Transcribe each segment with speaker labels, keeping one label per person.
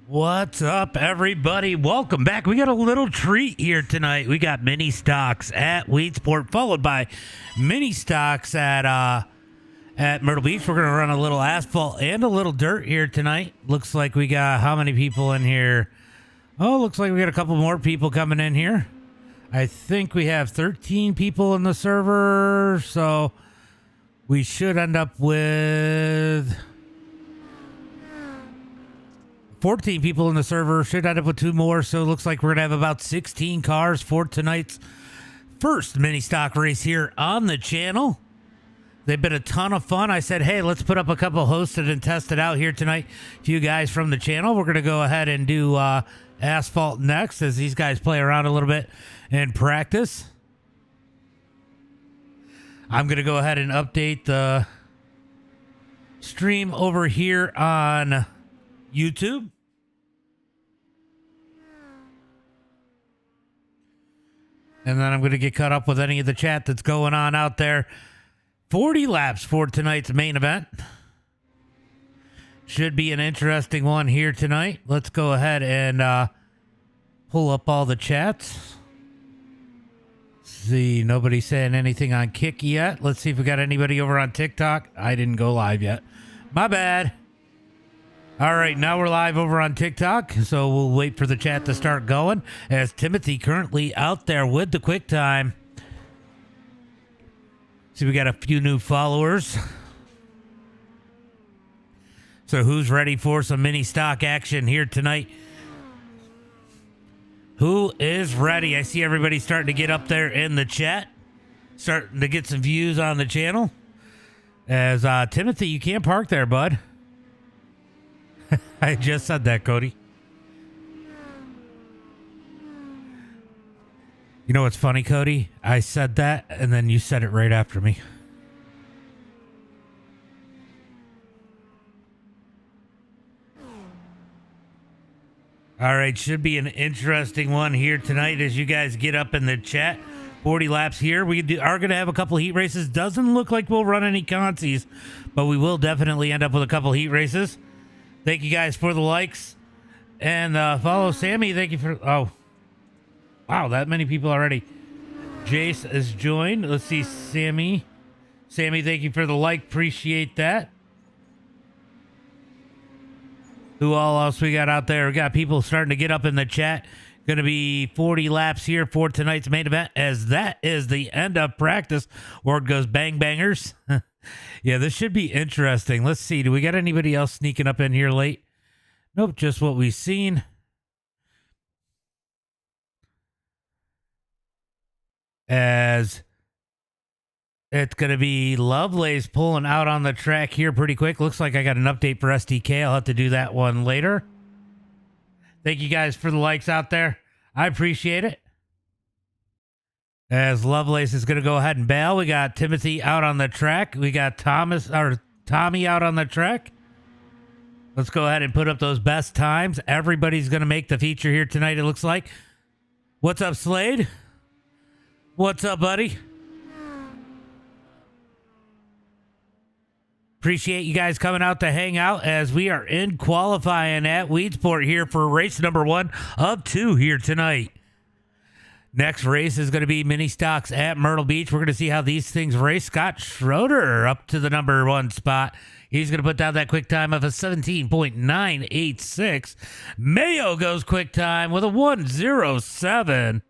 Speaker 1: What's up, everybody? Welcome back. We got a little treat here tonight. We got mini stocks at Weedsport, followed by mini stocks at Myrtle Beach. We're gonna run a little asphalt and a little dirt here tonight. Looks like we got how many people in here? Oh, looks like we got a couple more people coming in here. I think we have 13 people in the server, so we should end up with 14 people in the server. Should end up with 2 more, so it looks like we're gonna have about 16 cars for tonight's first mini stock race here on the channel. They've been a ton of fun. I said, hey, let's put up a couple hosted and tested out here tonight. A few guys from the channel. We're gonna go ahead and do asphalt next as these guys play around a little bit and practice. I'm gonna go ahead and update the stream over here on YouTube. And then I'm going to get caught up with any of the chat that's going on out there. 40 laps for tonight's main event. Should be an interesting one here tonight. Let's go ahead and pull up all the chats. See, nobody saying anything on Kick yet. Let's see if we got anybody over on TikTok. I didn't go live yet. My bad. All right, now we're live over on TikTok, so we'll wait for the chat to start going as Timothy currently out there with the quick time. See, we got a few new followers. So who's ready for some mini stock action here tonight? Who is ready? I see everybody starting to get up there in the chat, starting to get some views on the channel. As Timothy, you can't park there, bud. I just said that, Cody. You know what's funny, Cody? I said that, and then you said it right after me. All right, should be an interesting one here tonight as you guys get up in the chat. 40 laps here. We are going to have a couple heat races. Doesn't look like we'll run any consies, but we will definitely end up with a couple heat races. Thank you guys for the likes and follow Sammy. Thank you for, oh, wow, that many people already. Jace has joined. Let's see, Sammy. Sammy, thank you for the like. Appreciate that. Who all else we got out there? We got people starting to get up in the chat. Going to be 40 laps here for tonight's main event as that is the end of practice. Word goes bang bangers. Yeah, this should be interesting. Let's see. Do we got anybody else sneaking up in here late? Nope, just what we've seen. As it's going to be Lovelace pulling out on the track here pretty quick. Looks like I got an update for SDK. I'll have to do that one later. Thank you guys for the likes out there. I appreciate it. As Lovelace is going to go ahead and bail. We got Timothy out on the track. We got Tommy out on the track. Let's go ahead and put up those best times. Everybody's going to make the feature here tonight, it looks like. What's up, Slade? What's up, buddy? Appreciate you guys coming out to hang out as we are in qualifying at Weedsport here for race number 1 of 2 here tonight. Next race is going to be mini stocks at Myrtle Beach. We're going to see how these things race. Scott Schroeder up to the number 1 spot. He's going to put down that quick time of a 17.986. Mayo goes quick time with a 1:07.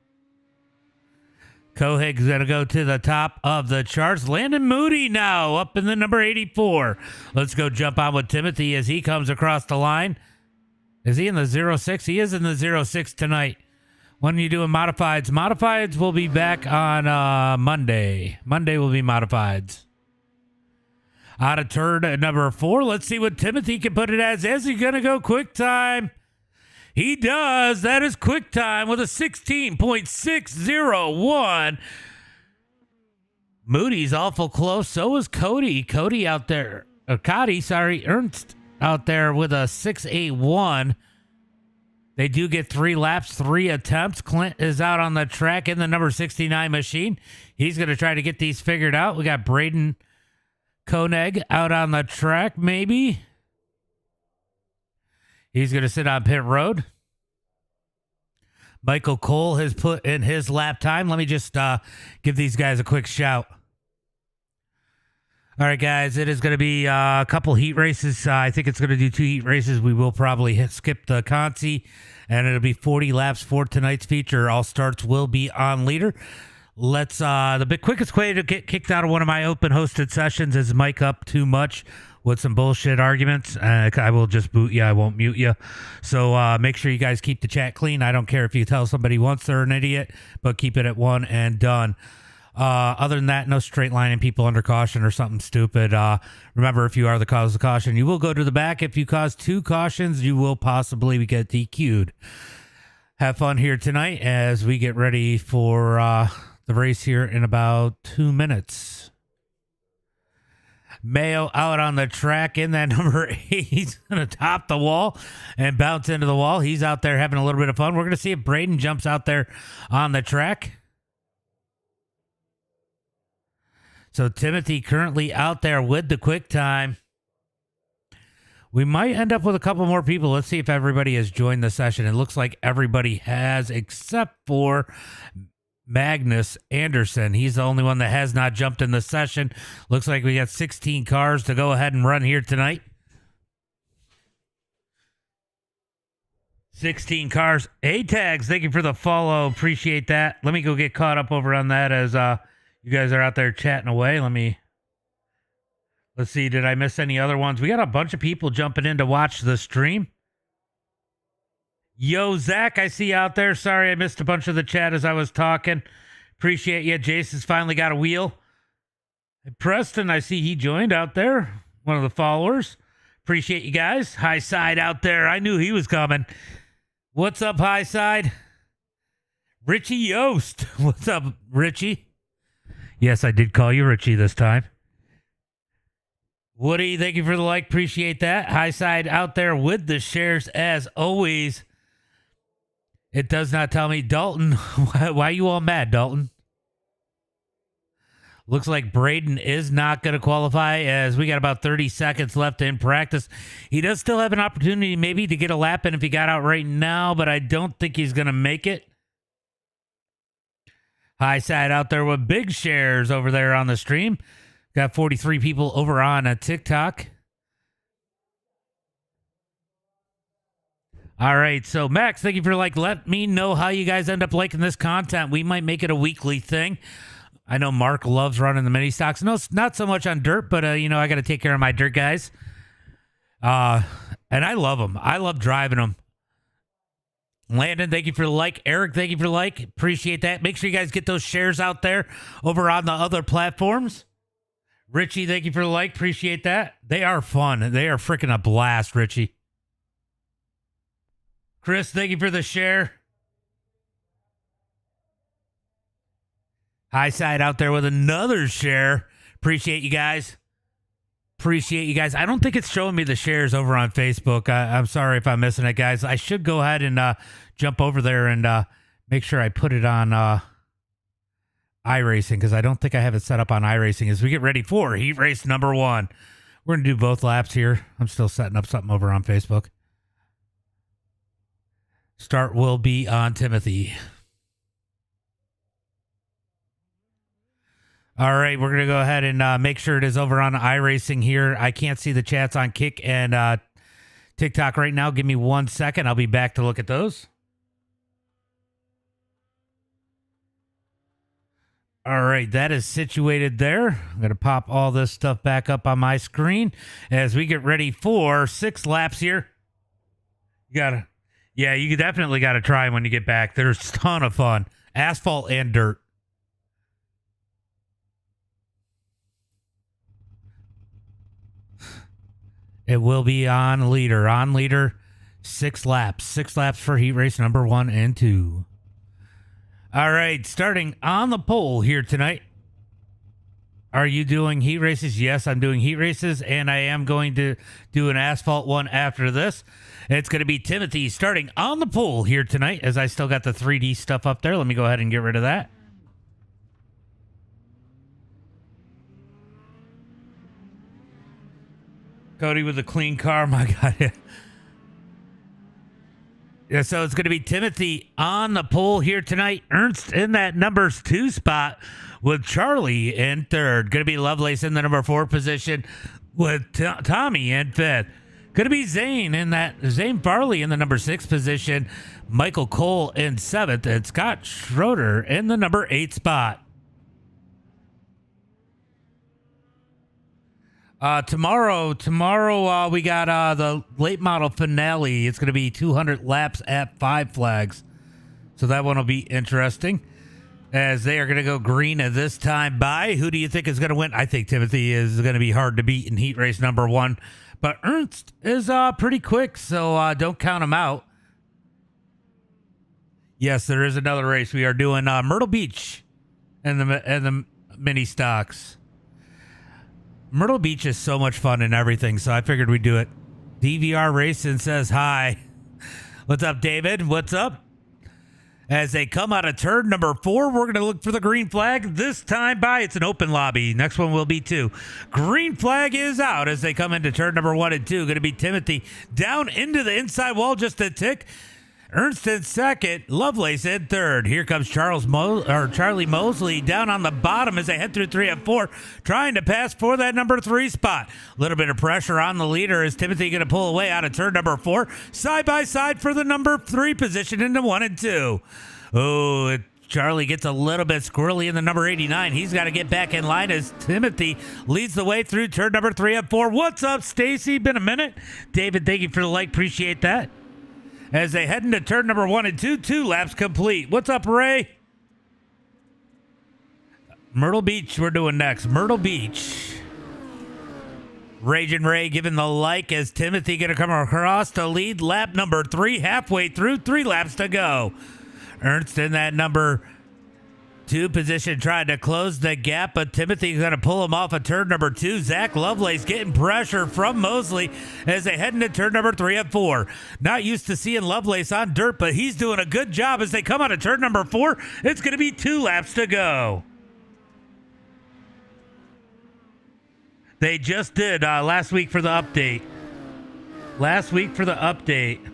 Speaker 1: Kohig's going to go to the top of the charts. Landon Moody now up in the number 84. Let's go jump on with Timothy as he comes across the line. Is he in the 06? He is in the 06 tonight. When are you doing modifieds? Modifieds will be back on Monday. Monday will be modifieds. Out of turn at number 4. Let's see what Timothy can put it as. Is he going to go quick time? He does. That is quick time with a 16.601. Moody's awful close. So is Cody. Cody out there. Ernst out there with a 6.81. They do get 3 laps, 3 attempts. Clint is out on the track in the number 69 machine. He's going to try to get these figured out. We got Braden Koenig out on the track, maybe. He's going to sit on pit road. Michael Cole has put in his lap time. Let me just give these guys a quick shout. All right, guys, it is going to be a couple heat races. I think it's going to do 2 heat races. We will probably skip the Conti, and it'll be 40 laps for tonight's feature. All starts will be on leader. Let's the quickest way to get kicked out of one of my open hosted sessions is mic up too much with some bullshit arguments. I will just boot you. I won't mute you. So make sure you guys keep the chat clean. I don't care if you tell somebody once they're an idiot, but keep it at 1 and done. Other than that, no straight lining people under caution or something stupid. Remember, if you are the cause of caution, you will go to the back. If you cause 2 cautions, you will possibly get DQ'd. Have fun here tonight as we get ready for the race here in about 2 minutes. Mayo out on the track in that number 8. He's going to top the wall and bounce into the wall. He's out there having a little bit of fun. We're going to see if Braden jumps out there on the track. So Timothy currently out there with the quick time. We might end up with a couple more people. Let's see if everybody has joined the session. It looks like everybody has except for Magnus Anderson. He's the only one that has not jumped in the session. Looks like we got 16 cars to go ahead and run here tonight. 16 cars. A-Tags, thank you for the follow. Appreciate that. Let me go get caught up over on that as you guys are out there chatting away. Let's see. Did I miss any other ones? We got a bunch of people jumping in to watch the stream. Yo, Zach, I see you out there. Sorry I missed a bunch of the chat as I was talking. Appreciate you. Jason's finally got a wheel. Preston, I see he joined out there. One of the followers. Appreciate you guys. High Side out there. I knew he was coming. What's up, High Side? Richie Yost. What's up, Richie? Yes, I did call you Richie this time. Woody, thank you for the like. Appreciate that. High Side out there with the shares as always. It does not tell me. Dalton, why are you all mad, Dalton? Looks like Braden is not going to qualify as we got about 30 seconds left in practice. He does still have an opportunity maybe to get a lap in if he got out right now, but I don't think he's going to make it. High Side out there with big shares over there on the stream. Got 43 people over on TikTok. All right, so Max, thank you for let me know how you guys end up liking this content. We might make it a weekly thing. I know Mark loves running the mini stocks. No, not so much on dirt, but I got to take care of my dirt guys. And I love them. I love driving them. Landon, thank you for the like. Eric, thank you for the like. Appreciate that. Make sure you guys get those shares out there over on the other platforms. Richie, thank you for the like. Appreciate that. They are fun. They are freaking a blast, Richie. Chris, thank you for the share. High Side out there with another share. Appreciate you guys. Appreciate you guys. I don't think it's showing me the shares over on Facebook. I'm sorry if I'm missing it, guys. I should go ahead and jump over there and make sure I put it on iRacing because I don't think I have it set up on iRacing as we get ready for heat race number 1. We're going to do both laps here. I'm still setting up something over on Facebook. Start will be on Timothy. All right, we're going to go ahead and make sure it is over on iRacing here. I can't see the chats on Kick and TikTok right now. Give me 1 second. I'll be back to look at those. All right, that is situated there. I'm going to pop all this stuff back up on my screen as we get ready for 6 laps here. You definitely got to try when you get back. There's a ton of fun. Asphalt and dirt. It will be on leader. On leader, 6 laps. 6 laps for heat race number 1 and 2. All right, starting on the pole here tonight. Are you doing heat races? Yes, I'm doing heat races, and I am going to do an asphalt one after this. It's going to be Timothy starting on the pole here tonight, as I still got the 3D stuff up there. Let me go ahead and get rid of that. Cody with a clean car. My God. Yeah, so it's going to be Timothy on the pole here tonight. Ernst in that number 2 spot with Charlie in third. Going to be Lovelace in the number 4 position with Tommy in fifth. Going to be Zane Farley in the number 6 position. Michael Cole in 7th. And Scott Schroeder in the number 8 spot. Tomorrow we got the late model finale. It's going to be 200 laps at 5 Flags. So that one will be interesting as they are going to go green at this time by. Who do you think is going to win? I think Timothy is going to be hard to beat in heat race number 1. But Ernst is pretty quick, so don't count him out. Yes, there is another race. We are doing Myrtle Beach and the mini stocks. Myrtle Beach is so much fun and everything, so I figured we'd do it. DVR Racing says hi. What's up, David? What's up? As they come out of turn number 4, we're going to look for the green flag. This time by, it's an open lobby. Next one will be 2. Green flag is out as they come into turn number 1 and 2. Going to be Timothy down into the inside wall just a tick. Ernst in second, Lovelace in third. Here comes Charlie Mosley down on the bottom as they head through 3 and 4, trying to pass for that number 3 spot. A little bit of pressure on the leader. Is Timothy going to pull away out of turn number 4? Side by side for the number 3 position into 1 and 2. Oh, Charlie gets a little bit squirrely in the number 89. He's got to get back in line as Timothy leads the way through turn number 3 and 4. What's up, Stacy? Been a minute. David, thank you for the like. Appreciate that. As they head into turn number 1 and 2, 2 laps complete. What's up, Ray? Myrtle Beach we're doing next. Myrtle Beach. Raging Ray giving the like as Timothy going to come across to lead lap number 3, halfway through, 3 laps to go. Ernst in that number 2 position trying to close the gap, but Timothy's going to pull him off of turn number 2. Zach Lovelace getting pressure from Mosley as they head into turn number 3 and 4. Not used to seeing Lovelace on dirt, but he's doing a good job as they come out of turn number 4. It's going to be 2 laps to go. They just did last week for the update.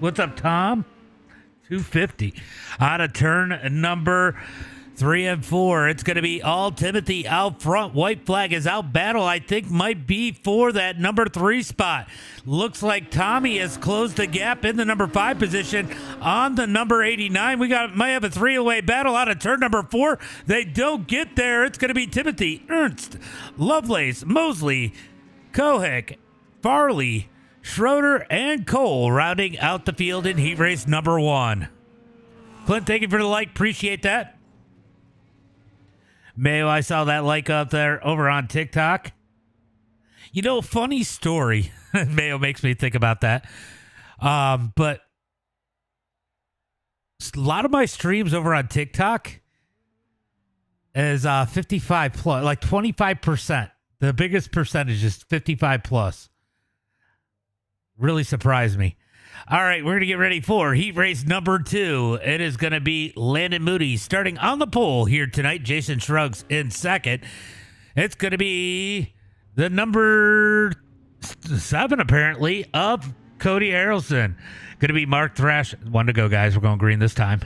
Speaker 1: What's up, Tom? 250. Out of turn number 3 and 4. It's going to be all Timothy out front. White flag is out. Battle, I think, might be for that number 3 spot. Looks like Tommy has closed the gap in the number 5 position on the number 89. Might have a 3-way battle out of turn number 4. They don't get there. It's going to be Timothy, Ernst, Lovelace, Mosley, Kohik, Farley, Schroeder, and Cole rounding out the field in heat race number 1. Clint, thank you for the like. Appreciate that. Mayo, I saw that like up there over on TikTok. You know, funny story. Mayo makes me think about that. But a lot of my streams over on TikTok is 55 plus, like 25%. The biggest percentage is 55 plus. Really surprised me. All right, we're going to get ready for heat race number 2. It is going to be Landon Moody starting on the pole here tonight. Jason Shrugs in second. It's going to be the number 7, apparently, of Cody Harrelson. Going to be Mark Thrash. 1 to go, guys. We're going green this time.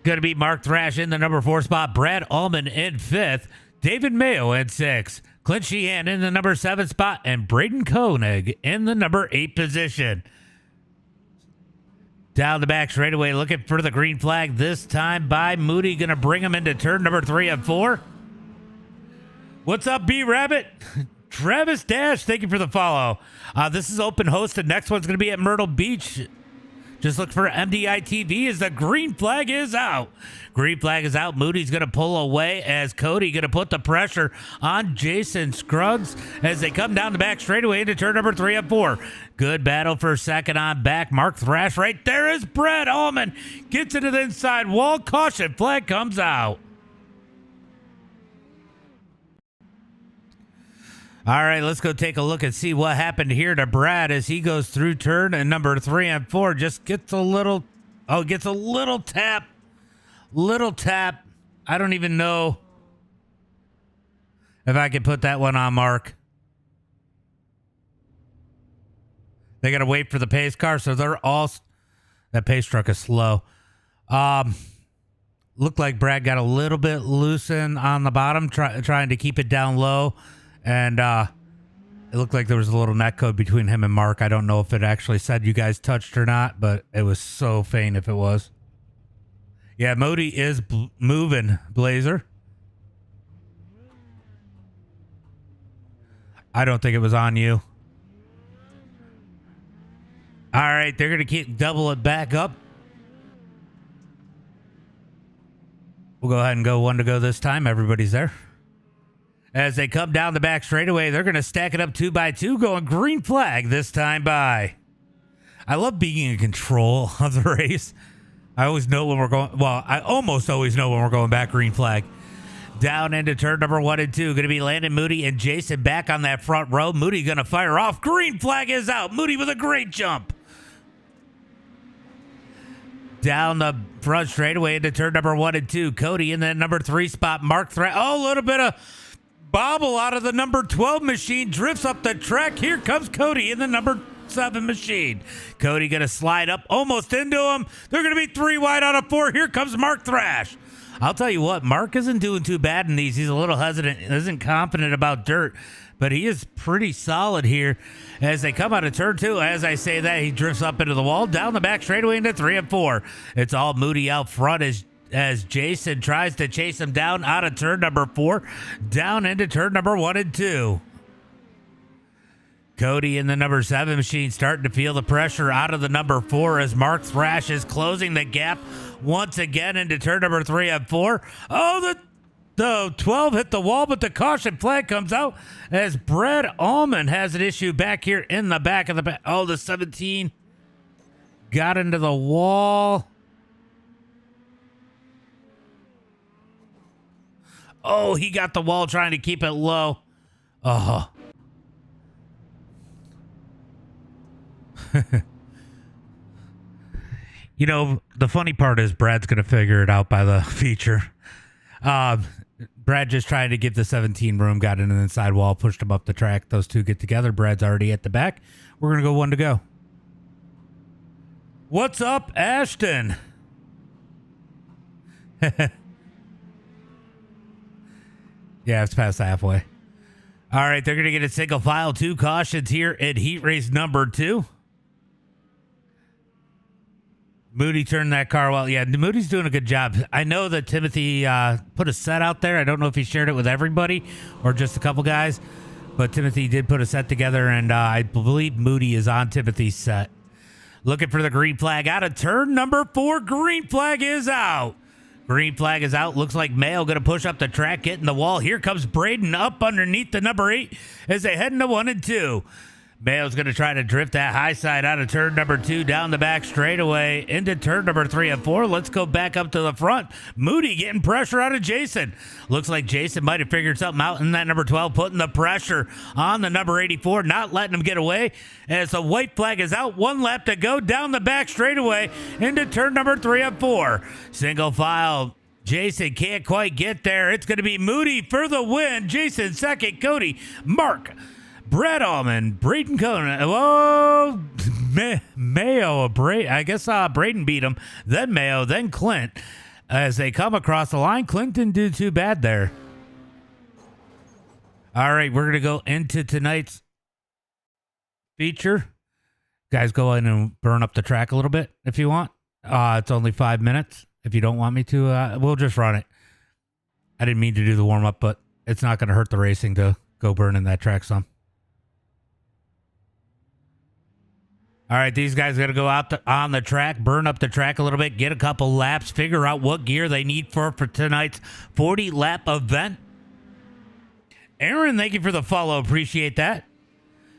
Speaker 1: Going to be Mark Thrash in the number 4 spot. Brad Allman in 5th. David Mayo in 6th. Clint Sheehan in the number 7 spot, and Braden Koenig in the number 8 position. Down the back straightaway, looking for the green flag this time by Moody. Going to bring him into turn number 3 and 4. What's up, B-Rabbit? Travis Dash, thank you for the follow. This is open hosted. Next one's going to be at Myrtle Beach. Just look for MDiTV as the green flag is out. Green flag is out. Moody's going to pull away as Cody going to put the pressure on Jason Scruggs as they come down the back straightaway into turn number 3 and 4. Good battle for second on back. Mark Thrash right there is Brad Allman. Gets into the inside wall. Caution flag comes out. All right, let's go take a look and see what happened here to Brad as he goes through turn and number 3 and 4. Just gets a little tap. Little tap. I don't even know if I can put that one on Mark. They got to wait for the pace car, so they're all That pace truck is slow. Looked like Brad got a little bit loosened on the bottom, trying to keep it down low. And it looked like there was a little net code between him and Mark. I don't know if it actually said you guys touched or not, but it was so faint if it was. Yeah, Moody is moving, Blazer. I don't think it was on you. All right, they're going to double it back up. We'll go ahead and go 1 to go this time. Everybody's there. As they come down the back straightaway, they're going to stack it up 2 by 2, going green flag this time by. I love being in control of the race. I always know when we're going. Well, I almost always know when we're going back green flag. Down into turn number 1 and 2. Going to be Landon Moody and Jason back on that front row. Moody going to fire off. Green flag is out. Moody with a great jump. Down the front straightaway into turn number 1 and 2. Cody in that number 3 spot. Mark oh, a little bit of bobble out of the number 12 machine. Drifts up the track. Here comes Cody in the number 7 machine. Cody going to slide up almost into him. They're going to be 3 wide out of 4. Here comes Mark Thrash. I'll tell you what, Mark isn't doing too bad in these. He's a little hesitant, isn't confident about dirt, but he is pretty solid here as they come out of turn 2. As I say that, he drifts up into the wall, down the back straightaway into 3 and 4. It's all Moody out front as Jason tries to chase him down out of turn number 4, down into turn number 1 and 2. Cody in the number 7 machine starting to feel the pressure out of the number 4 as Mark Thrash is closing the gap once again into turn number 3 and 4. Oh, the 12 hit the wall, but the caution flag comes out as Brad Allman has an issue back here in the back of the back. Oh, the 17 got into the wall. Oh, he got the wall trying to keep it low. Oh. You know, the funny part is Brad's going to figure it out by the feature. Brad just trying to give the 17 room, got in an inside wall, pushed him up the track. Those two get together. Brad's already at the back. We're going to go 1 to go. What's up, Ashton? Yeah, it's past halfway. All right, they're going to get a single file, 2 cautions here at heat race number 2. Moody turned that car well. Yeah, Moody's doing a good job. I know that Timothy put a set out there. I don't know if he shared it with everybody or just a couple guys, but Timothy did put a set together, and I believe Moody is on Timothy's set. Looking for the green flag out of turn number 4. Green flag is out. Green flag is out. Looks like Mayo going to push up the track, get in the wall. Here comes Braden up underneath the number 8 as they head into 1 and 2. Mayo's going to try to drift that high side out of turn number 2, down the back straightaway into turn number 3 and 4. Let's go back up to the front. Moody getting pressure out of Jason. Looks like Jason might have figured something out in that number 12, putting the pressure on the number 84, not letting him get away. As the white flag is out, 1 lap to go down the back straightaway into turn number 3 and 4. Single file. Jason can't quite get there. It's going to be Moody for the win. Jason second, Cody, Mark, Brad Allman, Braden Conan. Whoa, Mayo. I guess Braden beat him. Then Mayo, then Clint. As they come across the line, Clint didn't do too bad there. All right, we're going to go into tonight's feature. Guys, go in and burn up the track a little bit if you want. It's only 5 minutes. If you don't want me to, we'll just run it. I didn't mean to do the warm-up, but it's not going to hurt the racing to go burn in that track some. All right, these guys got to go out on the track, burn up the track a little bit, get a couple laps, figure out what gear they need for tonight's 40-lap event. Aaron, thank you for the follow. Appreciate that.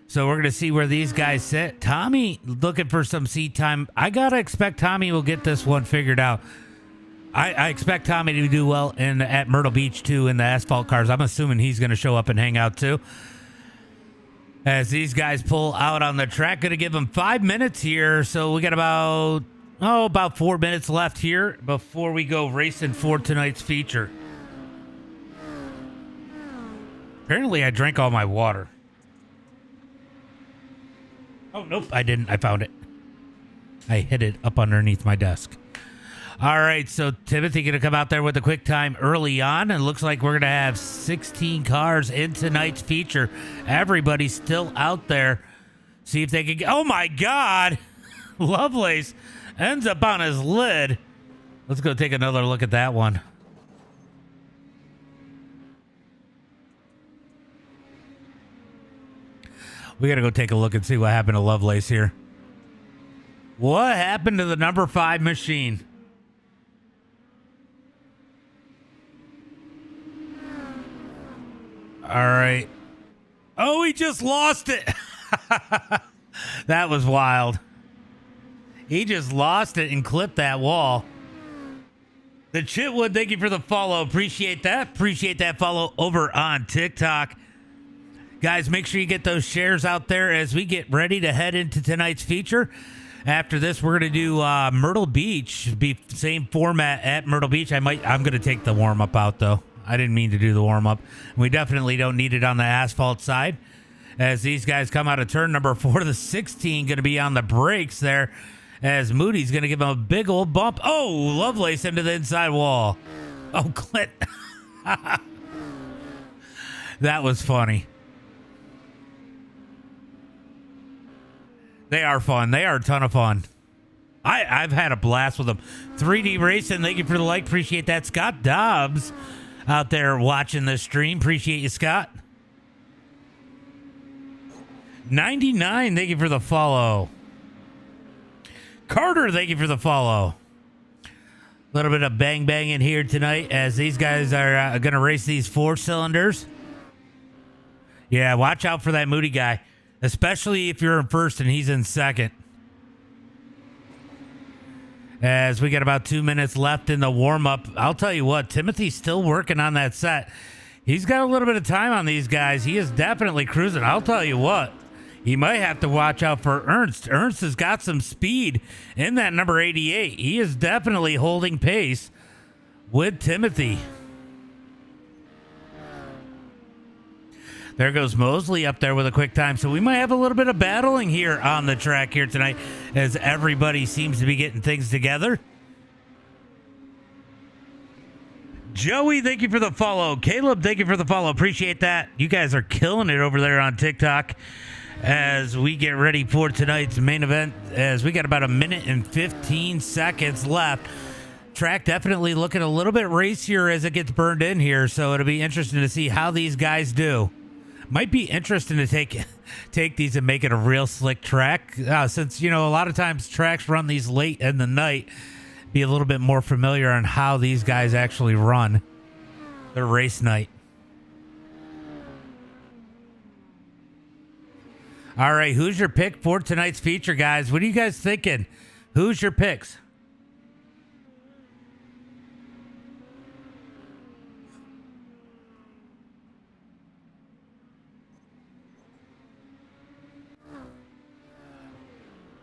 Speaker 1: So we're going to see where these guys sit. Tommy looking for some seat time. I got to expect Tommy will get this one figured out. I expect Tommy to do well at Myrtle Beach, too, in the asphalt cars. I'm assuming he's going to show up and hang out, too. As these guys pull out on the track, going to give them 5 minutes here. So we got about 4 minutes left here before we go racing for tonight's feature. Apparently, I drank all my water. Oh, nope, I didn't. I found it. I hid it up underneath my desk. All right, so Timothy going to come out there with a quick time early on, and looks like we're going to have 16 cars in tonight's feature. Everybody's still out there. See if they can get... Oh, my God! Lovelace ends up on his lid. Let's go take another look at that one. We got to go take a look and see what happened to Lovelace here. What happened to the number 5 machine? All right. Oh, he just lost it. That was wild. He just lost it and clipped that wall. The Chitwood, thank you for the follow. Appreciate that. Appreciate that follow over on TikTok. Guys, make sure you get those shares out there as we get ready to head into tonight's feature. After this, we're going to do Myrtle Beach. Be same format at Myrtle Beach. I'm going to take the warm-up out, though. I didn't mean to do the warm-up. We definitely don't need it on the asphalt side. As these guys come out of turn number 4, the 16 going to be on the brakes there. As Moody's going to give him a big old bump. Oh, Lovelace into the inside wall. Oh, Clint. That was funny. They are fun. They are a ton of fun. I've had a blast with them. 3D Racing, thank you for the like. Appreciate that. Scott Dobbs out there watching this stream. Appreciate you, Scott. 99, thank you for the follow. Carter, thank you for the follow. A little bit of bang bang in here tonight as these guys are going to race these 4 cylinders. Yeah, watch out for that Moody guy, especially if you're in first and he's in second. As we got about 2 minutes left in the warm-up. I'll tell you what, Timothy's still working on that set. He's got a little bit of time on these guys. He is definitely cruising. I'll tell you what, he might have to watch out for Ernst. Ernst has got some speed in that number 88. He is definitely holding pace with Timothy. There goes Mosley up there with a quick time. So we might have a little bit of battling here on the track here tonight as everybody seems to be getting things together. Joey, thank you for the follow. Caleb, thank you for the follow. Appreciate that. You guys are killing it over there on TikTok as we get ready for tonight's main event, as we got about 1 minute and 15 seconds left. Track definitely looking a little bit racier as it gets burned in here, so it'll be interesting to see how these guys do. Might be interesting to take these and make it a real slick track, since, you know, a lot of times tracks run these late in the night. Be a little bit more familiar on how these guys actually run their race night. All right, who's your pick for tonight's feature, guys? What are you guys thinking? Who's your picks?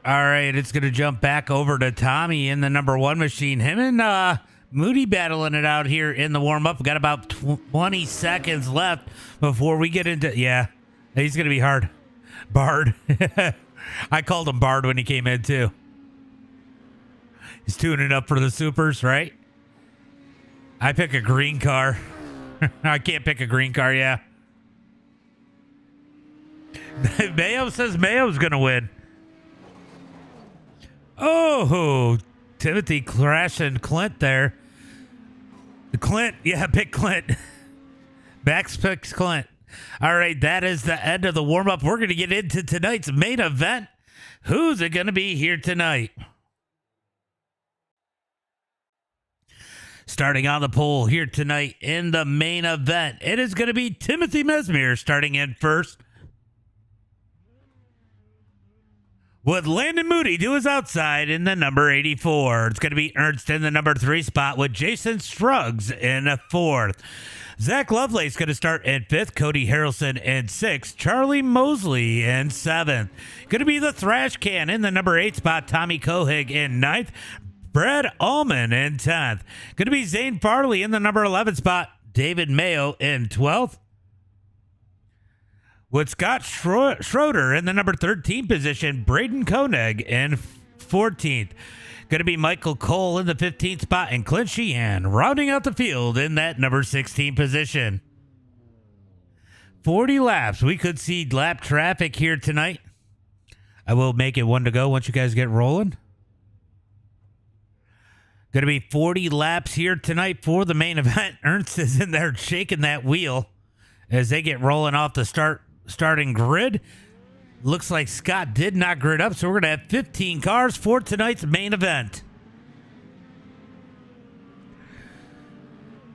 Speaker 1: All right, it's going to jump back over to Tommy in the number 1 machine. Him and Moody battling it out here in the warm-up. Got about 20 seconds left before we get into... Yeah, he's going to be hard. Bard. I called him Bard when he came in, too. He's tuning up for the supers, right? I pick a green car. I can't pick a green car, yeah. Mayo says Mayo's going to win. Oh, Timothy crashing Clint there. Clint, yeah, pick Clint. Max picks Clint. All right, that is the end of the warm-up. We're going to get into tonight's main event. Who's it going to be here tonight? Starting on the pole here tonight in the main event, it is going to be Timothy Mesmer starting in first. With Landon Moody to his outside in the number 84. It's going to be Ernst in the number 3 spot with Jason Struggs in a 4th. Zach Lovelace going to start in 5th. Cody Harrelson in 6th. Charlie Mosley in 7th. Going to be the Thrash Can in the number 8 spot. Tommy Kohig in 9th. Brad Allman in 10th. Going to be Zane Farley in the number 11 spot. David Mayo in 12th. With Scott Schroeder in the number 13 position, Braden Koenig in 14th. Going to be Michael Cole in the 15th spot, and Clint Sheehan rounding out the field in that number 16 position. 40 laps. We could see lap traffic here tonight. I will make it one to go once you guys get rolling. Going to be 40 laps here tonight for the main event. Ernst is in there shaking that wheel as they get rolling off the starting grid. Looks like Scott did not grid up, so we're going to have 15 cars for tonight's main event.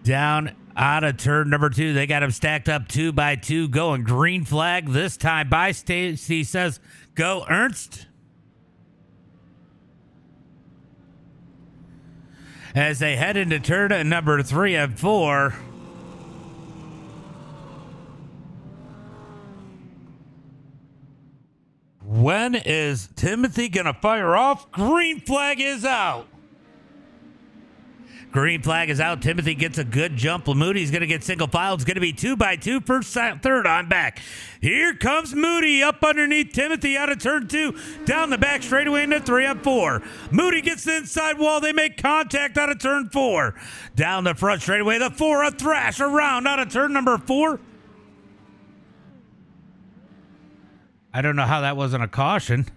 Speaker 1: Down out of turn number 2, they got them stacked up 2 by 2, going green flag this time by Stacy says, go Ernst. As they head into turn number 3 and 4. When is Timothy going to fire off? Green flag is out. Green flag is out. Timothy gets a good jump. Moody's going to get single file. It's going to be 2 by 2. First, third on back. Here comes Moody up underneath Timothy out of turn 2. Down the back straightaway into 3 and 4. Moody gets the inside wall. They make contact out of turn 4. Down the front straightaway. The 4, a thrash around out of turn number 4. I don't know how that wasn't a caution.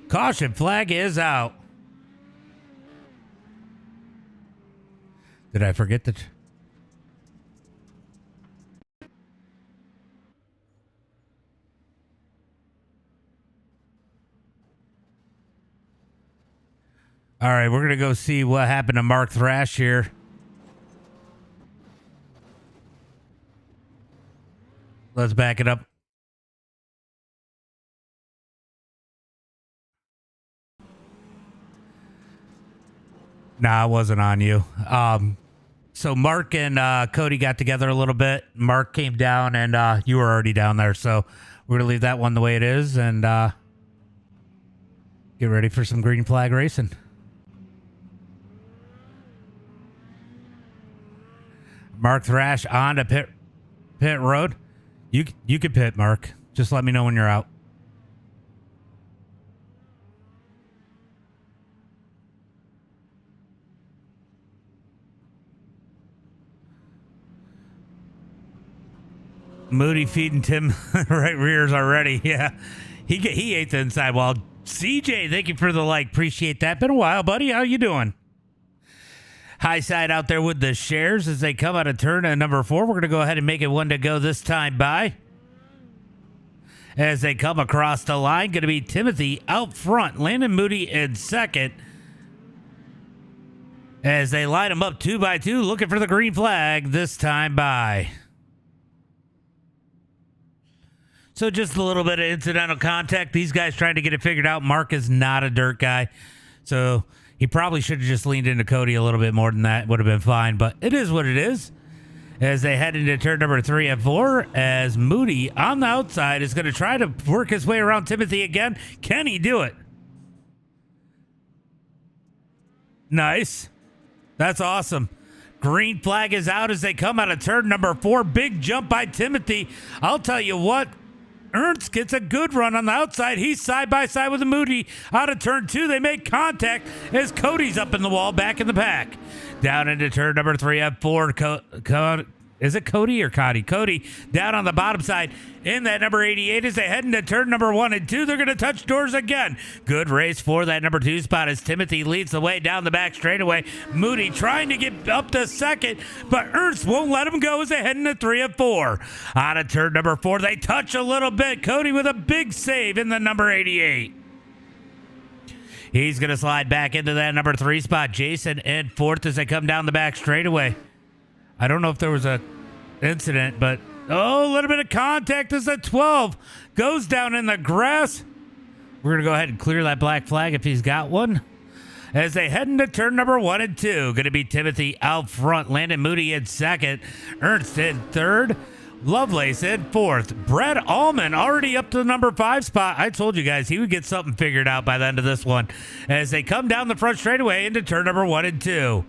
Speaker 1: Caution flag is out. Did I forget that? All right, we're going to go see what happened to Mark Thrash here. Let's back it up. Nah, it wasn't on you. So Mark and Cody got together a little bit. Mark came down, and you were already down there. So we're going to leave that one the way it is and get ready for some green flag racing. Mark Thrash on to pit road. You can pit, Mark. Just let me know when you're out. Moody feeding Tim right rears already. Yeah, he ate the inside wall. CJ, thank you for the like. Appreciate that. Been a while, buddy. How you doing? High side out there with the shares as they come out of turn number 4. We're going to go ahead and make it one to go this time by. As they come across the line, going to be Timothy out front. Landon Moody in second. As they line them up 2 by 2, looking for the green flag this time by. So just a little bit of incidental contact. These guys trying to get it figured out. Mark is not a dirt guy. So he probably should have just leaned into Cody a little bit more than that. Would have been fine. But it is what it is. As they head into turn number 3 and 4. As Moody on the outside is going to try to work his way around Timothy again. Can he do it? Nice. That's awesome. Green flag is out as they come out of turn number 4. Big jump by Timothy. I'll tell you what. Ernst gets a good run on the outside. He's side by side with the Moody. Out of turn 2, they make contact as Cody's up in the wall, back in the pack. Down into turn number 3 and 4. Is it Cody or Cody? Cody down on the bottom side in that number 88 as they head into turn number 1 and 2. They're going to touch doors again. Good race for that number 2 spot as Timothy leads the way down the back straightaway. Moody trying to get up to second, but Ernst won't let him go as they head into 3 and 4. Out of turn number 4, they touch a little bit. Cody with a big save in the number 88. He's going to slide back into that number 3 spot. Jason in 4th as they come down the back straightaway. I don't know if there was a incident, but a little bit of contact as that 12 goes down in the grass. We're going to go ahead and clear that black flag if he's got one. As they head into turn number 1 and 2, going to be Timothy out front. Landon Moody in second. Ernst in third. Lovelace in 4th. Brad Allman already up to the number 5 spot. I told you guys he would get something figured out by the end of this one. As they come down the front straightaway into turn number 1 and 2.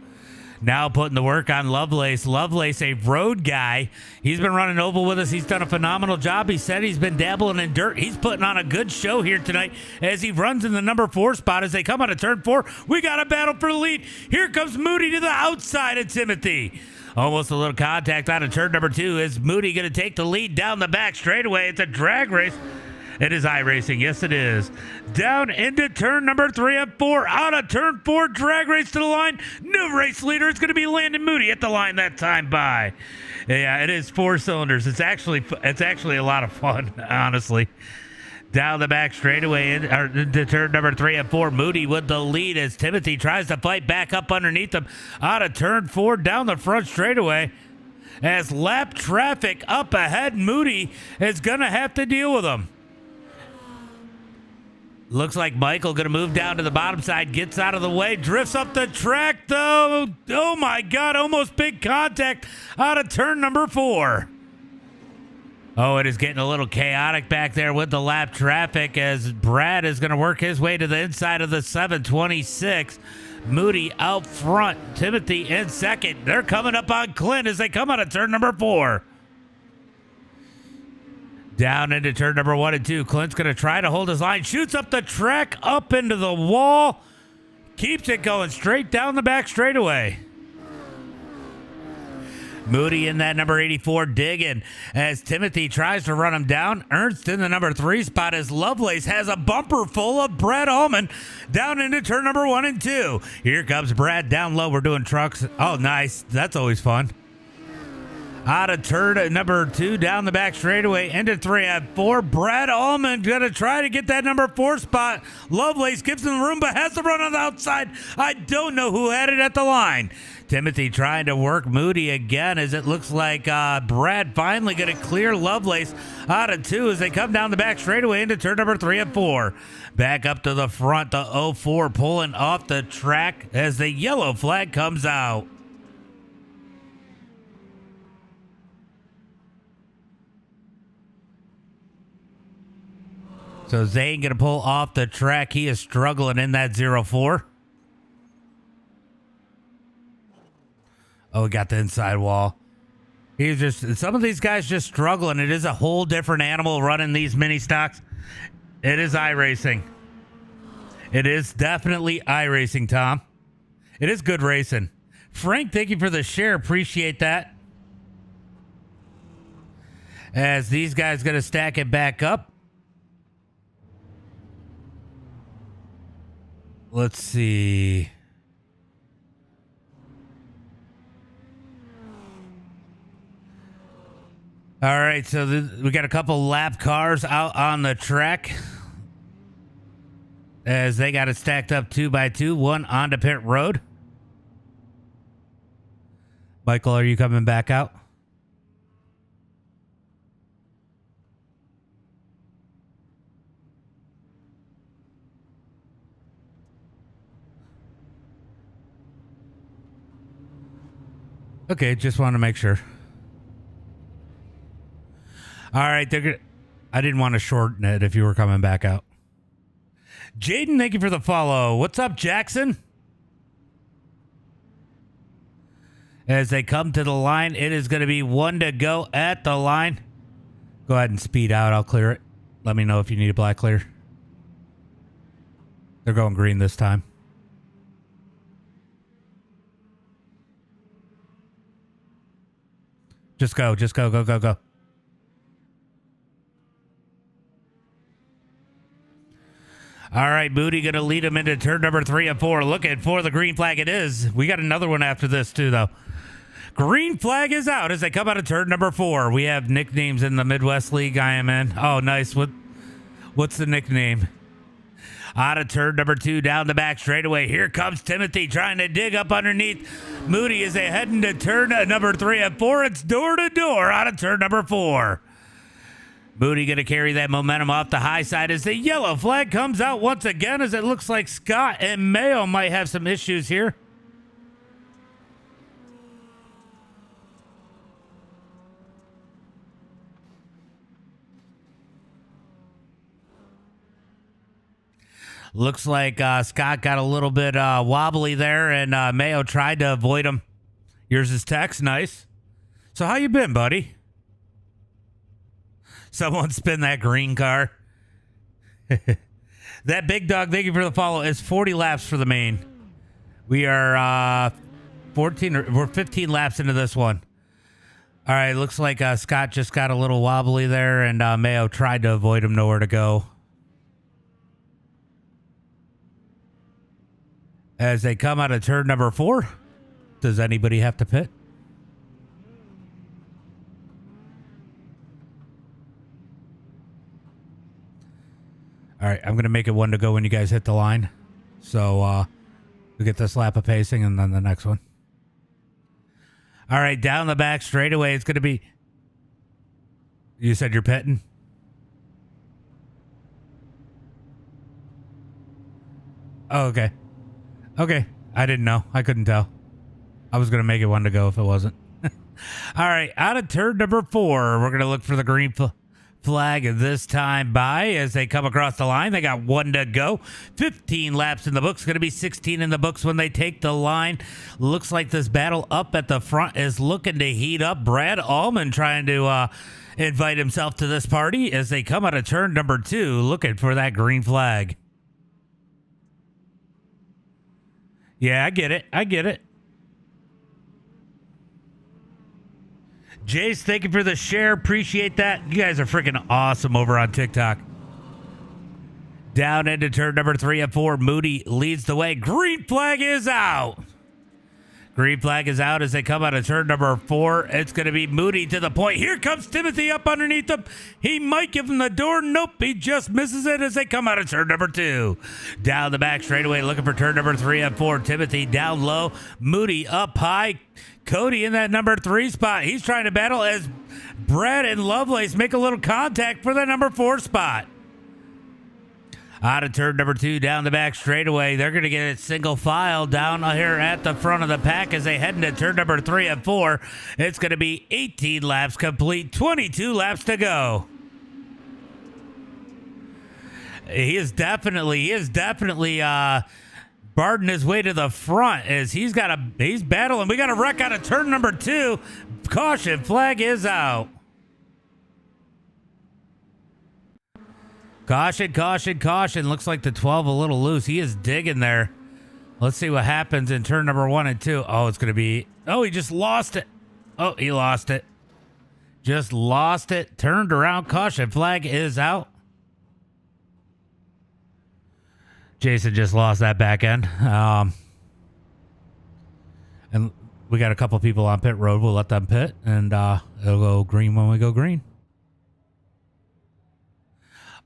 Speaker 1: Now putting the work on Lovelace. Lovelace, a road guy. He's been running oval with us. He's done a phenomenal job. He said he's been dabbling in dirt. He's putting on a good show here tonight as he runs in the number 4 spot. As they come out of turn 4, we got a battle for the lead. Here comes Moody to the outside of Timothy. Almost a little contact out of turn number 2. Is Moody going to take the lead down the back straightaway? It's a drag race. It is iRacing. Yes, it is. Down into turn number 3 and 4. Out of turn 4, drag race to the line. New race leader is going to be Landon Moody at the line that time by. Yeah, it is 4 cylinders. It's actually a lot of fun, honestly. Down the back straightaway into turn number 3 and 4. Moody with the lead as Timothy tries to fight back up underneath him. Out of turn 4, down the front straightaway. As lap traffic up ahead, Moody is going to have to deal with him. Looks like Michael going to move down to the bottom side, gets out of the way, drifts up the track, though. Oh, my God, almost big contact out of turn number 4. Oh, it is getting a little chaotic back there with the lap traffic as Brad is going to work his way to the inside of the 726. Moody out front, Timothy in second. They're coming up on Clint as they come out of turn number 4. Down into turn number 1 and 2. Clint's going to try to hold his line. Shoots up the track, up into the wall. Keeps it going straight down the back straightaway. Moody in that number 84 digging as Timothy tries to run him down. Ernst in the number 3 spot as Lovelace has a bumper full of Brad Allman down into turn number 1 and 2. Here comes Brad down low. We're doing trucks. Oh, nice. That's always fun. Out of turn number 2, down the back straightaway, into 3 and 4. Brad Allman going to try to get that number 4 spot. Lovelace gives him the room, but has to run on the outside. I don't know who had it at the line. Timothy trying to work Moody again as it looks like Brad finally going to clear Lovelace out of 2 as they come down the back straightaway into turn number 3 and 4. Back up to the front, the 04 pulling off the track as the yellow flag comes out. So Zane going to pull off the track. He is struggling in that 04. Oh, we got the inside wall. He's just, some of these guys just struggling. It is a whole different animal running these mini stocks. It is iRacing. It is definitely iRacing, Tom. It is good racing. Frank, thank you for the share. Appreciate that. As these guys going to stack it back up. Let's see. All right, so we got a couple lap cars out on the track as they got it stacked up 2 by 2, one onto pit road. Michael, are you coming back out? Okay, just want to make sure. All right, I didn't want to shorten it if you were coming back out. Jaden, thank you for the follow. What's up, Jackson? As they come to the line, it is going to be 1 to go at the line. Go ahead and speed out. I'll clear it. Let me know if you need a black clear. They're going green this time. Just go, go. All right, Moody going to lead him into turn number 3 and 4. Looking for the green flag. It is. We got another one after this, too, though. Green flag is out as they come out of turn number 4. We have nicknames in the Midwest League I am in. Oh, nice. What's the nickname? Out of turn number 2, down the back straightaway. Here comes Timothy trying to dig up underneath. Moody is heading to turn number 3 and 4. It's door to door out of turn number 4. Moody going to carry that momentum off the high side as the yellow flag comes out once again as it looks like Scott and Mayo might have some issues here. Looks like Scott got a little bit wobbly there, and Mayo tried to avoid him. Yours is Tex. Nice. So how you been, buddy? Someone spin that green car. That big dog, thank you for the follow. It's 40 laps for the main. We are 15 laps into this one. All right, looks like Scott just got a little wobbly there, and Mayo tried to avoid him, nowhere to go. As they come out of turn number 4, does anybody have to pit? All right, I'm going to make it 1 to go when you guys hit the line. So we get this lap of pacing and then the next one. All right, down the back straightaway, it's going to be... You said you're pitting? Oh, okay. Okay, I didn't know. I couldn't tell. I was going to make it 1 to go if it wasn't. All right, out of turn number 4, we're going to look for the green flag this time by as they come across the line. They got 1 to go. 15 laps in the books. Going to be 16 in the books when they take the line. Looks like this battle up at the front is looking to heat up. Brad Allman trying to invite himself to this party as they come out of turn number 2 looking for that green flag. Yeah, I get it. I get it. Jace, thank you for the share. Appreciate that. You guys are freaking awesome over on TikTok. Down into turn number 3 and 4. Moody leads the way. Green flag is out. Green flag is out as they come out of turn number 4. It's going to be Moody to the point. Here comes Timothy up underneath him. He might give him the door. Nope, he just misses it as they come out of turn number 2. Down the back straightaway looking for turn number 3 and 4. Timothy down low. Moody up high. Cody in that number 3 spot. He's trying to battle as Brad and Lovelace make a little contact for that number 4 spot. Out of turn number 2, down the back straightaway. They're going to get it single file down here at the front of the pack as they head into turn number 3 and 4. It's going to be 18 laps complete, 22 laps to go. He is definitely barding his way to the front as he's battling. We got a wreck out of turn number 2. Caution flag is out. Caution, caution, caution. Looks like the 12 a little loose. He is digging there. Let's see what happens in turn number 1 and 2. Oh, it's going to be... Oh, he just lost it. Oh, he lost it. Just lost it. Turned around. Caution flag is out. Jason just lost that back end. And we got a couple people on pit road. We'll let them pit. And it'll go green when we go green.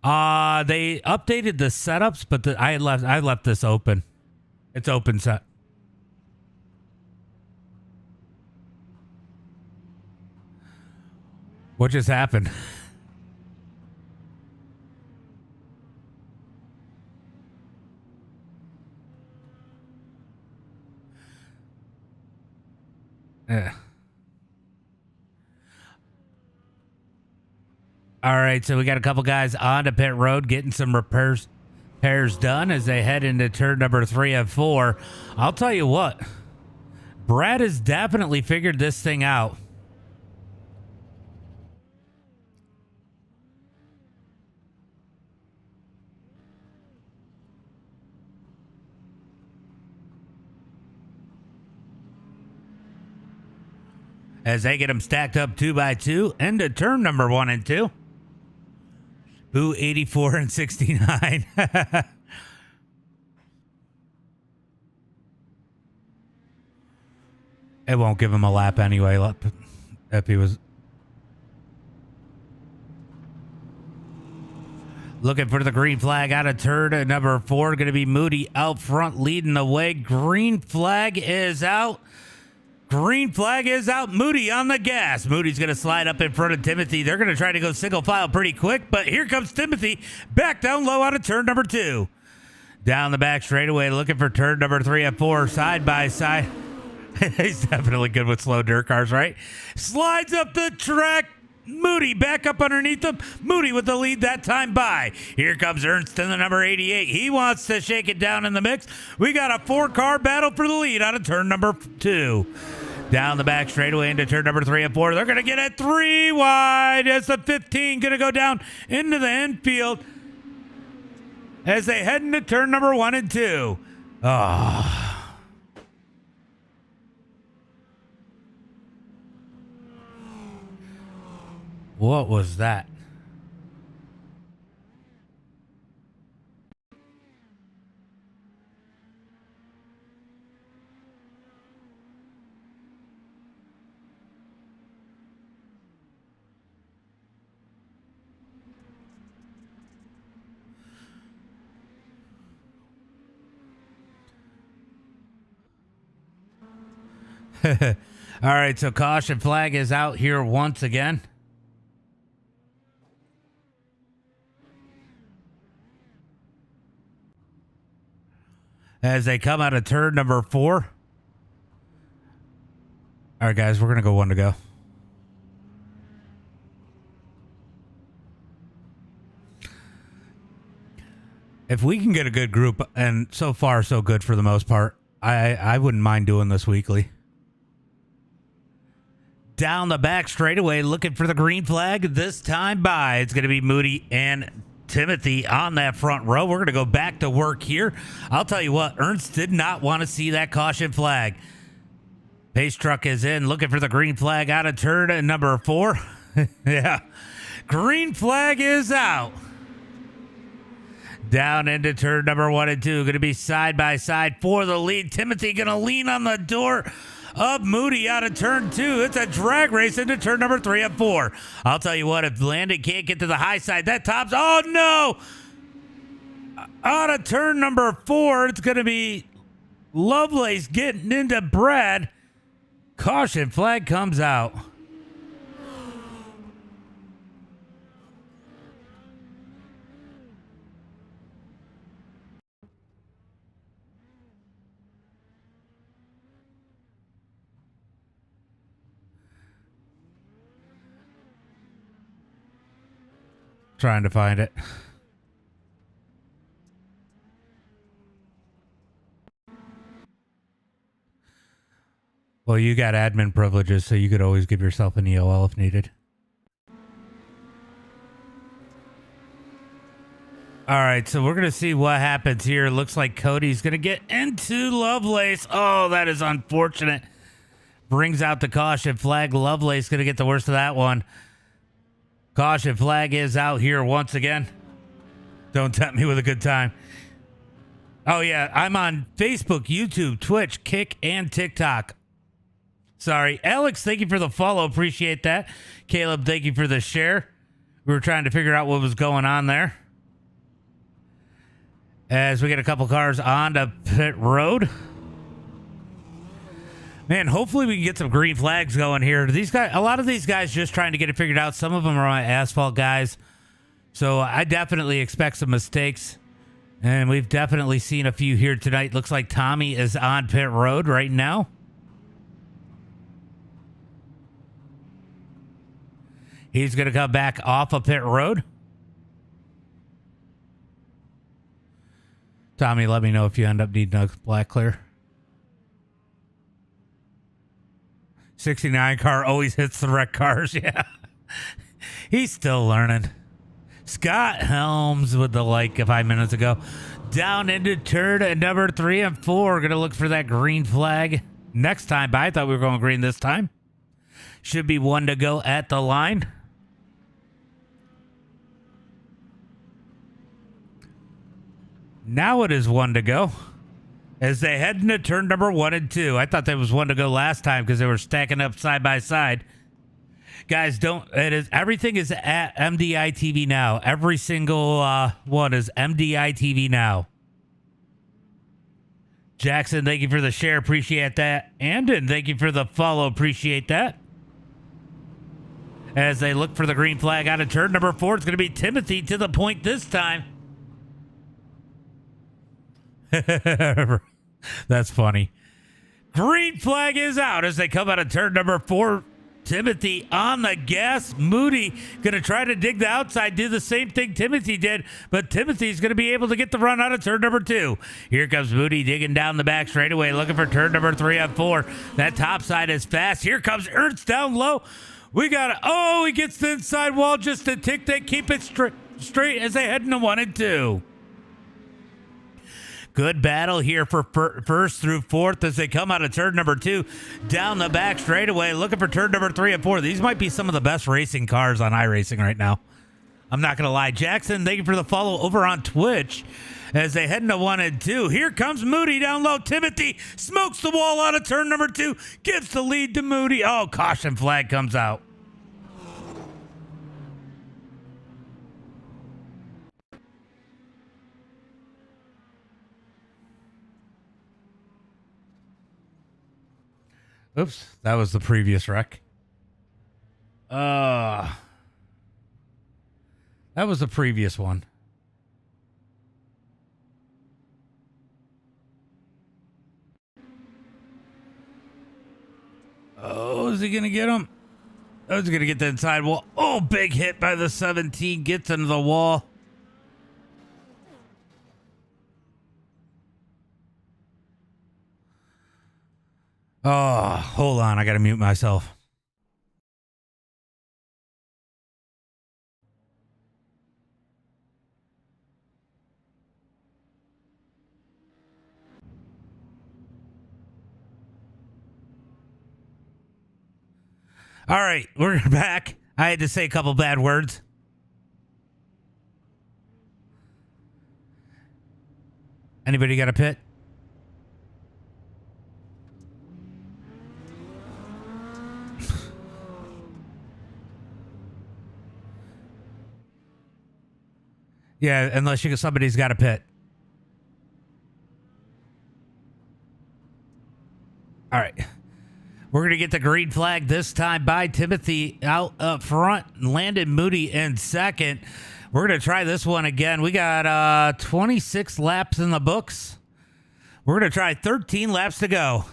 Speaker 1: They updated the setups, but I left this open. It's open set. What just happened? Yeah. All right, so we got a couple guys on to pit road getting some repairs done as they head into turn number 3 and 4. I'll tell you what, Brad has definitely figured this thing out. As they get them stacked up 2 by 2 into turn number 1 and 2. Boo 84 and 69. It won't give him a lap anyway. If he was looking for the green flag out of turn number 4, going to be Moody out front leading the way. Green flag is out. Green flag is out. Moody on the gas. Moody's going to slide up in front of Timothy. They're going to try to go single file pretty quick, but here comes Timothy back down low out of turn number 2. Down the back straightaway looking for turn number 3 and 4 side by side. He's definitely good with slow dirt cars, right? Slides up the track. Moody back up underneath him. Moody with the lead that time by. Here comes Ernst in the number 88. He wants to shake it down in the mix. We got a 4-car battle for the lead out of turn number 2. Down the back straightaway into turn number 3 and 4. They're going to get it 3 wide as the 15 going to go down into the infield as they head into turn number 1 and 2. Oh. What was that? All right, so caution flag is out here once again. As they come out of turn number 4. All right, guys, we're going to go 1 to go. If we can get a good group, and so far so good for the most part, I wouldn't mind doing this weekly. Down the back straightaway, looking for the green flag. This time by, it's going to be Moody and Timothy on that front row. We're going to go back to work here. I'll tell you what, Ernst did not want to see that caution flag. Pace truck is in, looking for the green flag out of turn number 4. Yeah, green flag is out. Down into turn number 1 and 2. Going to be side by side for the lead. Timothy going to lean on the door of Moody out of turn 2. It's a drag race into turn number 3 and 4. I'll tell you what, if Landon can't get to the high side, that tops. Oh, no. Out of turn number 4, it's going to be Lovelace getting into Brad. Caution flag comes out. Trying to find it. Well, you got admin privileges, so you could always give yourself an EOL if needed. All right, so we're going to see what happens here. Looks like Cody's going to get into Lovelace. Oh, that is unfortunate. Brings out the caution flag. Lovelace going to get the worst of that one. Caution flag is out here once again. Don't tempt me with a good time. Oh, yeah. I'm on Facebook, YouTube, Twitch, Kick, and TikTok. Sorry. Alex, thank you for the follow. Appreciate that. Caleb, thank you for the share. We were trying to figure out what was going on there. As we get a couple cars onto pit road. Man, hopefully we can get some green flags going here. These guys, a lot of these guys just trying to get it figured out. Some of them are my asphalt guys. So I definitely expect some mistakes. And we've definitely seen a few here tonight. Looks like Tommy is on pit road right now. He's going to come back off of pit road. Tommy, let me know if you end up needing a black clear. 69 car always hits the wrecked cars. Yeah. He's still learning. Scott Helms with the like 5 minutes ago. Down into turn number 3 and 4. Going to look for that green flag next time. But I thought we were going green this time. Should be 1 to go at the line. Now it is 1 to go. As they head into turn number 1 and 2. I thought there was 1 to go last time because they were stacking up side by side. Guys, everything is at MDiTV now. Every single one is MDiTV now. Jackson, thank you for the share. Appreciate that. Andon, thank you for the follow. Appreciate that. As they look for the green flag out of turn number 4, it's going to be Timothy to the point this time. That's funny. Green flag is out as they come out of turn number 4. Timothy on the gas. Moody going to try to dig the outside, do the same thing Timothy did, but Timothy's going to be able to get the run out of turn number 2. Here comes Moody digging down the back straightaway, looking for turn number 3 on 4. That top side is fast. Here comes Ernst down low. We got it. Oh, he gets the inside wall just to tick that, keep it straight as they head into 1 and 2. Good battle here for first through fourth as they come out of turn number 2 down the back straightaway, looking for turn number 3 and 4. These might be some of the best racing cars on iRacing right now. I'm not going to lie. Jackson, thank you for the follow over on Twitch as they head into 1 and 2. Here comes Moody down low. Timothy smokes the wall out of turn number 2, gives the lead to Moody. Oh, caution flag comes out. Oops, that was the previous wreck. That was the previous one. Oh, is he going to get him? Oh, he's going to get the inside wall. Oh, big hit by the 17. Gets into the wall. Oh, hold on. I got to mute myself. All right, we're back. I had to say a couple bad words. Anybody got a pit? Yeah, unless somebody's got a pit. All right. We're going to get the green flag this time by Timothy out up front. Landon Moody in second. We're going to try this one again. We got 26 laps in the books. We're going to try 13 laps to go.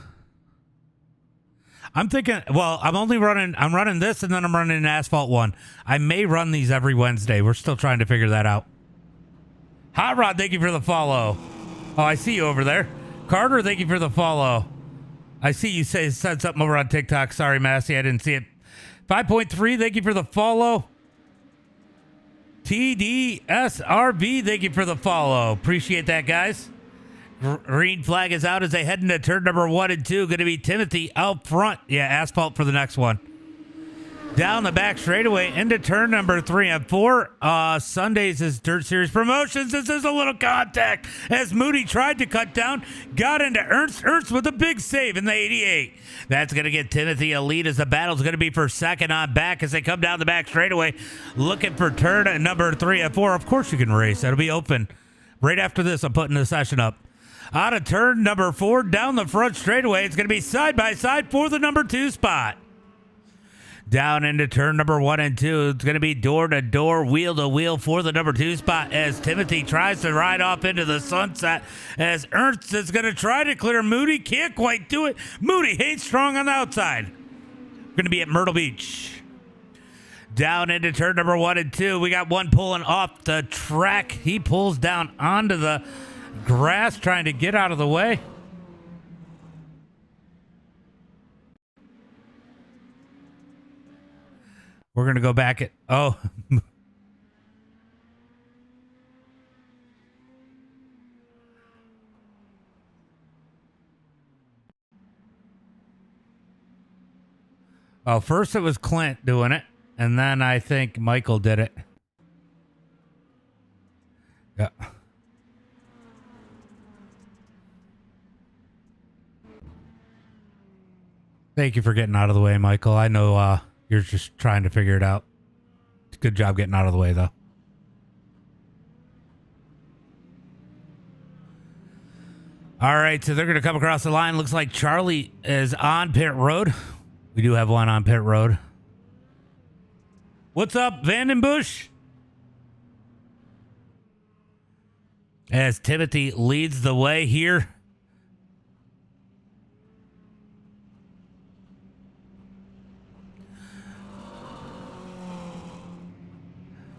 Speaker 1: I'm thinking, well, I'm running this and then I'm running an asphalt one. I may run these every Wednesday. We're still trying to figure that out. Hot Rod, thank you for the follow. Oh, I see you over there. Carter, thank you for the follow. I see you said something over on TikTok. Sorry, Massey, I didn't see it. 5.3, thank you for the follow. TDSRB, thank you for the follow. Appreciate that, guys. Green flag is out as they head into turn number 1 and 2. Going to be Timothy out front. Yeah, asphalt for the next one. Down the back straightaway into turn number 3 and 4. Sundays is Dirt Series Promotions. This is a little contact as Moody tried to cut down, got into Ernst. Ernst with a big save in the 88. That's going to get Timothy a lead as the battle's going to be for second on back as they come down the back straightaway, looking for turn number 3 and 4. Of course you can race. That'll be open. Right after this, I'm putting the session up. Out of turn number 4, down the front straightaway, it's going to be side by side for the number 2 spot. Down into turn number 1 and 2. It's going to be door to door, wheel to wheel for the number 2 spot as Timothy tries to ride off into the sunset as Ernst is going to try to clear Moody. Can't quite do it. Moody ain't strong on the outside. Going to be at Myrtle Beach. Down into turn number 1 and 2. We got one pulling off the track. He pulls down onto the grass trying to get out of the way. We're going to go back at... Oh. Well, first it was Clint doing it, and then I think Michael did it. Yeah. Thank you for getting out of the way, Michael. I know you're just trying to figure it out. Good job getting out of the way, though. All right, so they're going to come across the line. Looks like Charlie is on pit road. We do have one on pit road. What's up, Vandenbush? As Timothy leads the way here.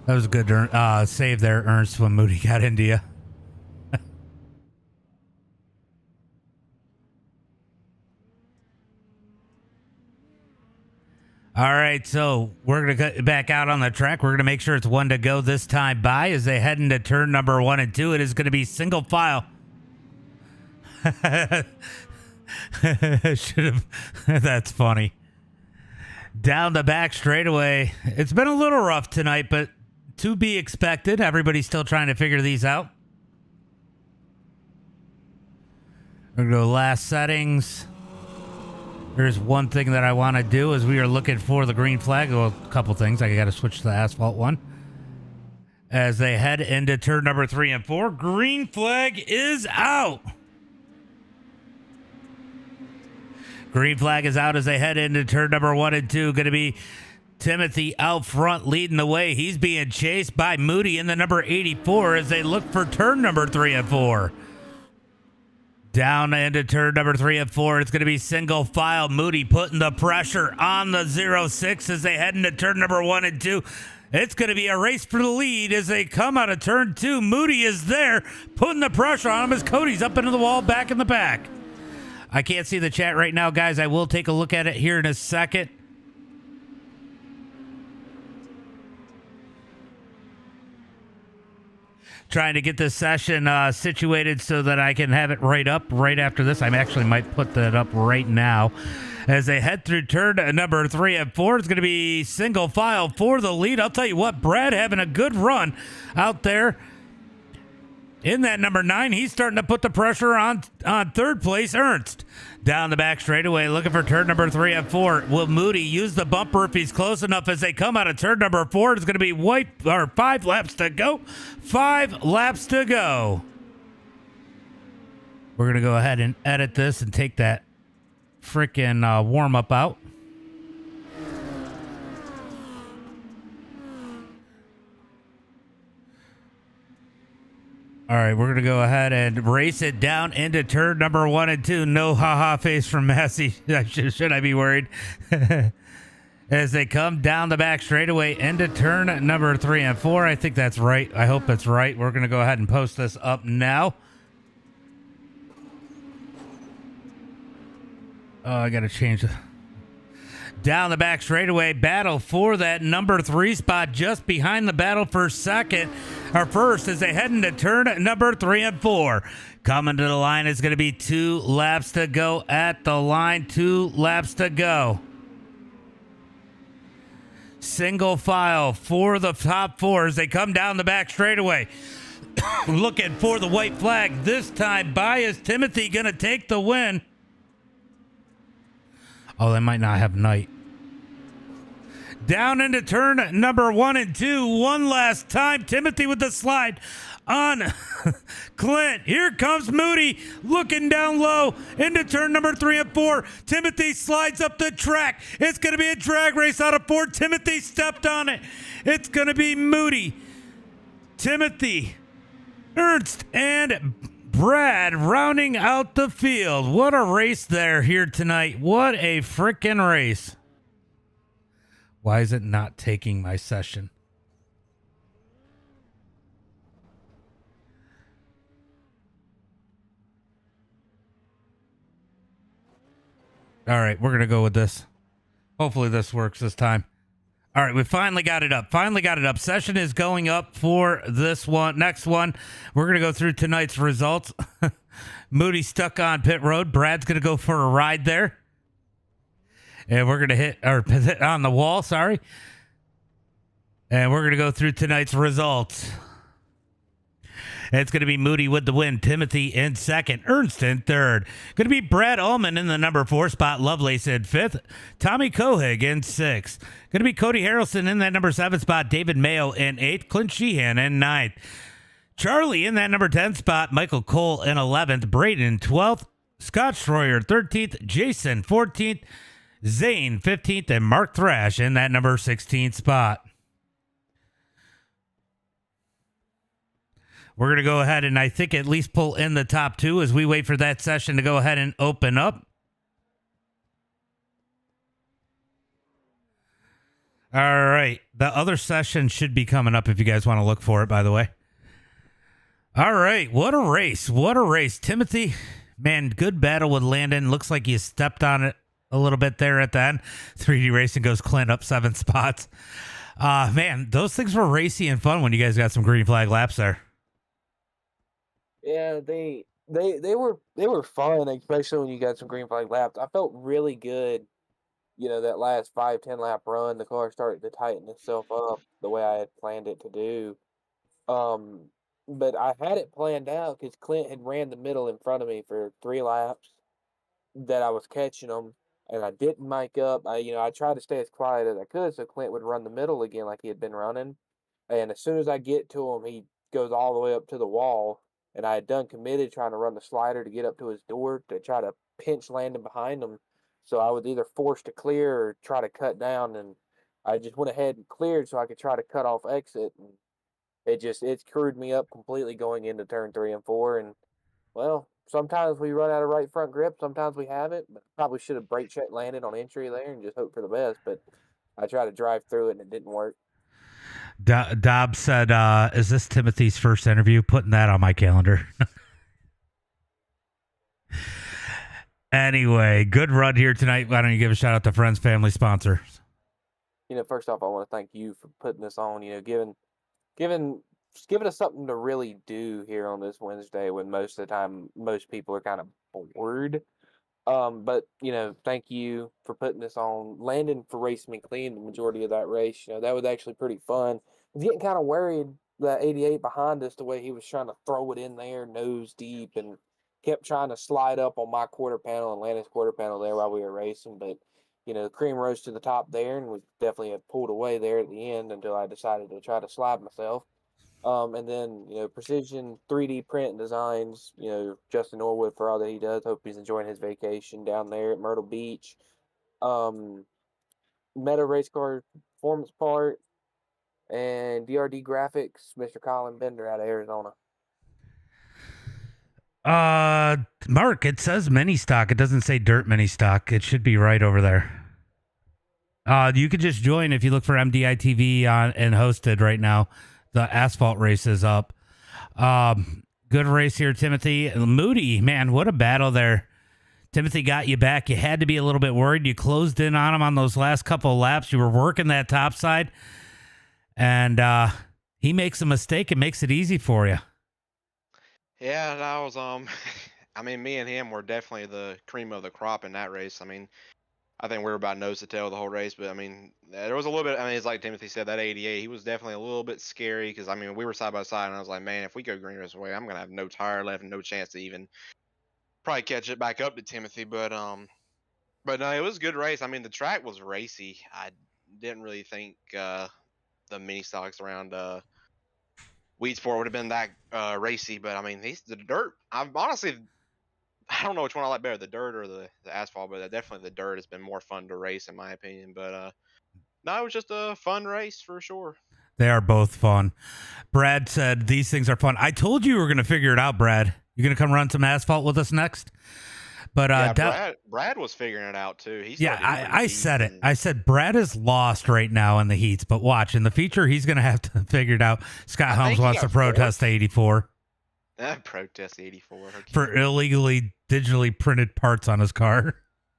Speaker 1: That was a good save there, Ernst, when Moody got into you. All right, so we're going to get back out on the track. We're going to make sure it's one to go this time by as they head into turn number 1 and 2. It is going to be single file. Should have. That's funny. Down the back straightaway. It's been a little rough tonight, but to be expected. Everybody's still trying to figure these out. We're going to go last settings. There's one thing that I want to do as we are looking for the green flag. Well, a couple things. I got to switch to the asphalt one. As they head into turn number 3 and 4, green flag is out. Green flag is out as they head into turn number 1 and 2. Going to be Timothy out front leading the way. He's being chased by Moody in the number 84 as they look for turn number 3 and 4. Down into turn number 3 and 4. It's going to be single file. Moody putting the pressure on the 06 as they head into turn number 1 and 2. It's going to be a race for the lead as they come out of turn 2. Moody is there putting the pressure on him as Cody's up into the wall back in the back. I can't see the chat right now, guys. I will take a look at it here in a second. Trying to get this session situated so that I can have it right up right after this. I actually might put that up right now. As they head through turn number 3 and 4, it's going to be single file for the lead. I'll tell you what, Brad having a good run out there. In that number 9, he's starting to put the pressure on third place, Ernst. Down the back straightaway, looking for turn number 3 and 4. Will Moody use the bumper if he's close enough as they come out of turn number 4? It's going to be 5 laps to go. 5 laps to go. We're going to go ahead and edit this and take that freaking warm-up out. All right, we're going to go ahead and race it down into turn number 1 and 2. No ha-ha face from Massey. Should I be worried? As they come down the back straightaway into turn number 3 and 4. I think that's right. I hope that's right. We're going to go ahead and post this up now. Oh, I got to change it. Down the back straightaway, battle for that number 3 spot just behind the battle for second. Or first as they head into turn number 3 and 4. Coming to the line is going to be 2 laps to go at the line. 2 laps to go. Single file for the top 4 as they come down the back straightaway. Looking for the white flag. This time by is Timothy going to take the win. Oh, they might not have night. Down into turn number 1 and 2. One last time. Timothy with the slide on Clint. Here comes Moody looking down low into turn number 3 and 4. Timothy slides up the track. It's going to be a drag race out of 4. Timothy stepped on it. It's going to be Moody, Timothy, Ernst, and Brad rounding out the field. What a race there here tonight. What a freaking race. Why is it not taking my session? All right, we're going to go with this. Hopefully this works this time. All right, we finally got it up. Session is going up for this one. Next one, we're going to go through tonight's results. Moody stuck on pit road. Brad's going to go for a ride there. And we're going to hit on the wall, sorry. And we're going to go through tonight's results. And it's going to be Moody with the win. Timothy in second. Ernst in third. Going to be Brad Ullman in the number 4 spot. Lovelace in 5th. Tommy Kohig in 6th. Going to be Cody Harrelson in that number 7 spot. David Mayo in 8th. Clint Sheehan in 9th. Charlie in that number 10 spot. Michael Cole in 11th. Braden in 12th. Scott Schroyer 13th. Jason 14th. Zane 15th. And Mark Thrash in that number 16 spot. We're going to go ahead and I think at least pull in the top 2 as we wait for that session to go ahead and open up. All right. The other session should be coming up if you guys want to look for it, by the way. All right. What a race. What a race. Timothy, man, good battle with Landon. Looks like you stepped on it a little bit there at the end. 3D Racing goes Clint up 7 spots. Man, those things were racy and fun when you guys got some green flag laps there.
Speaker 2: Yeah, they were fun, especially when you got some green flag laps. I felt really good, that last 5-10 lap run. The car started to tighten itself up the way I had planned it to do. Um, but I had it planned out because Clint had ran the middle in front of me for 3 laps that I was catching him, and I didn't mic up. I tried to stay as quiet as I could so Clint would run the middle again like he had been running. And as soon as I get to him, he goes all the way up to the wall. And I had done committed trying to run the slider to get up to his door to try to pinch landing behind him. So I was either forced to clear or try to cut down. And I just went ahead and cleared so I could try to cut off exit. And it screwed me up completely going into turn 3 and 4. And well, sometimes we run out of right front grip, sometimes we haven't. But probably should have brake check landed on entry there and just hope for the best. But I tried to drive through it and it didn't work.
Speaker 1: Dobb said, is this Timothy's first interview? Putting that on my calendar. Anyway, good run here tonight. Why don't you give a shout out to friends, family, sponsors?
Speaker 2: First off, I want to thank you for putting this on, giving us something to really do here on this Wednesday when most of the time most people are kind of bored. But thank you for putting this on. Landon for racing me clean the majority of that race. That was actually pretty fun. I was getting kind of worried that 88 behind us, the way he was trying to throw it in there nose deep and kept trying to slide up on my quarter panel and Landon's quarter panel there while we were racing. But the cream rose to the top there and was definitely pulled away there at the end until I decided to try to slide myself. And then, Precision 3D print and designs, Justin Norwood for all that he does. Hope he's enjoying his vacation down there at Myrtle Beach. Meta Race Car Performance Part and DRD Graphics, Mr. Colin Bender out of Arizona.
Speaker 1: Mark, it says mini stock. It doesn't say dirt mini stock. It should be right over there. You could just join if you look for MDiTV on and hosted right now. The asphalt race is up. Good race here, Timothy. Moody, man, what a battle there. Timothy got you back. You had to be a little bit worried. You closed in on him on those last couple of laps. You were working that top side. And he makes a mistake and makes it easy for you.
Speaker 3: Yeah, that was I mean, me and him were definitely the cream of the crop in that race. I mean, I think we were about nose to tail the whole race, but I mean, there was a little bit. I mean, it's like Timothy said, that 88, he was definitely a little bit scary because I mean, we were side by side, and I was like, man, if we go green this way, I'm gonna have no tire left and no chance to even probably catch it back up to Timothy. But no, it was a good race. I mean, the track was racy. I didn't really think the mini stocks around Weedsport would have been that racy, but I mean, the dirt. I've honestly. I don't know which one I like better, the dirt or the asphalt, but definitely the dirt has been more fun to race in my opinion. But no, it was just a fun race for sure.
Speaker 1: They are both fun. Brad said these things are fun. I told you were going to figure it out, Brad. You going to come run some asphalt with us next? But
Speaker 3: yeah, Brad was figuring it out too.
Speaker 1: I said it. I said Brad is lost right now in the heats, but watch in the future he's going to have to figure it out. Scott Holmes wants to protest 84.
Speaker 3: Protest 84
Speaker 1: for illegally digitally printed parts on his car.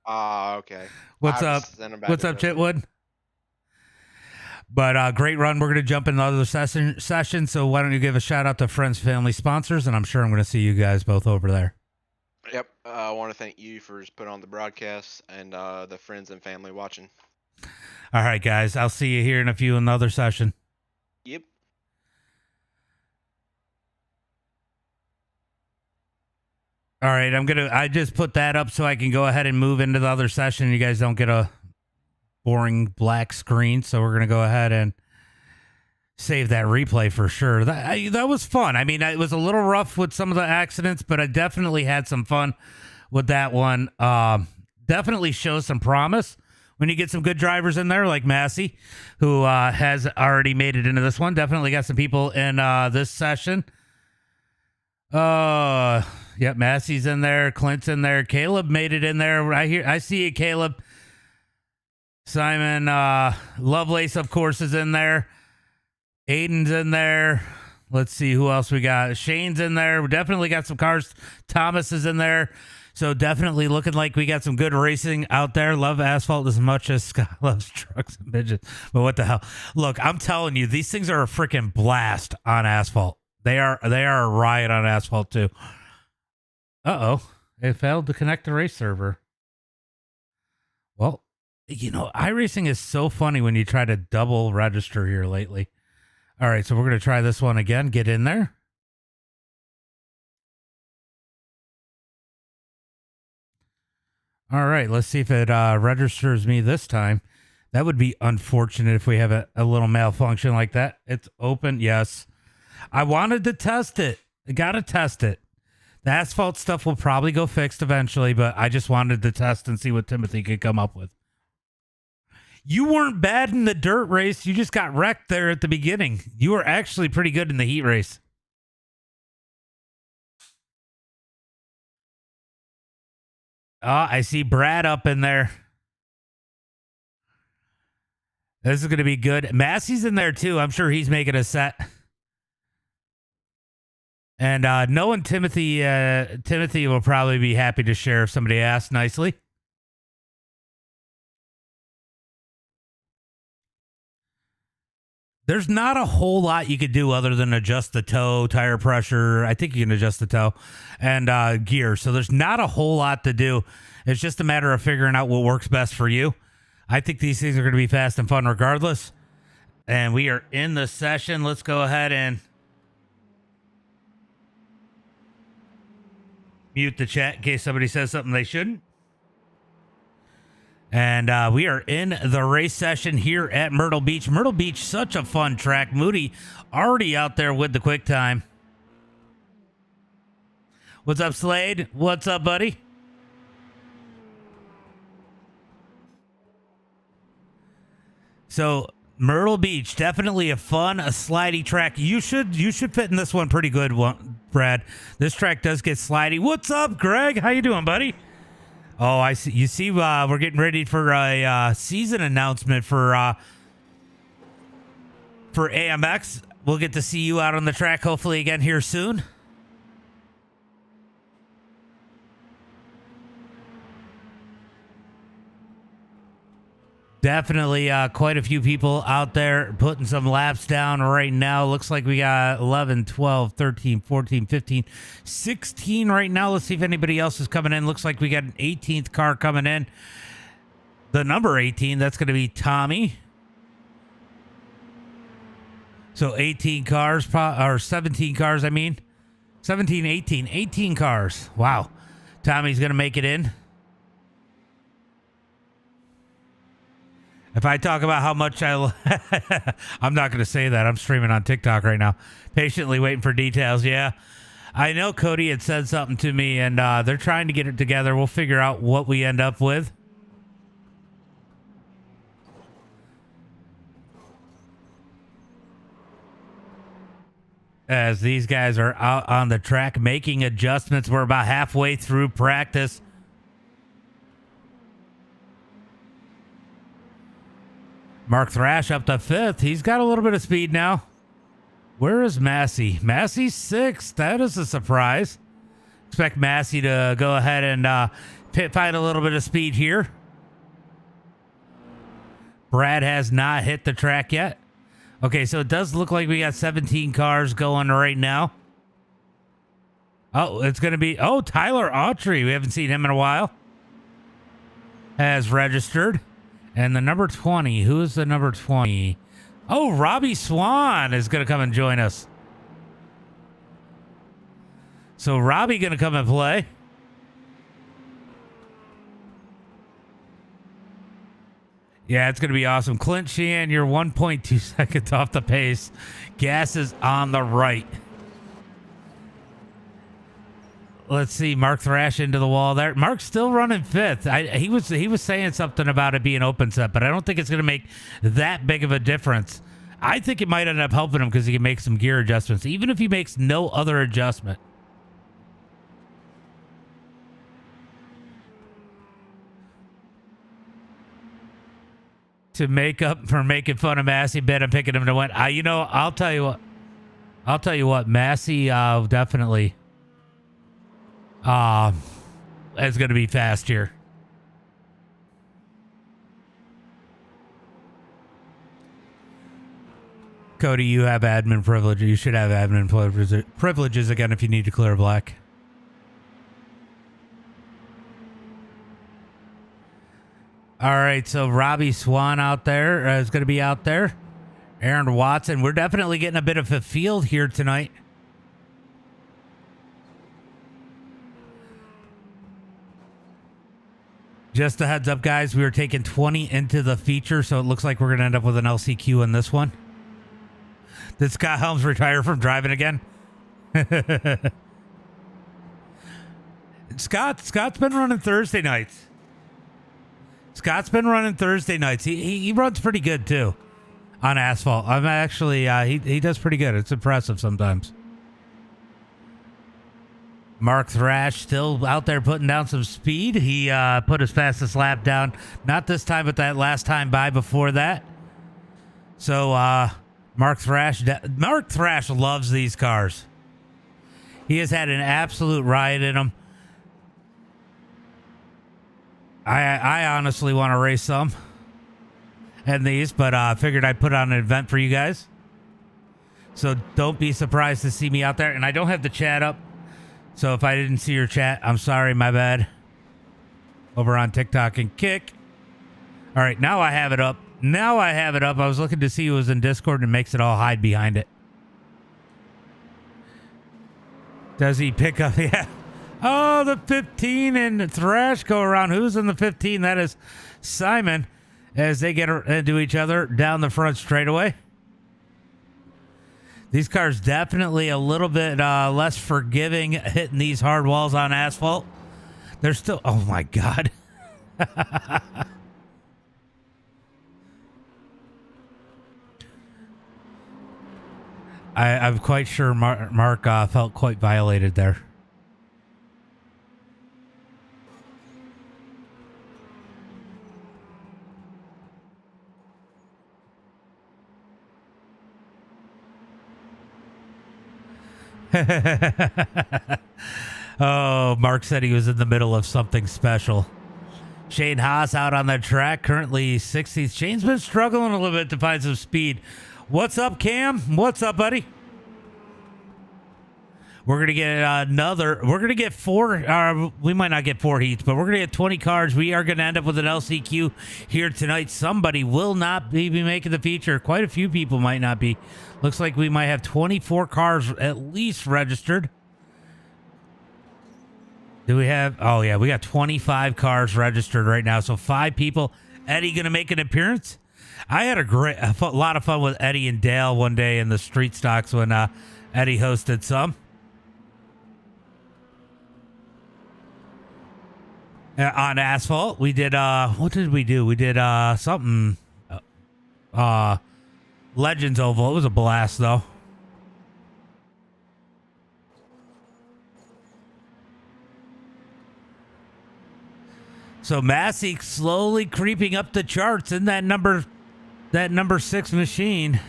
Speaker 3: Okay.
Speaker 1: What's up? What's up, Chitwood? But great run. We're going to jump into another session. So why don't you give a shout out to friends, family, sponsors, and I'm sure I'm going to see you guys both over there.
Speaker 3: Yep. I want to thank you for putting on the broadcast and the friends and family watching.
Speaker 1: All right, guys. I'll see you here in another session.
Speaker 3: Yep.
Speaker 1: All right, I just put that up so I can go ahead and move into the other session. You guys don't get a boring black screen, so we're going to go ahead and save that replay for sure. That was fun. I mean, it was a little rough with some of the accidents, but I definitely had some fun with that one. Definitely shows some promise when you get some good drivers in there like Massey, who has already made it into this one. Definitely got some people in this session. Yep, Massey's in there, Clint's in there, Caleb made it in there. I see you, Caleb. Simon Lovelace, of course, is in there. Aiden's in there. Let's see who else we got. Shane's in there. We definitely got some cars. Thomas is in there. So definitely looking like we got some good racing out there. Love asphalt as much as Scott loves trucks and midgets. But what the hell? Look, I'm telling you, these things are a freaking blast on asphalt. They are a riot on asphalt too. Uh-oh. It failed to connect the race server. Well, you know, iRacing is so funny when you try to double register here lately. All right, so we're going to try this one again. Get in there. All right, let's see if it registers me this time. That would be unfortunate if we have a little malfunction like that. It's open. Yes. I wanted to test it. I got to test it. The asphalt stuff will probably go fixed eventually, but I just wanted to test and see what Timothy could come up with. You weren't bad in the dirt race. You just got wrecked there at the beginning. You were actually pretty good in the heat race. Oh, I see Brad up in there. This is going to be good. Massey's in there too. I'm sure he's making a set. And knowing Timothy will probably be happy to share if somebody asks nicely. There's not a whole lot you could do other than adjust the toe, tire pressure. I think you can adjust the toe and gear. So there's not a whole lot to do. It's just a matter of figuring out what works best for you. I think these things are going to be fast and fun regardless. And we are in the session. Let's go ahead and mute the chat in case somebody says something they shouldn't. And we are in the race session here at Myrtle Beach. Myrtle Beach, such a fun track. Moody already out there with the quick time. What's up, Slade? What's up, buddy? So Myrtle Beach, definitely a slidey track. You should fit in this one pretty good, Brad. This track does get slidey. What's up, Greg? How you doing, buddy? Oh, I see. You see, we're getting ready for a season announcement for AMX. We'll get to see you out on the track hopefully again here soon. Definitely quite a few people out there putting some laps down right now. Looks like we got 11, 12, 13, 14, 15, 16 right now. Let's see if anybody else is coming in. Looks like we got an 18th car coming in. The number 18, that's going to be Tommy. So 18 cars, or 17 cars, I mean. 17, 18, 18 cars. Wow. Tommy's going to make it in. If I talk about how much I'm not going to say that. I'm streaming on TikTok right now. Patiently waiting for details. Yeah. I know Cody had said something to me, and they're trying to get it together. We'll figure out what we end up with. As these guys are out on the track making adjustments. We're about halfway through practice. Mark Thrash up to 5th. He's got a little bit of speed now. Where is Massey? Massey's 6th. That is a surprise. Expect Massey to go ahead and find a little bit of speed here. Brad has not hit the track yet. Okay, so it does look like we got 17 cars going right now. Oh, it's going to be... Oh, Tyler Autry. We haven't seen him in a while. Has registered. And the number 20, who is the number 20? Oh, Robbie Swan is going to come and join us. So Robbie going to come and play. Yeah, it's going to be awesome. Clint Sheehan, you're 1.2 seconds off the pace. Gas is on the right. Let's see, Mark Thrash into the wall there. Mark's still running 5th. He was saying something about it being open set, but I don't think it's going to make that big of a difference. I think it might end up helping him because he can make some gear adjustments, even if he makes no other adjustment. to make up for making fun of Massey, bet I'm picking him to win. I'll tell you what, Massey definitely is going to be fast here. Cody, you have admin privilege. You should have admin privileges again if you need to clear black. All right, so Robbie Swan out there is going to be out there. Aaron Watson. We're definitely getting a bit of a field here tonight. Just a heads up, guys. We were taking 20 into the feature, so it looks like we're going to end up with an LCQ in this one. Did Scott Helms retire from driving again? Scott's been running Thursday nights. He runs pretty good too on asphalt. I'm actually he does pretty good. It's impressive sometimes. Mark Thrash still out there putting down some speed. He put his fastest lap down, not this time, but that last time by before that. So Mark Thrash loves these cars. He has had an absolute riot in them. I honestly want to race some in these, but I figured I'd put on an event for you guys. So don't be surprised to see me out there. And I don't have the chat up. So if I didn't see your chat, I'm sorry, my bad. Over on TikTok and Kick. All right, now I have it up. I was looking to see who was in Discord and it makes it all hide behind it. Does he pick up? Yeah. Oh, the 15 and Thrash go around. Who's in the 15? That is Simon as they get into each other down the front straightaway. These cars definitely a little bit less forgiving hitting these hard walls on asphalt. They're still, oh my God. I'm quite sure Mark felt quite violated there. Oh, Mark said he was in the middle of something special. Shane Haas out on the track, currently 60th. Shane's been struggling a little bit to find some speed. What's up, Cam? What's up, buddy? We're going to get four, we might not get 4 heats, but we're going to get 20 cars. We are going to end up with an LCQ here tonight. Somebody will not be making the feature. Quite a few people might not be. Looks like we might have 24 cars at least registered. Do we have? Oh, yeah, we got 25 cars registered right now. So 5 people. Eddie going to make an appearance? I had a lot of fun with Eddie and Dale one day in the street stocks when Eddie hosted some. On asphalt, we did, what did we do? We did something, Legends Oval. It was a blast, though. So Massey slowly creeping up the charts in that number 6 machine.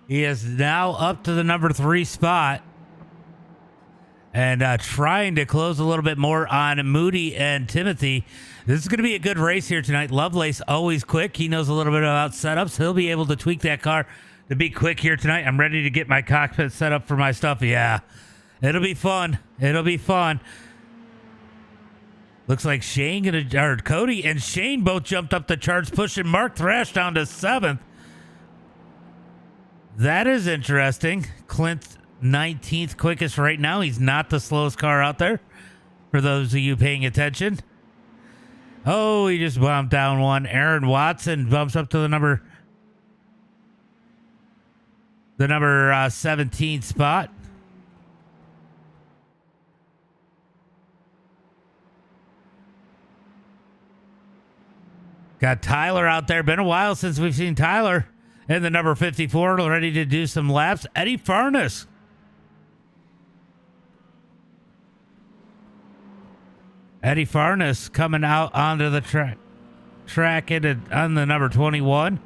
Speaker 1: He is now up to the number 3 spot. And trying to close a little bit more on Moody and Timothy. This is going to be a good race here tonight. Lovelace always quick. He knows a little bit about setups. He'll be able to tweak that car to be quick here tonight. I'm ready to get my cockpit set up for my stuff. Yeah, it'll be fun. It'll be fun. Looks like Cody and Shane both jumped up the charts, pushing Mark Thrash down to 7th. That is interesting. Clint 19th quickest right now. He's not the slowest car out there, for those of you paying attention. Oh, he just bumped down one. Aaron Watson bumps up to the number 17 spot. Got Tyler out there. Been a while since we've seen Tyler in the number 54, ready to do some laps. Eddie Farnes. Eddie Farnes coming out onto the track on the number 21.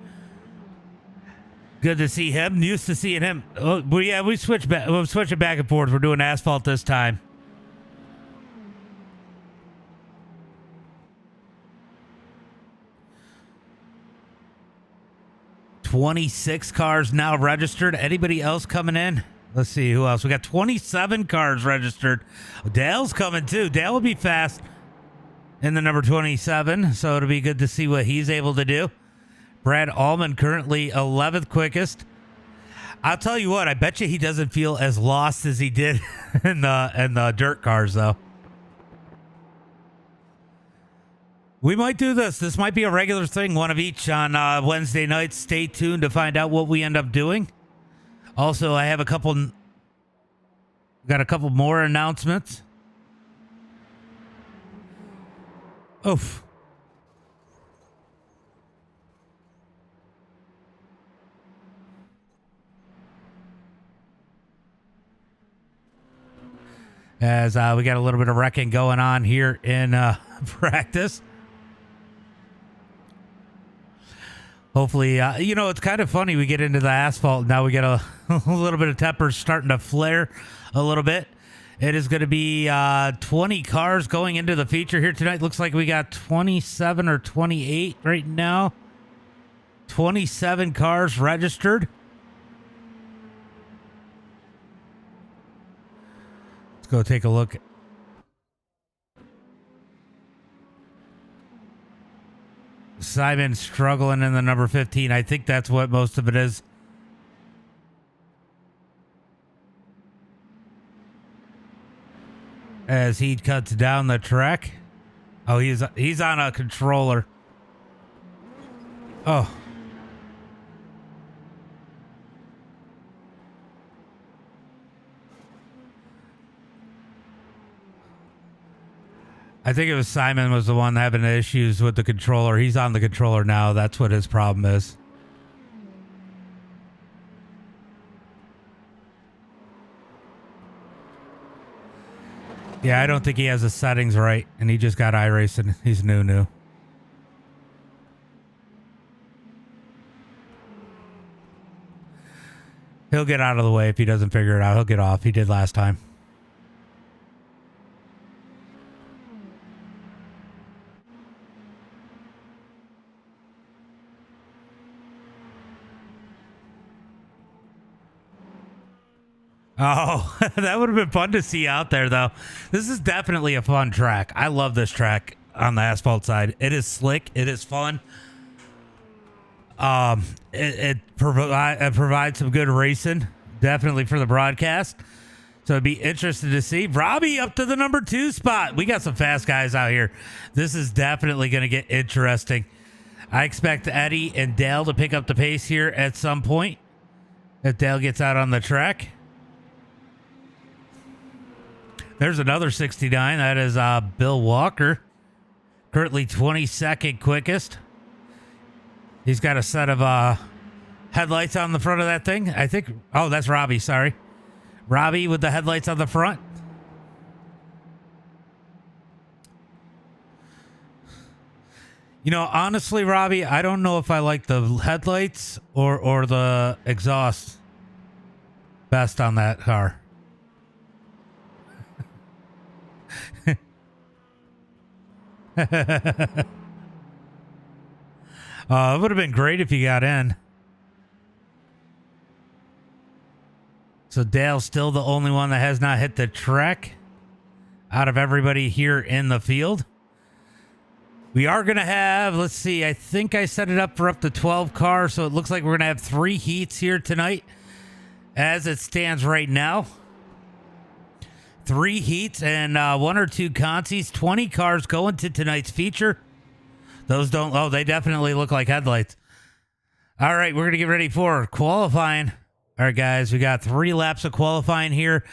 Speaker 1: Good to see him. Used to seeing him. Oh, but yeah, we switch back. We're switching back and forth. We're doing asphalt this time. $26 cars now registered. Anybody else coming in? Let's see who else. We got 27 cars registered. Dale's coming too. Dale will be fast in the number 27, so it'll be good to see what he's able to do. Brad Allman currently 11th quickest. I'll tell you what, I bet you he doesn't feel as lost as he did in the dirt cars, though. We might do this. This might be a regular thing, one of each on Wednesday nights. Stay tuned to find out what we end up doing. Also, I have got a couple more announcements. Oof. As we got a little bit of wrecking going on here in practice. Hopefully, it's kind of funny. We get into the asphalt. Now we get a little bit of tempers starting to flare a little bit. It is going to be 20 cars going into the feature here tonight. Looks like we got 27 or 28 right now. 27 cars registered. Let's go take a look. Simon struggling in the number 15. I think that's what most of it is. As he cuts down the track. Oh, he's on a controller. Oh. I think it was Simon was the one having issues with the controller. He's on the controller now. That's what his problem is. Yeah, I don't think he has the settings right, and he just got iRacing. He's new. He'll get out of the way if he doesn't figure it out. He'll get off. He did last time. Oh, that would have been fun to see out there, though. This is definitely a fun track. I love this track on the asphalt side. It is slick. It is fun. It provides some good racing, definitely for the broadcast. So it'd be interesting to see. Robbie up to the number 2 spot. We got some fast guys out here. This is definitely going to get interesting. I expect Eddie and Dale to pick up the pace here at some point if Dale gets out on the track. There's another 69. That is Bill Walker. Currently 22nd quickest. He's got a set of headlights on the front of that thing. I think. Oh, that's Robbie. Sorry. Robbie with the headlights on the front. Honestly, Robbie, I don't know if I like the headlights or the exhaust best on that car. It would have been great if you got in. So Dale's still the only one that has not hit the track out of everybody here in the field. We are going to have, let's see, I think I set it up for up to 12 cars, so it looks like we're going to have 3 heats here tonight as it stands right now. 3 heats and 1 or 2 consies. 20 cars going to tonight's feature. Those don't, oh, they definitely look like headlights. All right, we're going to get ready for qualifying. All right, guys, we got 3 laps of qualifying here.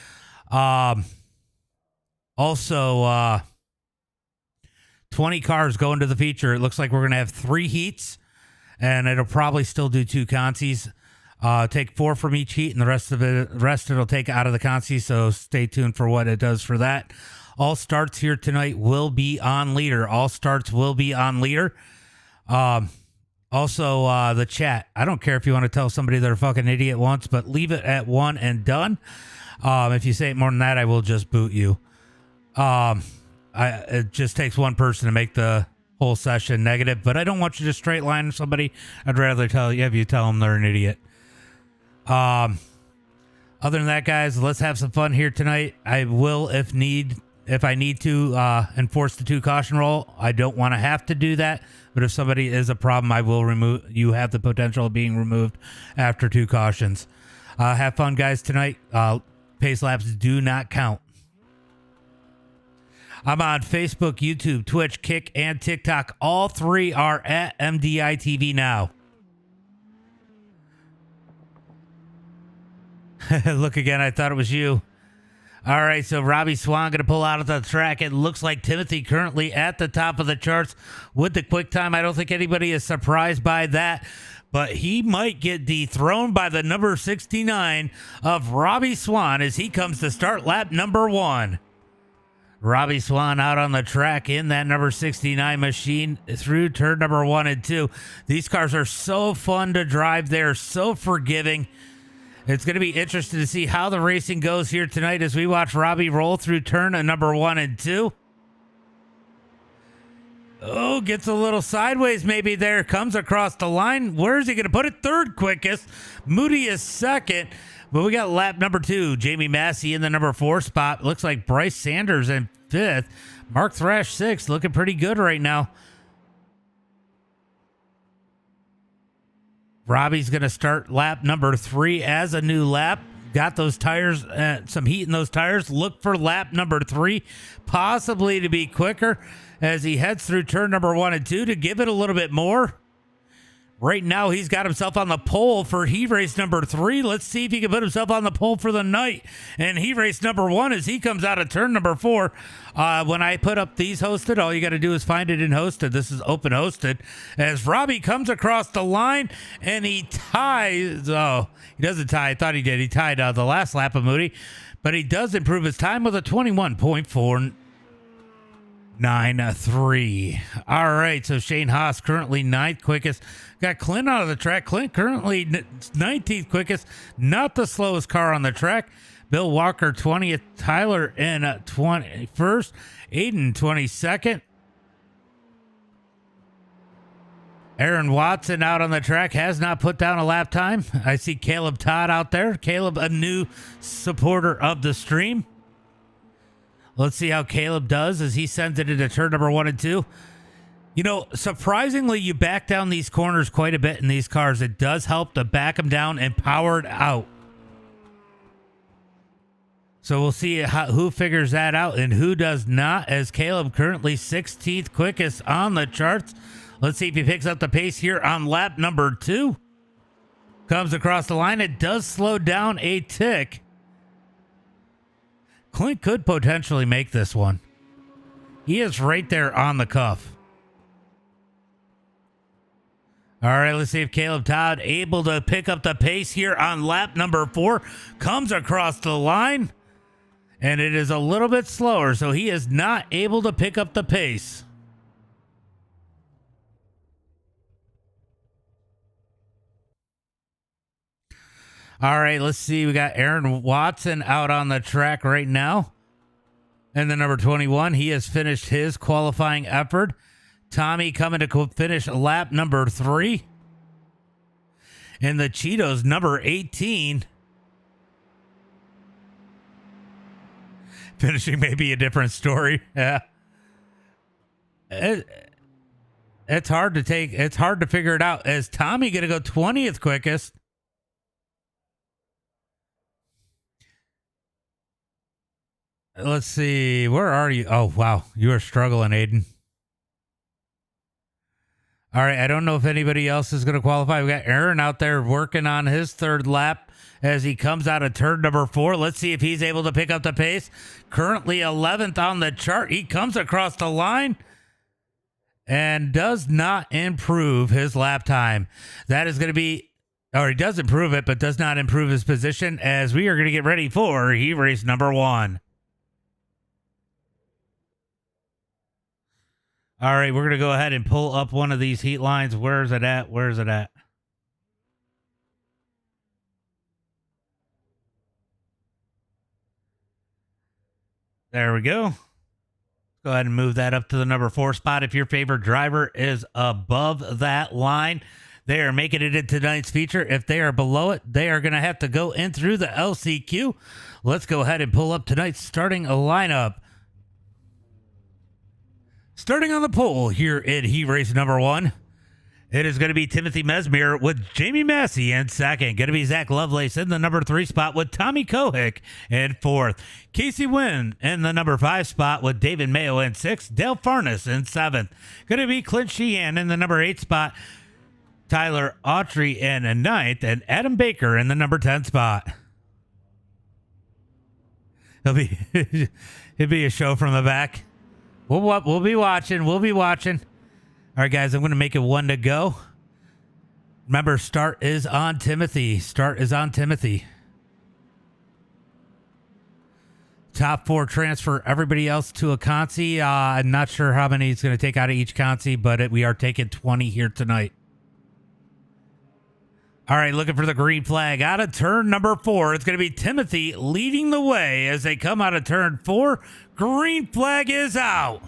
Speaker 1: Also, 20 cars going to the feature. It looks like we're going to have 3 heats, and it'll probably still do 2 consies. Take 4 from each heat, and the rest it'll take out of the consies, so stay tuned for what it does for that. All starts here tonight will be on leader. All starts will be on leader. Also, the chat. I don't care if you want to tell somebody they're a fucking idiot once, but leave it at 1 and done. If you say it more than that, I will just boot you. It just takes one person to make the whole session negative, but I don't want you to straight line somebody. I'd rather have you tell them they're an idiot. Other than that, guys, let's have some fun here tonight. I will, if I need to, enforce the 2 caution rule. I don't want to have to do that, but if somebody is a problem, I will remove. You have the potential of being removed after 2 cautions. Have fun, guys, tonight. Pace laps do not count. I'm on Facebook, YouTube, Twitch, Kick, and TikTok. All 3 are at MDiTV now. Look again, I thought it was you. All right, so Robbie Swan going to pull out of the track. It looks like Timothy currently at the top of the charts with the quick time. I don't think anybody is surprised by that, but he might get dethroned by the number 69 of Robbie Swan as he comes to start lap number 1. Robbie Swan out on the track in that number 69 machine through turn number 1 and 2. These cars are so fun to drive. They're so forgiving. It's going to be interesting to see how the racing goes here tonight as we watch Robbie roll through turn number 1 and 2. Oh, gets a little sideways maybe there. Comes across the line. Where is he going to put it? Third quickest. Moody is second. But we got lap number 2. Jamie Massey in the number 4 spot. Looks like Bryce Sanders in 5th. Mark Thrash 6th. Looking pretty good right now. Robbie's going to start lap number 3 as a new lap. Got those tires, some heat in those tires. Look for lap number 3, possibly to be quicker as he heads through turn number 1 and 2 to give it a little bit more. Right now, he's got himself on the pole for heat race number 3. Let's see if he can put himself on the pole for the night. And heat race number 1 as he comes out of turn number 4. When I put up these hosted, all you got to do is find it in hosted. This is open hosted. As Robbie comes across the line and he ties. Oh, he doesn't tie. I thought he did. He tied the last lap of Moody. But he does improve his time with a 21.493. All right, so Shane Haas currently 9th quickest. Got Clint out of the track. Clint currently 19th quickest. Not the slowest car on the track. Bill Walker 20th. Tyler in 21st. Aiden 22nd. Aaron Watson out on the track. Has not put down a lap time. I see Caleb Todd out there. Caleb, a new supporter of the stream. Let's see how Caleb does as he sends it into turn number 1 and 2. You know, surprisingly, you back down these corners quite a bit in these cars. It does help to back them down and power it out. So we'll see who figures that out and who does not, as Caleb currently 16th quickest on the charts. Let's see if he picks up the pace here on lap number 2. Comes across the line. It does slow down a tick. Clint could potentially make this one. He is right there on the cuff. All right, let's see if Caleb Todd able to pick up the pace here on lap number 4. Comes across the line. And it is a little bit slower, so he is not able to pick up the pace. All right, let's see. We got Aaron Watson out on the track right now. And the number 21, he has finished his qualifying effort. Tommy coming to finish lap number 3. And the Cheetos, number 18. Finishing may be a different story. Yeah. It's hard to take. It's hard to figure it out. Is Tommy going to go 20th quickest? Let's see. Where are you? Oh, wow. You are struggling, Aiden. All right. I don't know if anybody else is going to qualify. We got Aaron out there working on his 3rd lap as he comes out of turn number 4. Let's see if he's able to pick up the pace. Currently 11th on the chart. He comes across the line and does not improve his lap time. That is going to be, or he does improve it, but does not improve his position as we are going to get ready for heat race number 1. All right, we're going to go ahead and pull up one of these heat lines. Where's it at? Where's it at? There we go. Go ahead and move that up to the number 4 spot. If your favorite driver is above that line, they are making it into tonight's feature. If they are below it, they are going to have to go in through the LCQ. Let's go ahead and pull up tonight's starting lineup. Starting on the pole here in heat race number 1, it is going to be Timothy Mesmer with Jamie Massey in second. Going to be Zach Lovelace in the number 3 spot with Tommy Kohick in 4th. Casey Wynn in the number 5 spot with David Mayo in 6th. Dale Farnes in 7th. Going to be Clint Sheehan in the number 8 spot. Tyler Autry in 9th. And Adam Baker in the number 10 spot. It'll be a show from the back. We'll be watching. We'll be watching. All right, guys, I'm going to make it 1 to go. Remember, start is on Timothy. Start is on Timothy. Top 4 transfer everybody else to a consi. I'm not sure how many he's going to take out of each consi, but we are taking 20 here tonight. All right, looking for the green flag out of turn number 4. It's going to be Timothy leading the way as they come out of turn 4. Green flag is out.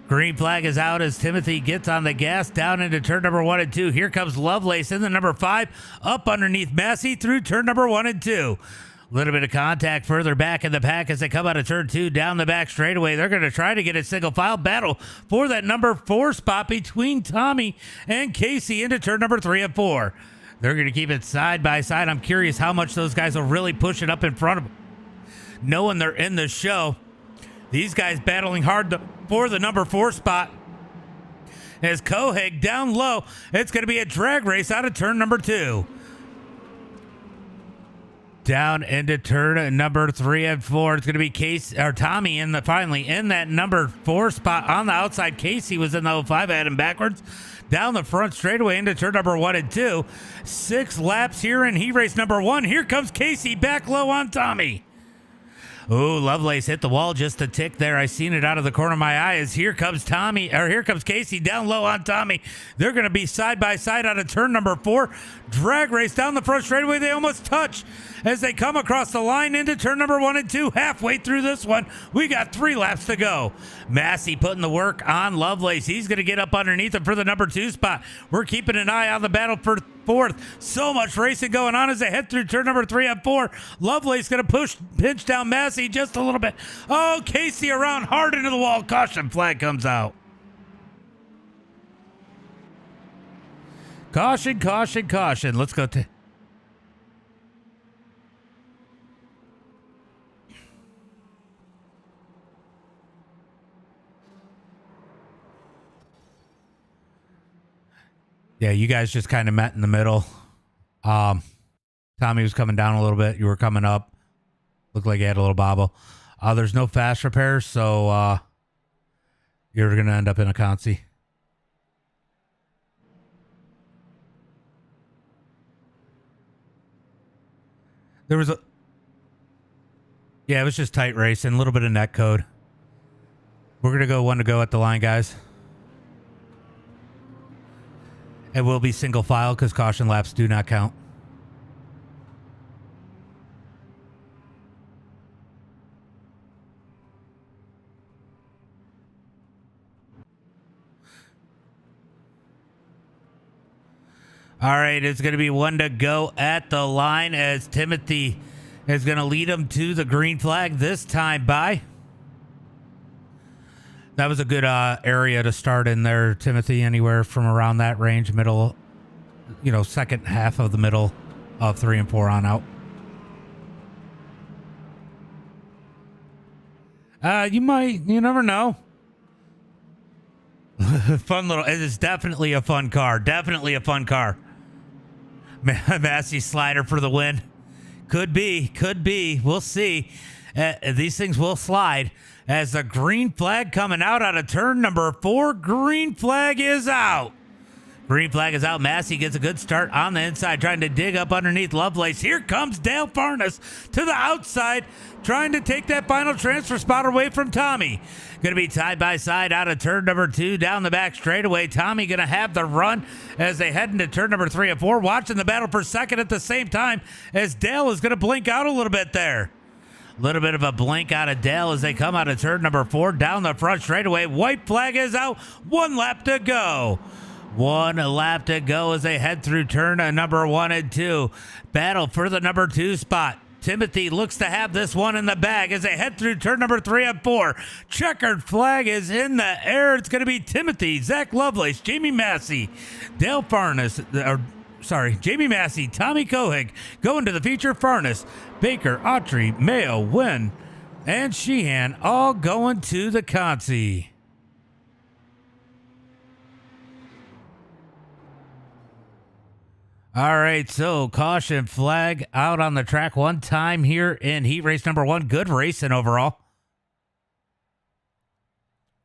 Speaker 1: Green flag is out as Timothy gets on the gas down into turn number 1 and 2. Here comes Lovelace in the number 5, up underneath Massey through turn number 1 and 2. A little bit of contact further back in the pack as they come out of turn 2 down the back straightaway. They're going to try to get a single file battle for that number 4 spot between Tommy and Casey into turn number 3 and 4. They're going to keep it side by side. I'm curious how much those guys will really push it up in front of them, knowing they're in the show. These guys battling hard for the number 4 spot. As Koheg down low, it's going to be a drag race out of turn number 2. Down into turn number 3 and 4. It's going to be Tommy finally in that number 4 spot on the outside. Casey was in the 05, had him backwards. Down the front straightaway into turn number 1 and 2. 6 laps here in heat race number 1. Here comes Casey back low on Tommy. Oh, Lovelace hit the wall just a tick there. I seen it out of the corner of my eye as here comes Casey down low on Tommy. They're going to be side by side out of turn number 4. Drag race down the front straightaway. They almost touch as they come across the line into turn number 1 and 2. Halfway through this one, we got 3 laps to go. Massey putting the work on Lovelace. He's going to get up underneath him for the number 2 spot. We're keeping an eye on the battle for 4th. So much racing going on as they head through turn number 3 and 4. Lovelace going to pinch down Massey just a little bit. Oh, Casey around hard into the wall. Caution flag comes out. Caution, caution, caution. Let's go to... Yeah, you guys just kind of met in the middle. Tommy was coming down a little bit. You were coming up. Looked like you had a little bobble. There's no fast repairs, so you're going to end up in a consi. There was it was just tight racing, a little bit of net code. We're going to go 1 to go at the line, guys. It will be single file because caution laps do not count. All right, it's going to be 1 to go at the line as Timothy is going to lead him to the green flag this time by. That was a good area to start in there, Timothy, anywhere from around that range, middle, second half of the middle of 3 and 4 on out. You never know. It is definitely a fun car. Definitely a fun car. Massey slider for the win. Could be. We'll see. These things will slide. As the green flag coming out of turn number 4. Green flag is out. Green flag is out. Massey gets a good start on the inside, trying to dig up underneath Lovelace. Here comes Dale Farnes to the outside, trying to take that final transfer spot away from Tommy. Going to be side by side out of turn number 2 down the back straightaway. Tommy going to have the run as they head into turn number 3 and 4, watching the battle for second at the same time as Dale is going to blink out a little bit there. A little bit of a blink out of Dale as they come out of turn number 4 down the front straightaway. White flag is out. 1 lap to go. 1 lap to go as they head through turn number 1 and 2. Battle for the number 2 spot. Timothy looks to have this one in the bag as they head through turn number 3 and 4. Checkered flag is in the air. It's going to be Timothy, Zach Lovelace, Jamie Massey, Dale Farnes, Jamie Massey, Tommy Kohig going to the feature. Farnes, Baker, Autry, Mayo, Wynn, and Sheehan all going to the Consi. All right, so caution flag out on the track one time here in heat race number 1. Good racing overall.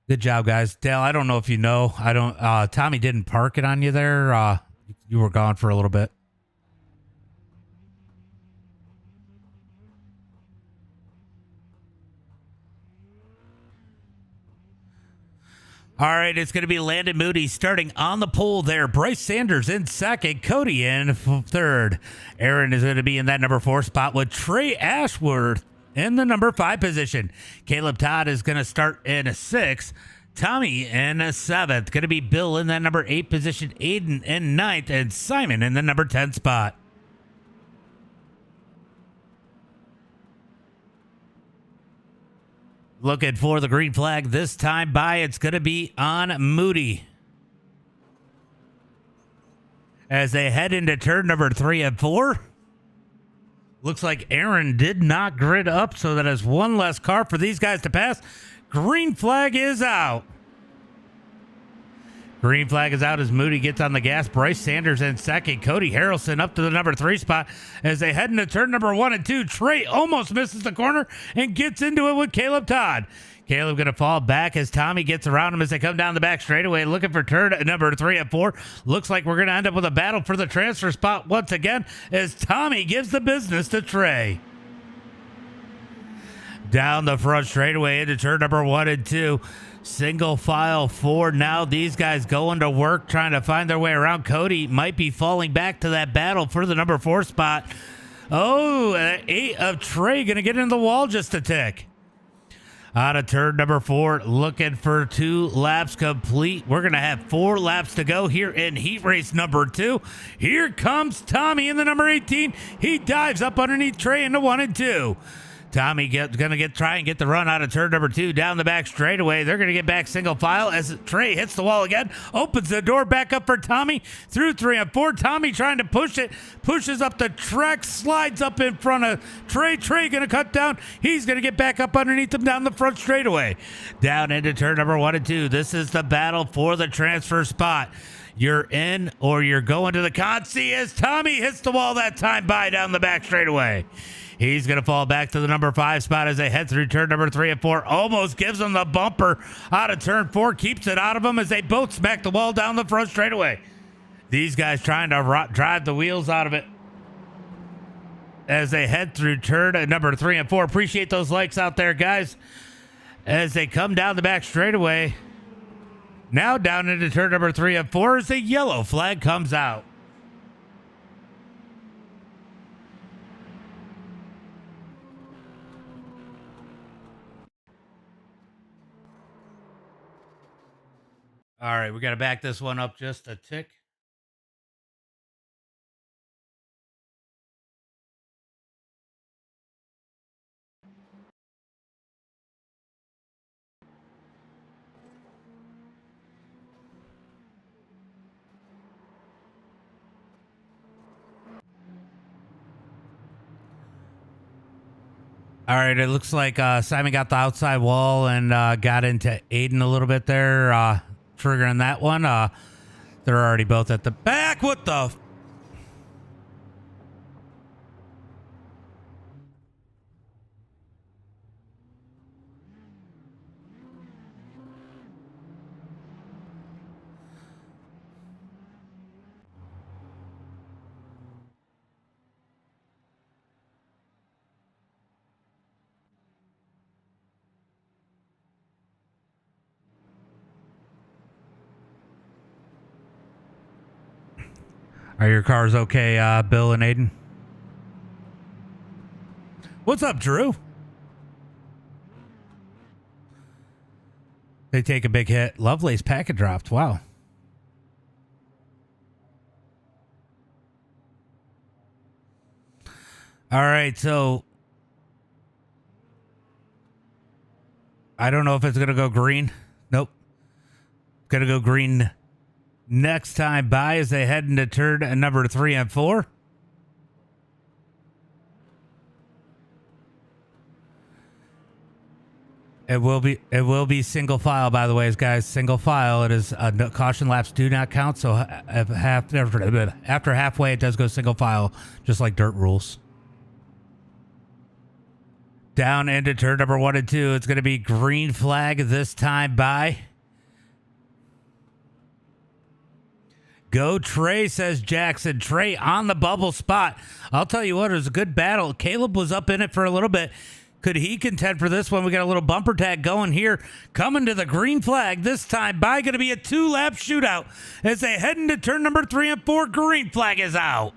Speaker 1: Good job, guys. Dale, I don't know if you know. Tommy didn't park it on you there. You were gone for a little bit. All right, it's going to be Landon Moody starting on the pole there. Bryce Sanders in second. Cody in third. Aaron is going to be in that number 4 spot with Trey Ashworth in the number 5 position. Caleb Todd is going to start in 6th. Tommy in 7th. Going to be Bill in that number 8 position. Aiden in 9th. And Simon in the number 10 spot. Looking for the green flag this time by. It's going to be on Moody. As they head into turn number 3 and 4. Looks like Aaron did not grid up, so that is one less car for these guys to pass. Green flag is out. Green flag is out as Moody gets on the gas. Bryce Sanders in second. Cody Harrelson up to the number 3 spot as they head into turn number 1 and 2. Trey almost misses the corner and gets into it with Caleb Todd. Caleb going to fall back as Tommy gets around him as they come down the back straightaway looking for turn number 3 and 4. Looks like we're going to end up with a battle for the transfer spot once again as Tommy gives the business to Trey. Down the front straightaway into turn number 1 and 2. Single file 4. Now these guys going to work trying to find their way around. Cody might be falling back to that battle for the number 4 spot. Oh, 8 of Trey going to get in the wall just a tick. Out of turn number 4, looking for 2 laps complete. We're going to have 4 laps to go here in heat race number 2. Here comes Tommy in the number 18. He dives up underneath Trey into 1 and 2. Tommy try and get the run out of turn number 2 down the back straightaway. They're going to get back single file as Trey hits the wall again. Opens the door back up for Tommy through 3 and 4. Tommy trying to push it. Pushes up the track. Slides up in front of Trey. Trey going to cut down. He's going to get back up underneath him down the front straightaway. Down into turn number 1 and 2. This is the battle for the transfer spot. You're in or you're going to the Consi as Tommy hits the wall that time by down the back straightaway. He's going to fall back to the number 5 spot as they head through turn number 3 and 4. Almost gives him the bumper out of turn 4. Keeps it out of him as they both smack the wall down the front straightaway. These guys trying to drive the wheels out of it as they head through turn number 3 and 4. Appreciate those likes out there, guys. As they come down the back straightaway. Now down into turn number 3 and 4 as the yellow flag comes out. All right, we got to back this one up just a tick. All right, it looks like Simon got the outside wall and got into Aiden a little bit there, triggering that one. They're already both at the back. What the? Are your cars okay, Bill and Aiden? What's up, Drew? They take a big hit. Lovely's packet dropped. Wow. All right, so I don't know if it's going to go green. Nope. Going to go green next time by as they head into turn number 3 and 4. It will be single file, by the way, guys. Single file. It is no, caution laps do not count. So after halfway, it does go single file, just like dirt rules. Down into turn number 1 and 2. It's going to be green flag this time by. Go Trey, says Jackson. Trey on the bubble spot. I'll tell you what, it was a good battle. Caleb was up in it for a little bit. Could he contend for this one? We got a little bumper tag going here. Coming to the green flag this time by. Going to be a 2-lap shootout as they head into turn number 3 and 4. Green flag is out.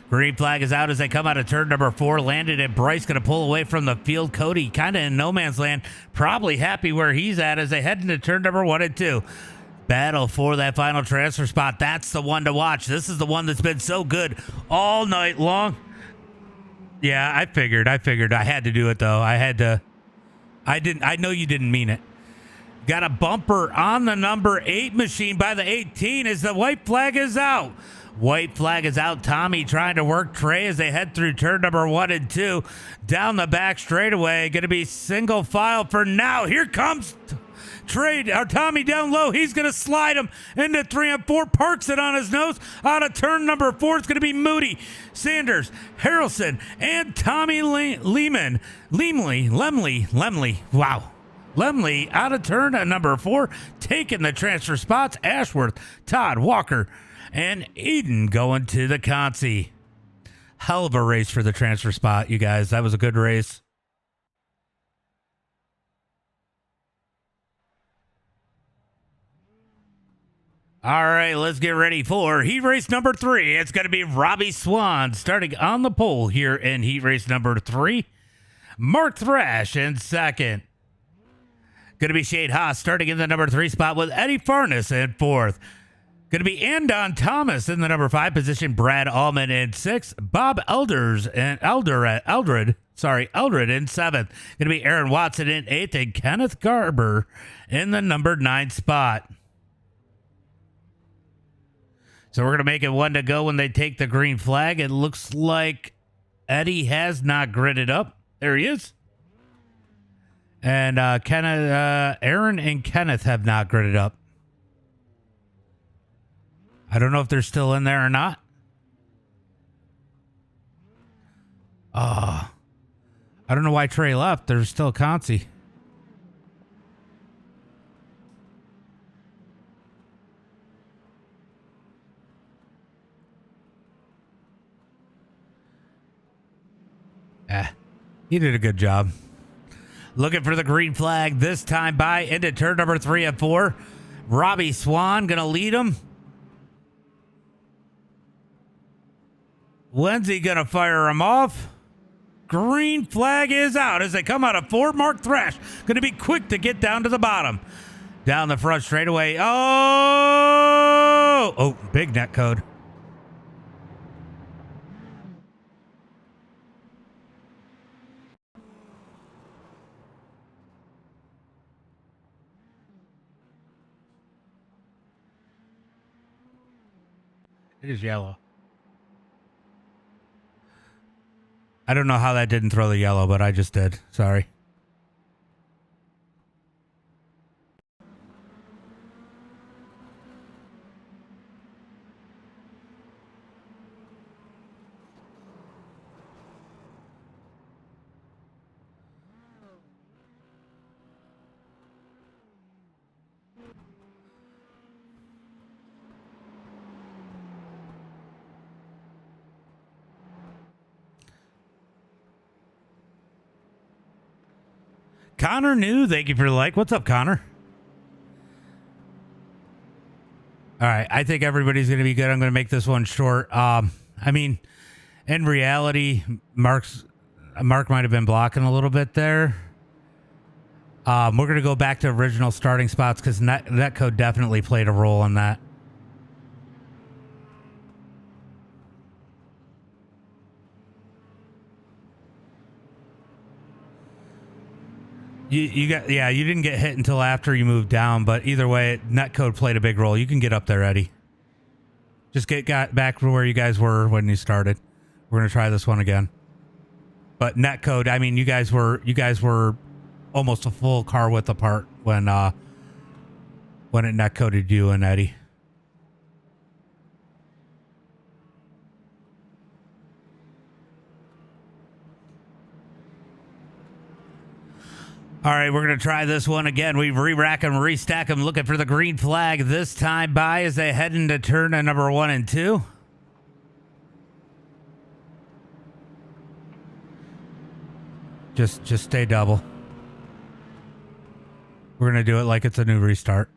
Speaker 1: Green flag is out as they come out of turn number 4. Landon and Bryce going to pull away from the field. Cody kind of in no man's land. Probably happy where he's at as they head into turn number 1 and 2. Battle for that final transfer spot. That's the one to watch. This is the one that's been so good all night long. Yeah, I figured. I had to do it, though. I know you didn't mean it. Got a bumper on the number 8 machine by the 18 as the white flag is out. White flag is out. Tommy trying to work Trey as they head through turn number 1 and 2. Down the back straightaway. Going to be single file for now. Here comes Tommy down low. He's going to slide him into 3 and 4. Parks it on his nose. Out of turn number 4, it's going to be Moody, Sanders, Harrelson, and Tommy Lemley. Wow. Lemley out of turn at number 4, taking the transfer spots. Ashworth, Todd, Walker, and Eden going to the Consi. Hell of a race for the transfer spot, you guys. That was a good race. All right, let's get ready for heat race number 3. It's going to be Robbie Swan starting on the pole here in heat race number 3. Mark Thrash in second. Going to be Shade Haas starting in the number 3 spot with Eddie Farnes in 4th. Going to be Andon Thomas in the number 5 position. Brad Allman in 6th. Bob Eldred in 7th. Going to be Aaron Watson in 8th. And Kenneth Garber in the number 9 spot. So we're going to make it 1 to go when they take the green flag. It looks like Eddie has not gridded up. There he is. And Aaron and Kenneth have not gridded up. I don't know if they're still in there or not. I don't know why Trey left. There's still Consi. He did a good job. Looking for the green flag this time by into turn number 3 and 4. Robbie Swan going to lead him. When's he going to fire him off? Green flag is out as they come out of 4. Mark Thrash going to be quick to get down to the bottom. Down the front straightaway. Oh, big net code. It is yellow. I don't know how that didn't throw the yellow, but I just did. Sorry. Connor New, thank you for the like. What's up, Connor? All right, I think everybody's going to be good. I'm going to make this one short. I mean, in reality, Mark might have been blocking a little bit there. We're going to go back to original starting spots because netcode definitely played a role in that. You didn't get hit until after you moved down, but either way, netcode played a big role. You can get up there, Eddie. Just got back to where you guys were when you started. We're gonna try this one again. But netcode, I mean, you guys were almost a full car width apart when it netcoded you and Eddie. All right, we're going to try this one again. We re-rack them, restack them, looking for the green flag this time by as they head into turn number 1 and 2. Just stay double. We're going to do it like it's a new restart.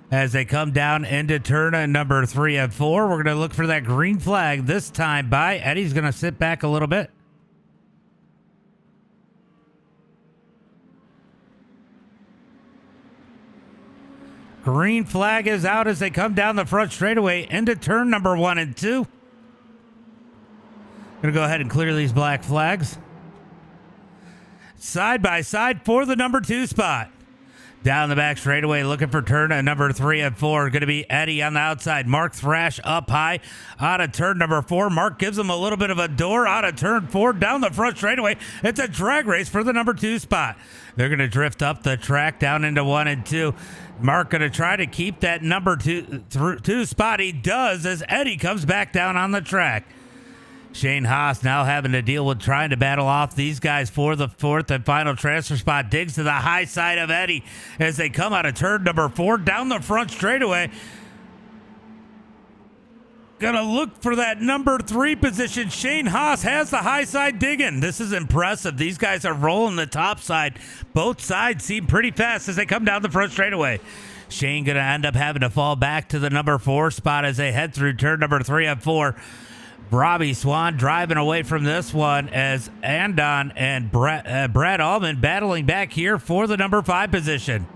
Speaker 1: As they come down into turn number 3 and 4, we're going to look for that green flag this time by Eddie's going to sit back a little bit. Green flag is out as they come down the front straightaway into turn number 1 and 2. Going to go ahead and clear these black flags. Side by side for the number 2 spot. Down the back straightaway, looking for turn number 3 and 4. Going to be Eddie on the outside. Mark Thrash up high out of turn number 4. Mark gives him a little bit of a door out of turn 4 down the front straightaway. It's a drag race for the number 2 spot. They're going to drift up the track down into 1 and 2. Mark going to try to keep that number 2 spot. He does as Eddie comes back down on the track. Shane Haas now having to deal with trying to battle off these guys for the 4th and final transfer spot. Digs to the high side of Eddie as they come out of turn number 4 down the front straightaway. Gonna look for that number 3 position. Shane Haas has the high side digging. This is impressive. These guys are rolling the top side. Both sides seem pretty fast as they come down the front straightaway. Shane gonna end up having to fall back to the number 4 spot as they head through turn number 3 and 4. Robbie Swan driving away from this one as Andon and Brad Allman battling back here for the number 5 position.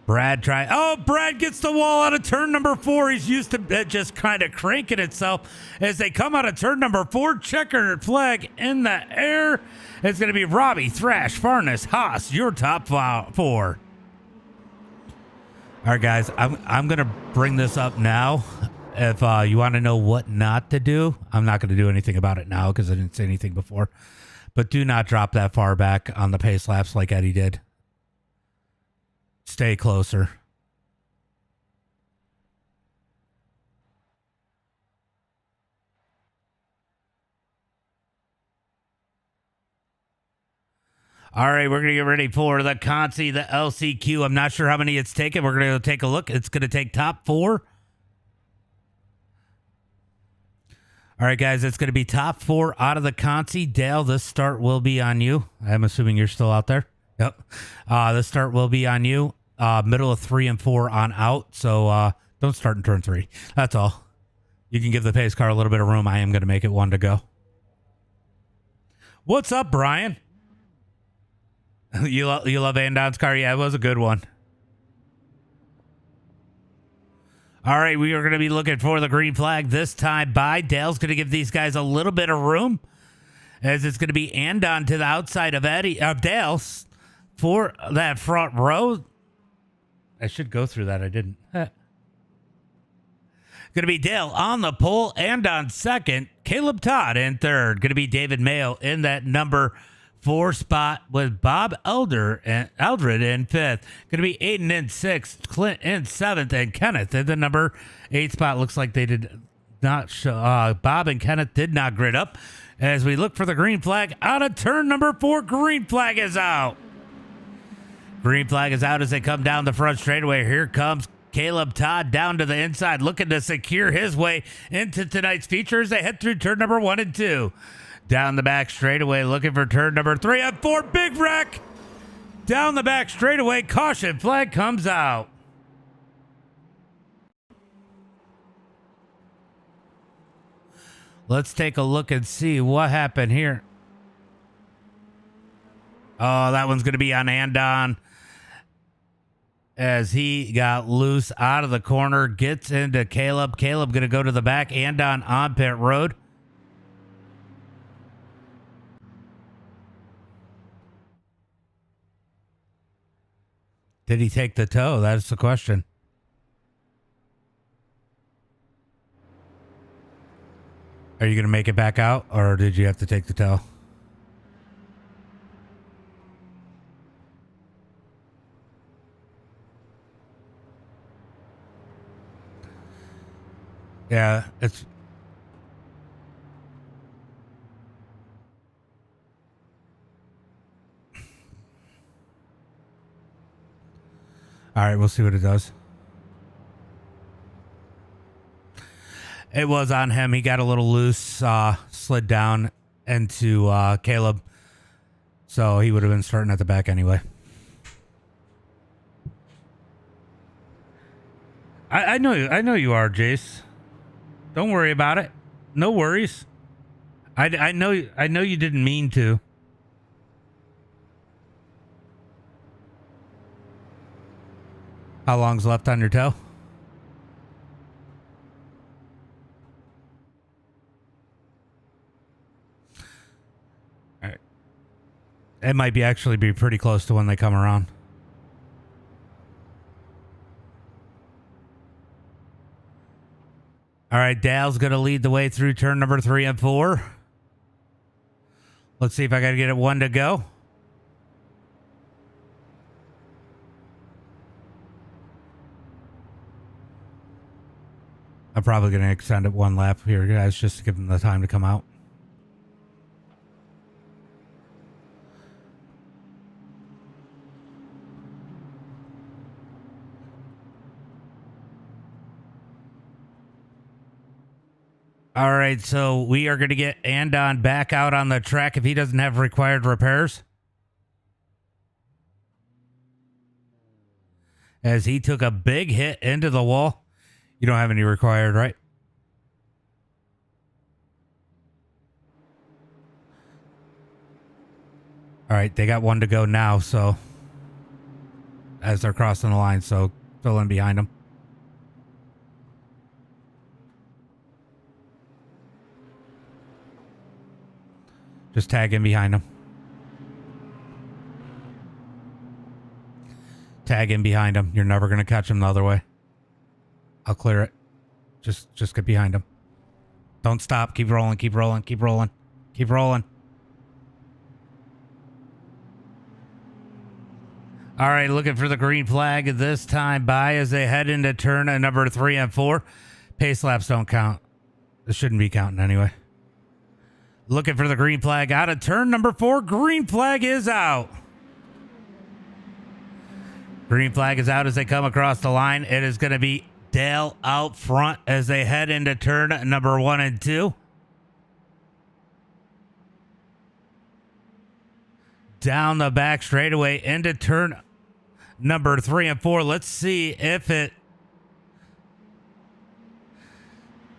Speaker 1: Brad gets the wall out of turn number 4. He's used to just kind of cranking itself as they come out of turn number 4. Checker flag in the air. It's going to be Robbie, Thrash, Farnes, Haas, your top 4. All right, guys, I'm going to bring this up now. If you want to know what not to do, I'm not going to do anything about it now because I didn't say anything before. But do not drop that far back on the pace laps like Eddie did. Stay closer. All right, we're going to get ready for the Consi, the LCQ. I'm not sure how many it's taken. We're going to take a look. It's going to take top 4. All right, guys, it's going to be top 4 out of the Consi. Dale, this start will be on you. I'm assuming you're still out there. Yep. This start will be on you. Middle of 3 and 4 on out. So don't start in turn 3. That's all. You can give the pace car a little bit of room. I am going to make it 1 to go. What's up, Brian? You love Andon's car? Yeah, it was a good one. All right, we are going to be looking for the green flag this time by Dale's going to give these guys a little bit of room as it's going to be Andon to the outside of Dale's for that front row. I should go through that. I didn't. Going to be Dale on the pole and on second. Caleb Todd in third. Going to be David Mayo in that number 4 spot with Bob Eldred in 5th. Going to be Aiden in 6th, Clint in 7th, and Kenneth in the number 8 spot. Looks like they did not show. Bob and Kenneth did not grid up as we look for the green flag out of turn number 4. Green flag is out. Green flag is out as they come down the front straightaway. Here comes Caleb Todd down to the inside, looking to secure his way into tonight's feature as they head through turn number 1 and 2. Down the back straightaway, looking for turn number 3 and 4. Big wreck. Down the back straightaway. Caution flag comes out. Let's take a look and see what happened here. Oh, that one's going to be on Andon. As he got loose out of the corner, gets into Caleb. Caleb going to go to the back. Andon on pit road. Did he take the toe? That's the question. Are you going to make it back out, or did you have to take the toe? Yeah, it's... All right, we'll see what it does. It was on him. He got a little loose, slid down into Caleb. So he would have been starting at the back anyway. I know you are, Jace. Don't worry about it. No worries. I know you didn't mean to. How long's left on your toe? All right. It might be actually be pretty close to when they come around. All right, Dale's going to lead the way through turn number 3 and 4. Let's see if I got to get it 1 to go. I'm probably going to extend it 1 lap here, guys, just to give them the time to come out. All right, so we are going to get Andon back out on the track if he doesn't have required repairs. As he took a big hit into the wall. You don't have any required, right? All right, they got 1 to go now, so as they're crossing the line, so fill in behind them. Just tag in behind them. Tag in behind them. You're never going to catch them the other way. I'll clear it. Just get behind him. Don't stop. Keep rolling. Keep rolling. Keep rolling. Keep rolling. All right, looking for the green flag this time by as they head into turn number 3 and 4. Pace laps don't count. This shouldn't be counting anyway. Looking for the green flag out of turn number 4. Green flag is out. Green flag is out as they come across the line. It is going to be Dale out front as they head into turn number 1 and 2. Down the back straightaway into turn number 3 and 4. Let's see if it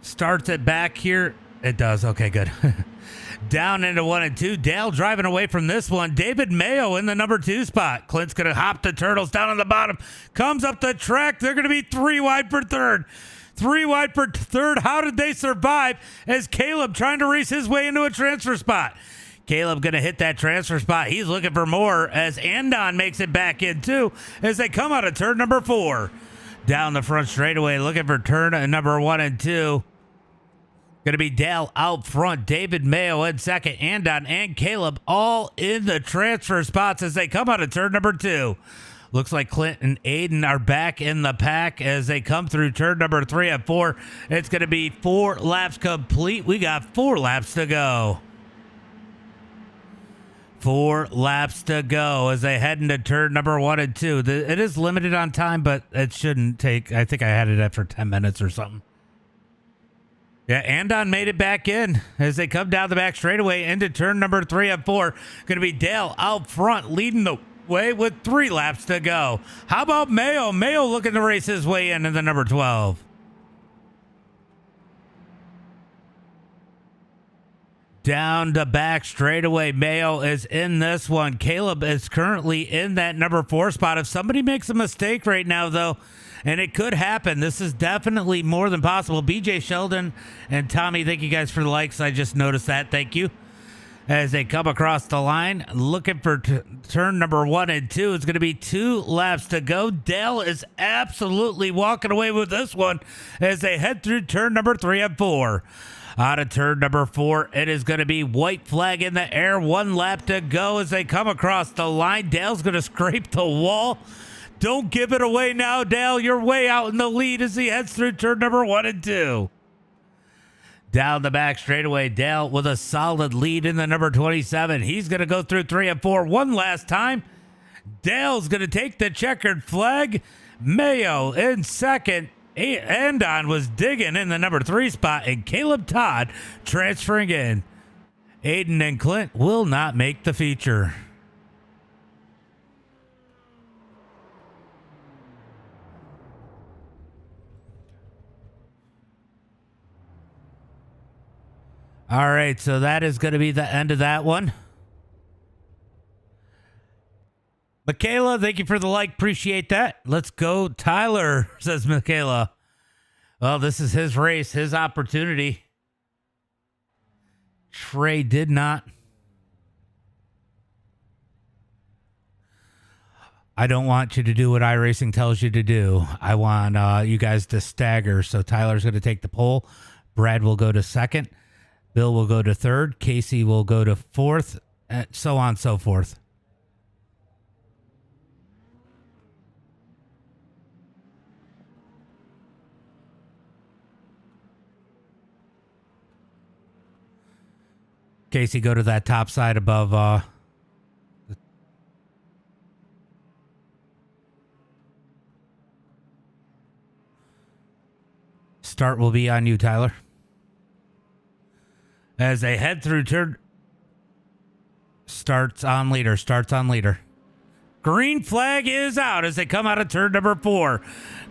Speaker 1: starts it back here. It does. Okay, good. Down into 1 and 2. Dale driving away from this one. David Mayo in the number 2 spot. Clint's going to hop the turtles down on the bottom. Comes up the track. They're going to be 3 wide for third. 3 wide for third. How did they survive as Caleb trying to race his way into a transfer spot? Caleb going to hit that transfer spot. He's looking for more as Andon makes it back in too as they come out of turn number 4. Down the front straightaway looking for turn number 1 and 2. Going to be Dale out front. David Mayo in second. Andon and Caleb all in the transfer spots as they come out of turn number 2. Looks like Clint and Aiden are back in the pack as they come through turn number 3 and 4. It's going to be 4 laps complete. We got 4 laps to go. 4 laps to go as they head into turn number 1 and 2. It is limited on time, but it shouldn't take. I think I had it at for 10 minutes or something. Yeah, Andon made it back in as they come down the back straightaway into turn number 3 of 4. Going to be Dale out front leading the way with 3 laps to go. How about Mayo? Mayo looking to race his way in the number 12. Down the back straightaway, Mayo is in this one. Caleb is currently in that number 4 spot. If somebody makes a mistake right now, though, and it could happen, this is definitely more than possible. BJ Sheldon and Tommy, thank you guys for the likes. I just noticed that. Thank you. As they come across the line, looking for turn number 1 and 2. It's going to be 2 laps to go. Dale is absolutely walking away with this one as they head through turn number 3 and 4. Out of turn number 4, it is going to be white flag in the air. 1 lap to go as they come across the line. Dale's going to scrape the wall. Don't give it away now, Dale. You're way out in the lead as he heads through turn number 1 and 2. Down the back straightaway, Dale with a solid lead in the number 27. He's going to go through 3 and 4 one last time. Dale's going to take the checkered flag. Mayo in second. Andon was digging in the number 3 spot, and Caleb Todd transferring in. Aiden and Clint will not make the feature. All right, so that is going to be the end of that one. Michaela, thank you for the like. Appreciate that. Let's go, Tyler, says Michaela. Well, this is his race, his opportunity. Trey did not. I don't want you to do what iRacing tells you to do. I want you guys to stagger. So Tyler's going to take the pole. Brad will go to second. Bill will go to third. Casey will go to fourth. And so on and so forth. Casey, go to that top side above. Start will be on you, Tyler. As they head through turn. Starts on leader. Green flag is out as they come out of turn number 4.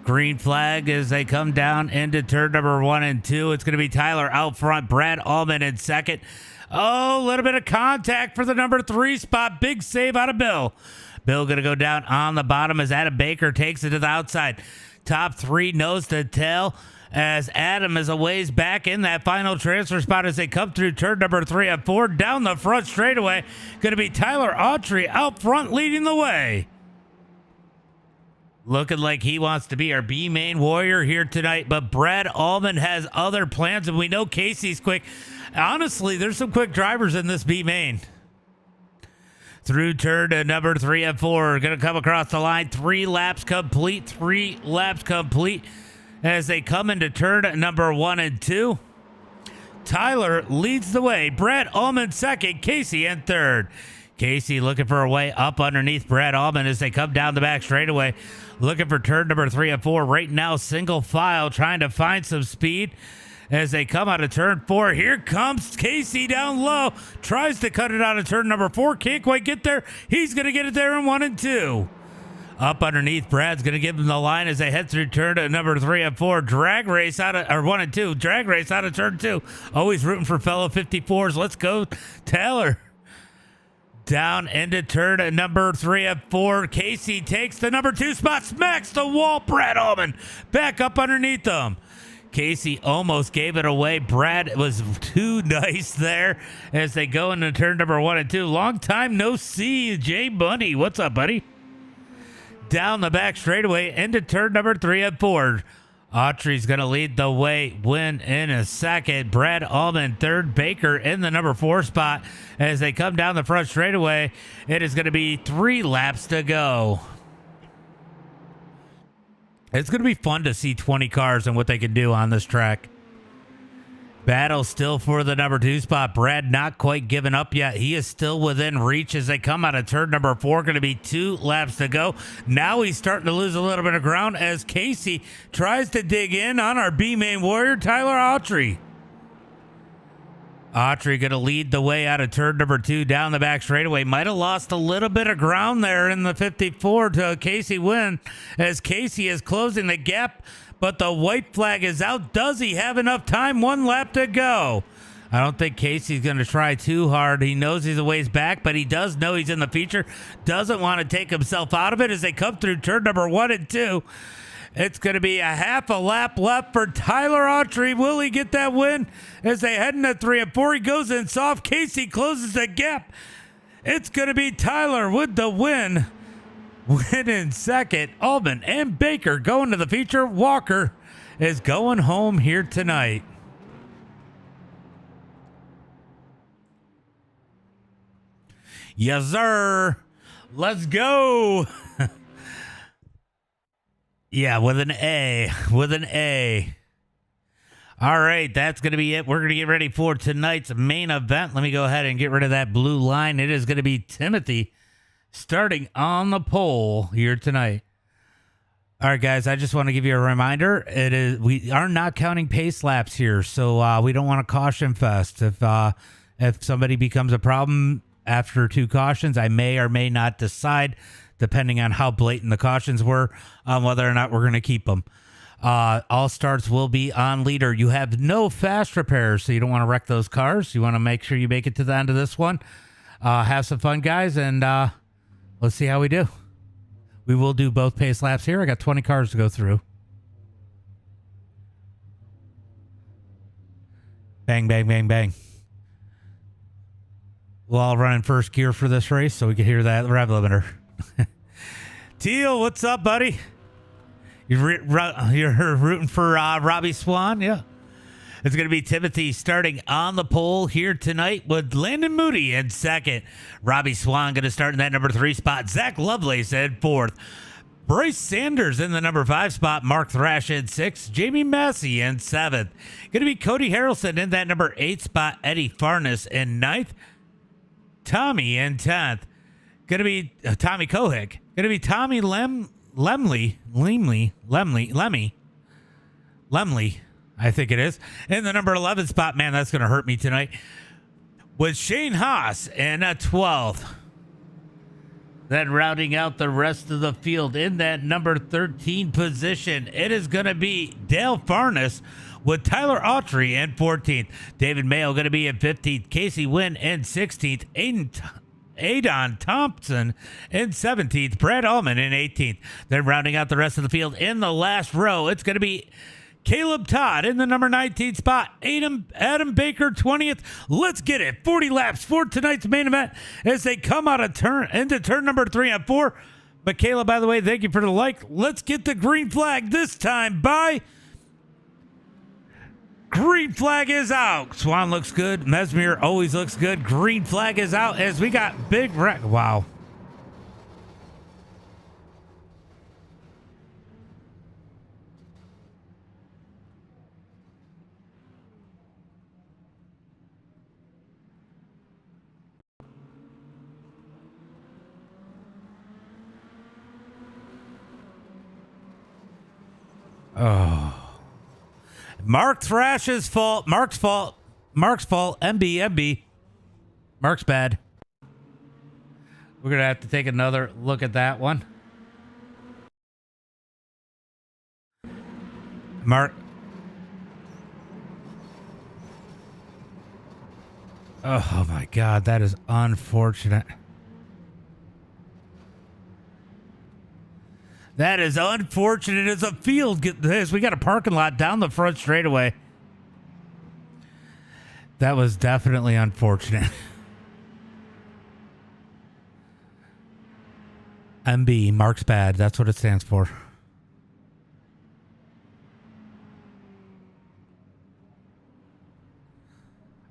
Speaker 1: Green flag as they come down into turn number 1 and 2. It's going to be Tyler out front. Brad Allman in second. Oh, a little bit of contact for the number 3 spot. Big save out of Bill. Bill going to go down on the bottom as Adam Baker takes it to the outside. Top 3 nose to tail as Adam is a ways back in that final transfer spot as they come through turn number 3 and 4. Down the front straightaway. Going to be Tyler Autry out front leading the way. Looking like he wants to be our B main warrior here tonight, but Brad Allman has other plans, and we know Casey's quick. Honestly, there's some quick drivers in this B main. Through turn to number 3 and 4. Going to come across the line. 3 laps complete. As they come into turn number 1 and 2. Tyler leads the way. Brad Allman second. Casey in third. Casey looking for a way up underneath Brad Allman as they come down the back straightaway. Looking for turn number 3 and 4. Right now, single file, trying to find some speed as they come out of turn 4. Here comes Casey down low. Tries to cut it out of turn number 4. Can't quite get there. He's going to get it there in 1 and 2. Up underneath, Brad's going to give him the line as they head through turn to number 3 and 4. Drag race out of, or 1 and 2. Drag race out of turn 2. Always rooting for fellow 54s. Let's go, Taylor. Down into turn number 3 and 4. Casey takes the number 2 spot, smacks the wall. Brad Allman back up underneath them. Casey almost gave it away. Brad was too nice there as they go into turn number 1 and 2. Long time no see, Jay Bunny. What's up, buddy? Down the back straightaway into turn number 3 and 4. Autry's going to lead the way, win in a second. Brad Allman third. Baker in the number 4 spot as they come down the front straightaway. It is going to be 3 laps to go. It's going to be fun to see 20 cars and what they can do on this track. Battle still for the number 2 spot. Brad not quite giving up yet. He is still within reach as they come out of turn number 4. Going to be 2 laps to go. Now he's starting to lose a little bit of ground as Casey tries to dig in on our B main warrior, Tyler Autry. Autry going to lead the way out of turn number 2 down the back straightaway. Might have lost a little bit of ground there in the 54 to Casey Wynn as Casey is closing the gap, but the white flag is out. Does he have enough time? 1 lap to go. I don't think Casey's going to try too hard. He knows he's a ways back, but he does know he's in the feature. Doesn't want to take himself out of it as they come through turn number 1 and 2. It's going to be a half a lap left for Tyler Autry. Will he get that win as they head into 3 and 4? He goes in soft. Casey closes the gap. It's going to be Tyler with the win. Win in second. Allman and Baker going to the feature. Walker is going home here tonight. Yes, sir. Let's go. Yeah, with an A. With an A. All right, that's going to be it. We're going to get ready for tonight's main event. Let me go ahead and get rid of that blue line. It is going to be Timothy starting on the pole here tonight. All right, guys, I just want to give you a reminder. We are not counting pace laps here, so we don't want a caution fest. If somebody becomes a problem after 2 cautions, I may or may not decide, depending on how blatant the cautions were, on whether or not we're going to keep them. All starts will be on leader. You have no fast repairs, so you don't want to wreck those cars. You want to make sure you make it to the end of this one. Have some fun, guys, and let's see how we do. We will do both pace laps here. I got 20 cars to go through. Bang, bang, bang, bang. We'll all run in first gear for this race so we can hear that rev limiter. Teal, what's up, buddy? You're rooting for Robbie Swan? Yeah. It's going to be Timothy starting on the pole here tonight with Landon Moody in second. Robbie Swan going to start in that number 3 spot. Zach Lovelace in 4th. Bryce Sanders in the number 5 spot. Mark Thrash in 6th. Jamie Massey in 7th. Going to be Cody Harrelson in that number 8 spot. Eddie Farnes in 9th. Tommy in 10th. Going to be Tommy Kohik. Going to be Tommy Lemley, I think it is. In the number 11 spot, man, that's going to hurt me tonight. With Shane Haas in a 12th. Then rounding out the rest of the field in that number 13 position, it is going to be Dale Farnes with Tyler Autry in 14th. David Mayo going to be in 15th. Casey Wynn in 16th. Adon Thompson in 17th. Brad Allman in 18th. Then rounding out the rest of the field in the last row, it's going to be Caleb Todd in the number 19 spot. Adam Baker 20th. Let's get it. 40 laps for tonight's main event as they come out of into turn number 3 and 4. Michaela, by the way, thank you for the like. Let's get the green flag this time by... Green flag is out. Swan looks good. Mesmer always looks good. Green flag is out as we got big wreck. Wow. Oh. Mark Thrash's fault. Mark's fault. Mark's fault. MB. Mark's bad. We're going to have to take another look at that one. Mark. Oh my God. That is unfortunate. That is unfortunate as a field. Get this. We got a parking lot down the front straightaway. That was definitely unfortunate. MB, Mark's bad. That's what it stands for.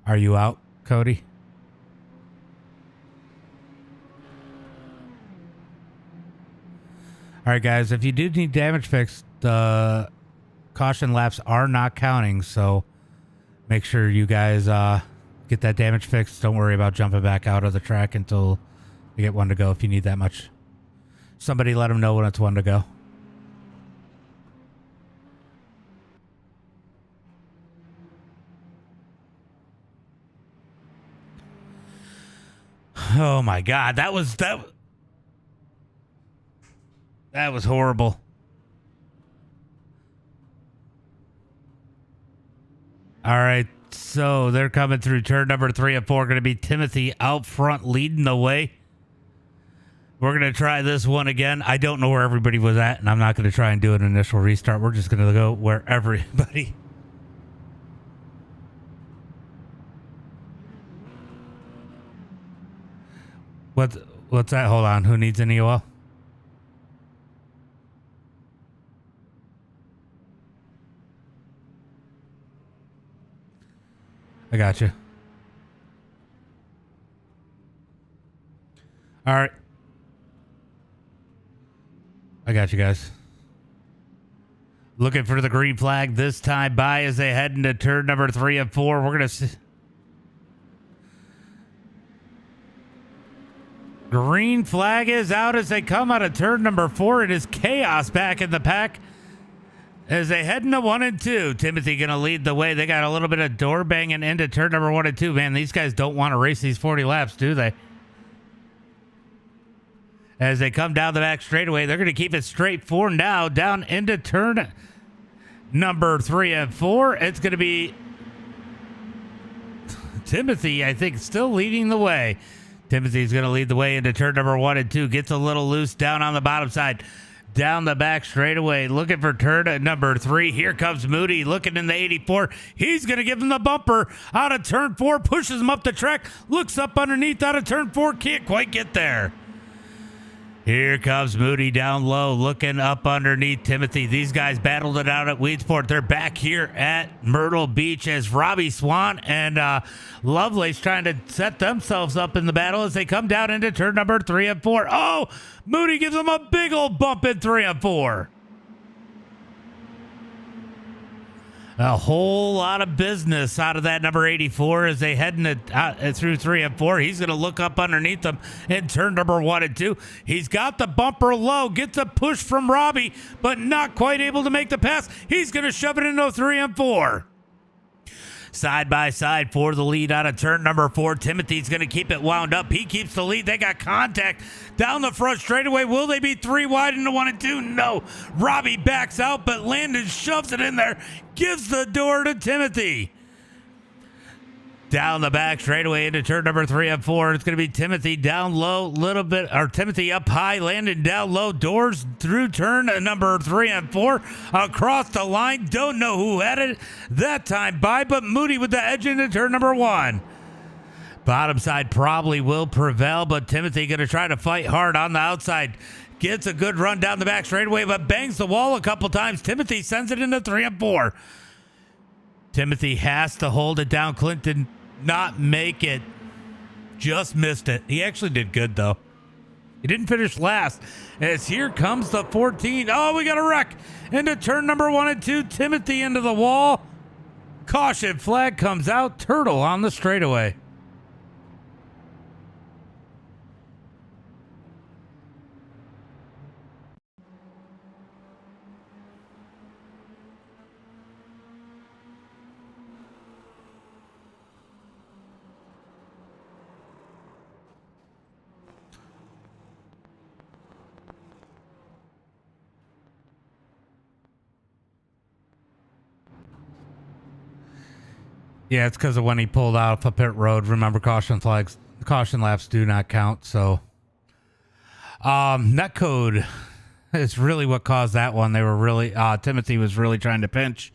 Speaker 1: Are you out, Cody? All right, guys, if you do need damage fixed, the caution laps are not counting, so make sure you guys get that damage fixed. Don't worry about jumping back out of the track until you get one to go if you need that much. Somebody let them know when it's one to go. Oh my God, that was horrible. All right, so they're coming through turn number 3 and 4. Going to be Timothy out front leading the way. We're going to try this one again. I don't know where everybody was at, and I'm not going to try and do an initial restart. We're just going to go where everybody. What's that? Hold on. Who needs any oil? I got you. All right. I got you guys. Looking for the green flag this time by as they head into turn number 3 and 4. We're going to... Green flag is out as they come out of turn number 4. It is chaos back in the pack as they head into 1 and 2. Timothy going to lead the way. They got a little bit of door banging into turn number 1 and 2. Man, these guys don't want to race these 40 laps, do they? As they come down the back straightaway, they're going to keep it straight for now. Down into turn number 3 and 4. It's going to be Timothy, I think, still leading the way. Timothy's going to lead the way into turn number 1 and 2. Gets a little loose down on the bottom side. Down the back straightaway, looking for turn number 3. Here comes Moody, looking in the 84. He's going to give him the bumper out of turn 4. Pushes him up the track. Looks up underneath out of turn 4. Can't quite get there. Here comes Moody down low, looking up underneath Timothy. These guys battled it out at Weedsport. They're back here at Myrtle Beach as Robbie Swan and Lovelace trying to set themselves up in the battle as they come down into turn number 3 and 4. Oh, Moody gives them a big old bump in 3 and 4. A whole lot of business out of that number 84 as they head through 3 and 4. He's going to look up underneath them in turn number 1 and 2. He's got the bumper low, gets a push from Robbie, but not quite able to make the pass. He's going to shove it into 3 and 4. Side by side for the lead out of turn number 4. Timothy's going to keep it wound up. He keeps the lead. They got contact down the front straightaway. Will they be 3 wide into 1 and 2? No. Robbie backs out, but Landon shoves it in there. Gives the door to Timothy. Down the back straightaway into turn number 3 and 4. It's going to be Timothy down low, little bit, or Timothy up high, Landon down low. Doors through turn number 3 and 4 across the line. Don't know who had it that time by, but Moody with the edge into turn number 1. Bottom side probably will prevail, but Timothy going to try to fight hard on the outside. Gets a good run down the back straightaway, but bangs the wall a couple times. Timothy sends it into 3 and 4. Timothy has to hold it down. Clinton not make it. Just missed it. He actually did good, though. He didn't finish last. As here comes the 14. Oh, we got a wreck into turn number 1 and 2. Timothy into the wall. Caution flag comes out. Turtle on the straightaway. Yeah, it's because of when he pulled out of a pit road. Remember, caution laps do not count. So, netcode is really what caused that one. They were really Timothy was really trying to pinch.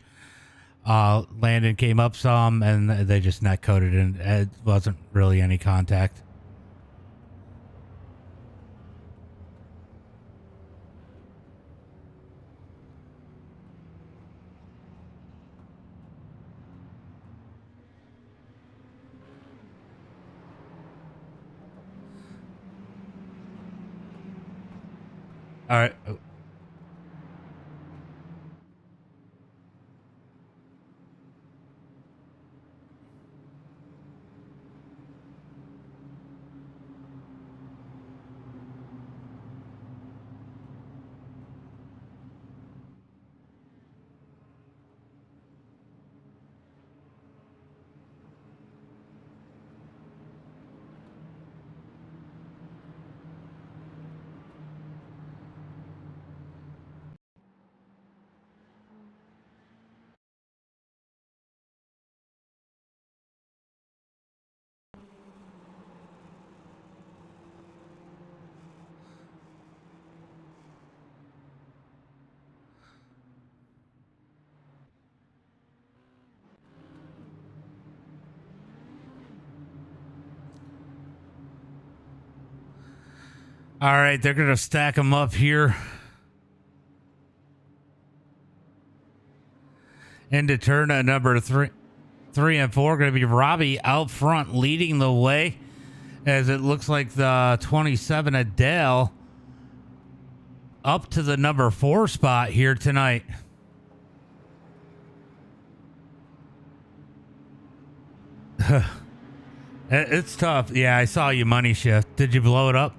Speaker 1: Landon came up some, and they just netcoded, and it wasn't really any contact. All right. All right, they're going to stack them up here into turn number three and four. Going to be Robbie out front leading the way, as it looks like the 27 Adele up to the number 4 spot here tonight. It's tough. Yeah, I saw you money shift. Did you blow it up?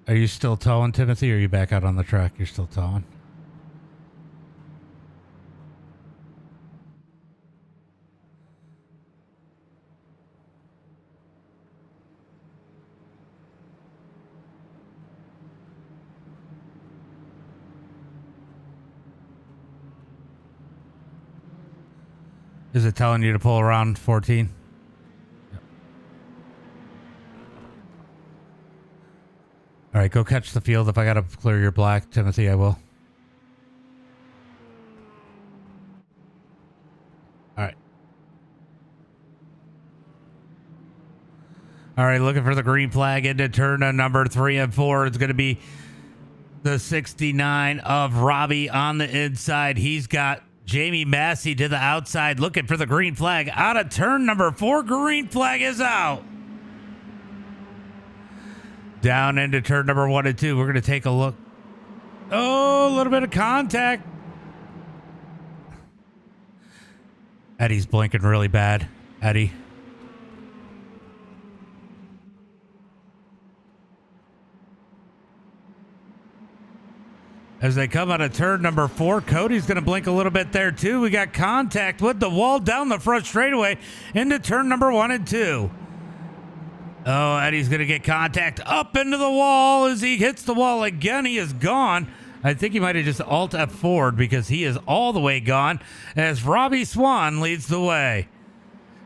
Speaker 1: Are you still towing, Timothy, or are you back out on the track? You're still towing? Is it telling you to pull around 14? All right, go catch the field. If I got to clear your black, Timothy, I will. All right. All right, looking for the green flag into turn number 3 and 4. It's going to be the 69 of Robbie on the inside. He's got Jamie Massey to the outside, looking for the green flag. Out of turn number 4, green flag is out. Down into turn number 1 and 2. We're going to take a look. Oh, a little bit of contact. Eddie's blinking really bad. Eddie. As they come out of turn number 4, Cody's going to blink a little bit there too. We got contact with the wall down the front straightaway into turn number 1 and 2. Oh, Eddie's going to get contact up into the wall. As he hits the wall again, he is gone. I think he might have just alt F forward because he is all the way gone as Robbie Swan leads the way.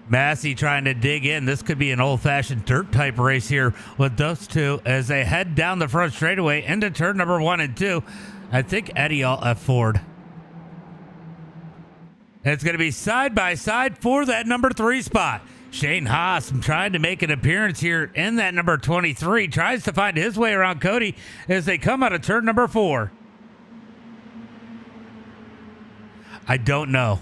Speaker 1: Massey trying to dig in. This could be an old-fashioned dirt type race here with those two as they head down the front straightaway into turn number 1 and 2. I think Eddie alt F forward. It's going to be side by side for that number 3 spot. Shane Haas trying to make an appearance here in that number 23. Tries to find his way around Cody as they come out of turn number 4. I don't know.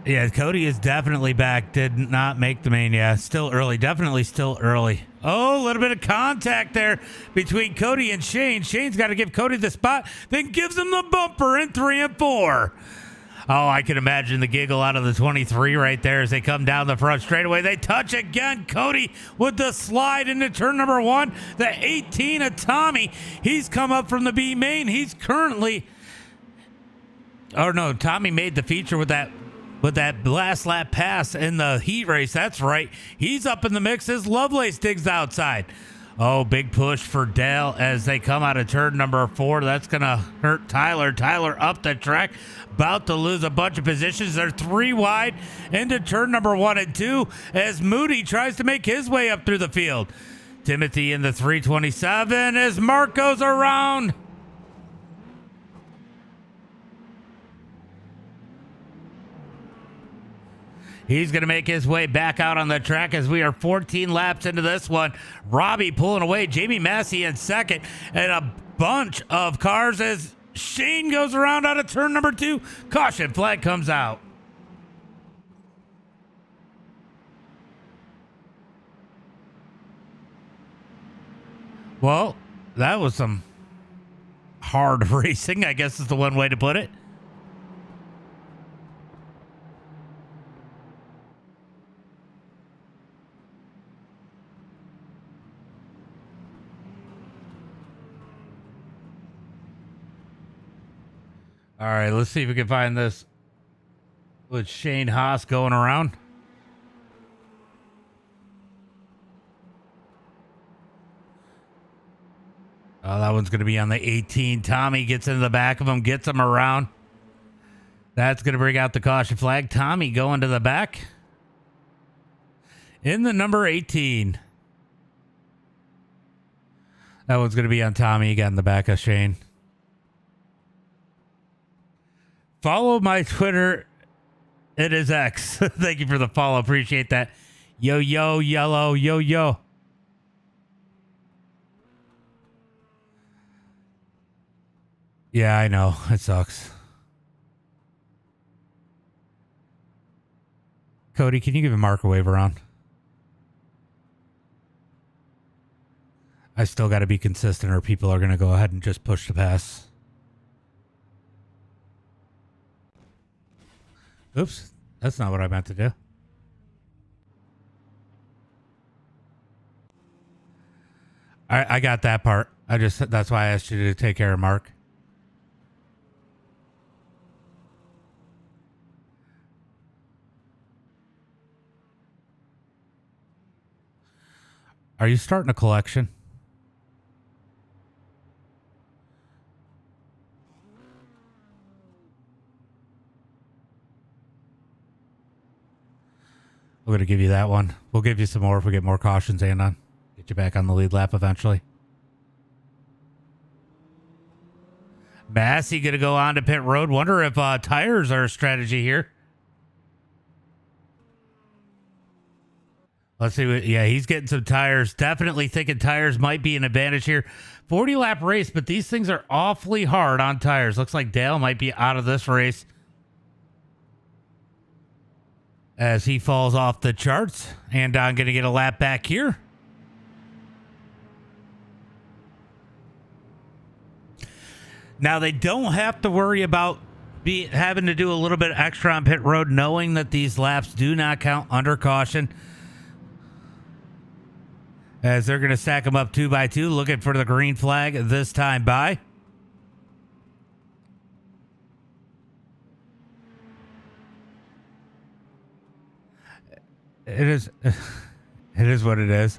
Speaker 1: Yeah, Cody is definitely back. Did not make the main. Yeah, still early. Definitely still early. Oh, a little bit of contact there between Cody and Shane. Shane's got to give Cody the spot, then gives him the bumper in 3 and 4. Oh, I can imagine the giggle out of the 23 right there as they come down the front straightaway. They touch again. Cody with the slide into turn number 1. The 18 of Tommy. He's come up from the B main. He's currently... Oh, no. Tommy made the feature with that last lap pass in the heat race. That's right. He's up in the mix as Lovelace digs outside. Oh, big push for Dale as they come out of turn number 4. That's going to hurt Tyler. Tyler up the track, about to lose a bunch of positions. They're 3 wide into turn number 1 and 2 as Moody tries to make his way up through the field. Timothy in the 327 as Mark goes around. He's going to make his way back out on the track as we are 14 laps into this one. Robbie pulling away. Jamie Massey in second. And a bunch of cars as Shane goes around out of turn number 2. Caution flag comes out. Well, that was some hard racing, I guess is the one way to put it. All right, let's see if we can find this with Shane Haas going around. Oh, that one's going to be on the 18. Tommy gets into the back of him, gets him around. That's going to bring out the caution flag. Tommy going to the back in the number 18. That one's going to be on Tommy again in the back of Shane. Follow my Twitter. It is X. Thank you for the follow. Appreciate that. Yo, yo, yellow, yo, yo. Yeah, I know. It sucks. Cody, can you give a marker wave around? I still got to be consistent or people are going to go ahead and just push the pass. Oops. That's not what I meant to do. I got that part. That's why I asked you to take care of Mark. Are you starting a collection? We're going to give you that one. We'll give you some more if we get more cautions and on. Get you back on the lead lap eventually. Massey going to go on to pit road. Wonder if tires are a strategy here. Let's see. Yeah, he's getting some tires. Definitely thinking tires might be an advantage here. 40 lap race, but these things are awfully hard on tires. Looks like Dale might be out of this race as he falls off the charts. And I'm going to get a lap back here. Now, they don't have to worry about having to do a little bit extra on pit road, knowing that these laps do not count under caution. As they're going to stack them up 2 by 2, looking for the green flag this time by. It is what it is.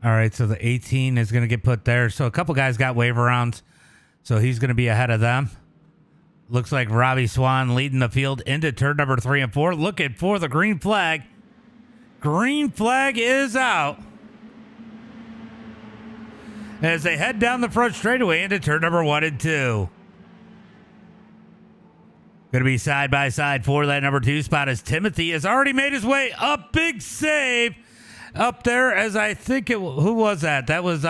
Speaker 1: All right, so the 18 is going to get put there. So a couple guys got waiver rounds, so he's going to be ahead of them. Looks like Robbie Swan leading the field into turn number 3 and 4, looking for the green flag. Green flag is out as they head down the front straightaway into turn number 1 and 2. Going to be side by side for that number 2 spot as Timothy has already made his way up. Big save up there as I think who was that? That was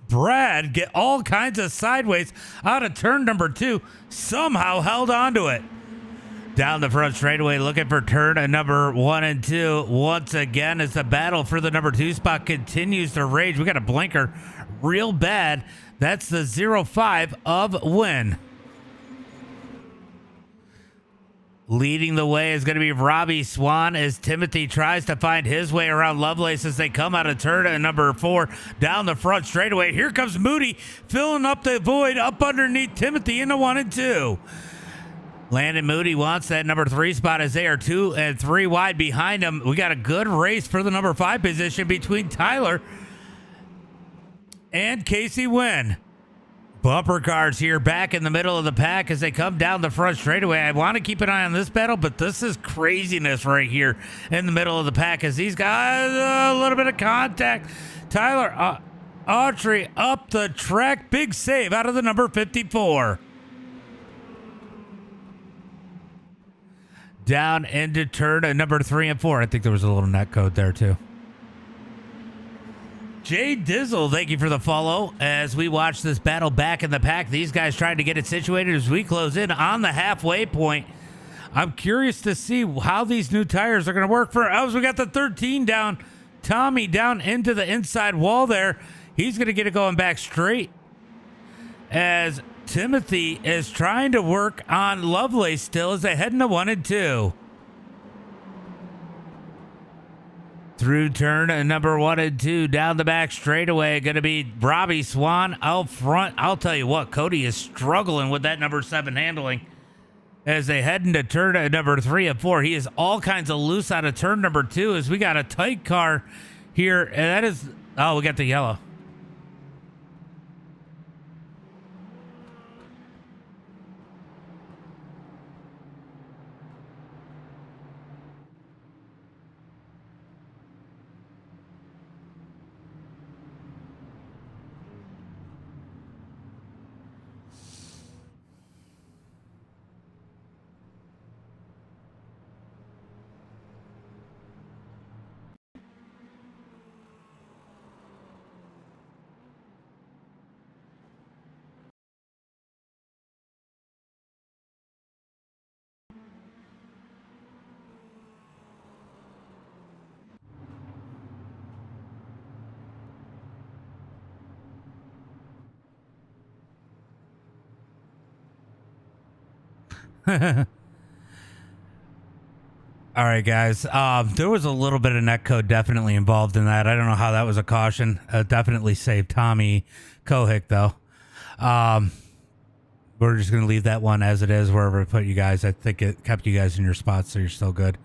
Speaker 1: Brad. Get all kinds of sideways out of turn number 2. Somehow held on to it. Down the front straightaway looking for turn number 1 and 2. Once again as the battle for the number 2 spot continues to rage. We got a blinker real bad. That's the 0-5 of Win. Leading the way is going to be Robbie Swan as Timothy tries to find his way around Lovelace as they come out of turn number 4 down the front straightaway. Here comes Moody filling up the void up underneath Timothy into 1 and 2. Landon Moody wants that number 3 spot as they are 2 and 3 wide behind him. We got a good race for the number 5 position between Tyler and Casey Wynn. Bumper cars here back in the middle of the pack as they come down the front straightaway. I want to keep an eye on this battle, but this is craziness right here in the middle of the pack as these guys, a little bit of contact. Tyler Autry up the track. Big save out of the number 54. Down into turn number 3 and 4. I think there was a little net code there too. Jay Dizzle, thank you for the follow as we watch this battle back in the pack. These guys trying to get it situated as we close in on the halfway point. I'm curious to see how these new tires are going to work for us. We got the 13 down. Tommy down into the inside wall there. He's going to get it going back straight as Timothy is trying to work on Lovelace still as they head into 1 and 2. Through turn number 1 and 2 down the back straightaway. Going to be Robbie Swan out front. I'll tell you what, Cody is struggling with that number 7 handling as they head into turn number 3 and 4. He is all kinds of loose out of turn number 2 as we got a tight car here. And that is, oh, we got the yellow. All right, guys. There was a little bit of netcode definitely involved in that. I don't know how that was a caution. Definitely saved Tommy Kohik, though. We're just going to leave that one as it is, wherever we put you guys. I think it kept you guys in your spots, so you're still good.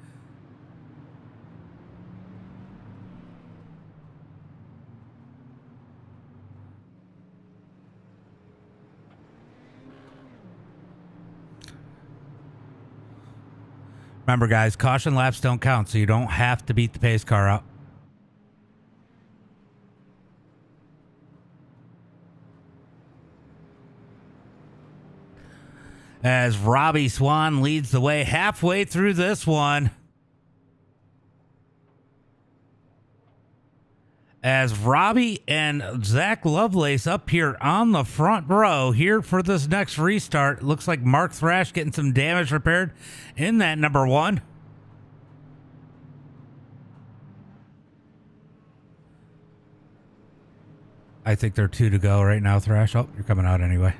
Speaker 1: Remember, guys, caution laps don't count, so you don't have to beat the pace car out. As Robbie Swan leads the way halfway through this one. As Robbie and Zach Lovelace up here on the front row here for this next restart. Looks like Mark Thrash getting some damage repaired in that number 1. I think there are 2 to go right now, Thrash. Oh, you're coming out anyway.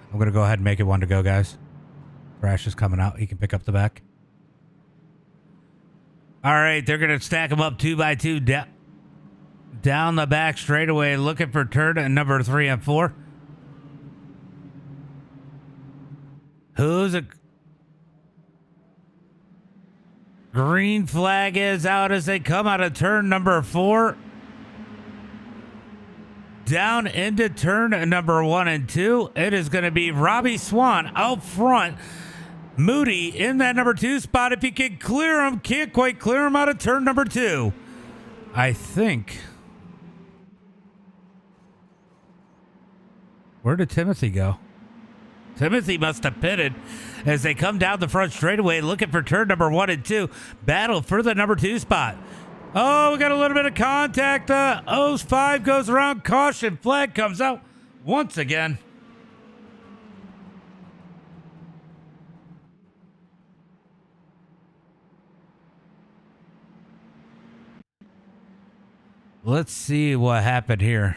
Speaker 1: I'm going to go ahead and make it 1 to go, guys. Thrash is coming out. He can pick up the back. All right, they're going to stack them up 2 by 2 down the back straightaway, looking for turn number 3 and 4. Who's a green flag is out as they come out of turn number 4. Down into turn number 1 and 2. It is going to be Robbie Swan out front. Moody in that number 2 spot. If he can clear him, can't quite clear him out of turn number 2. I think. Where did Timothy go? Timothy must have pitted as they come down the front straightaway looking for turn number 1 and 2. Battle for the number 2 spot. Oh, we got a little bit of contact. 05 goes around. Caution flag comes out once again. Let's see what happened here.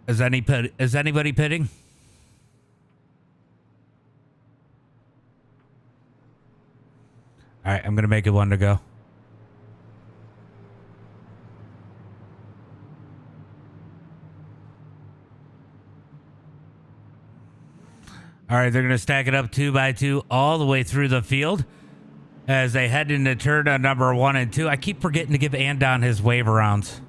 Speaker 1: Is anybody pitting? All right, I'm going to make it 1 to go. All right, they're going to stack it up 2 by 2 all the way through the field as they head into turn number 1 and 2. I keep forgetting to give Andon his wave arounds.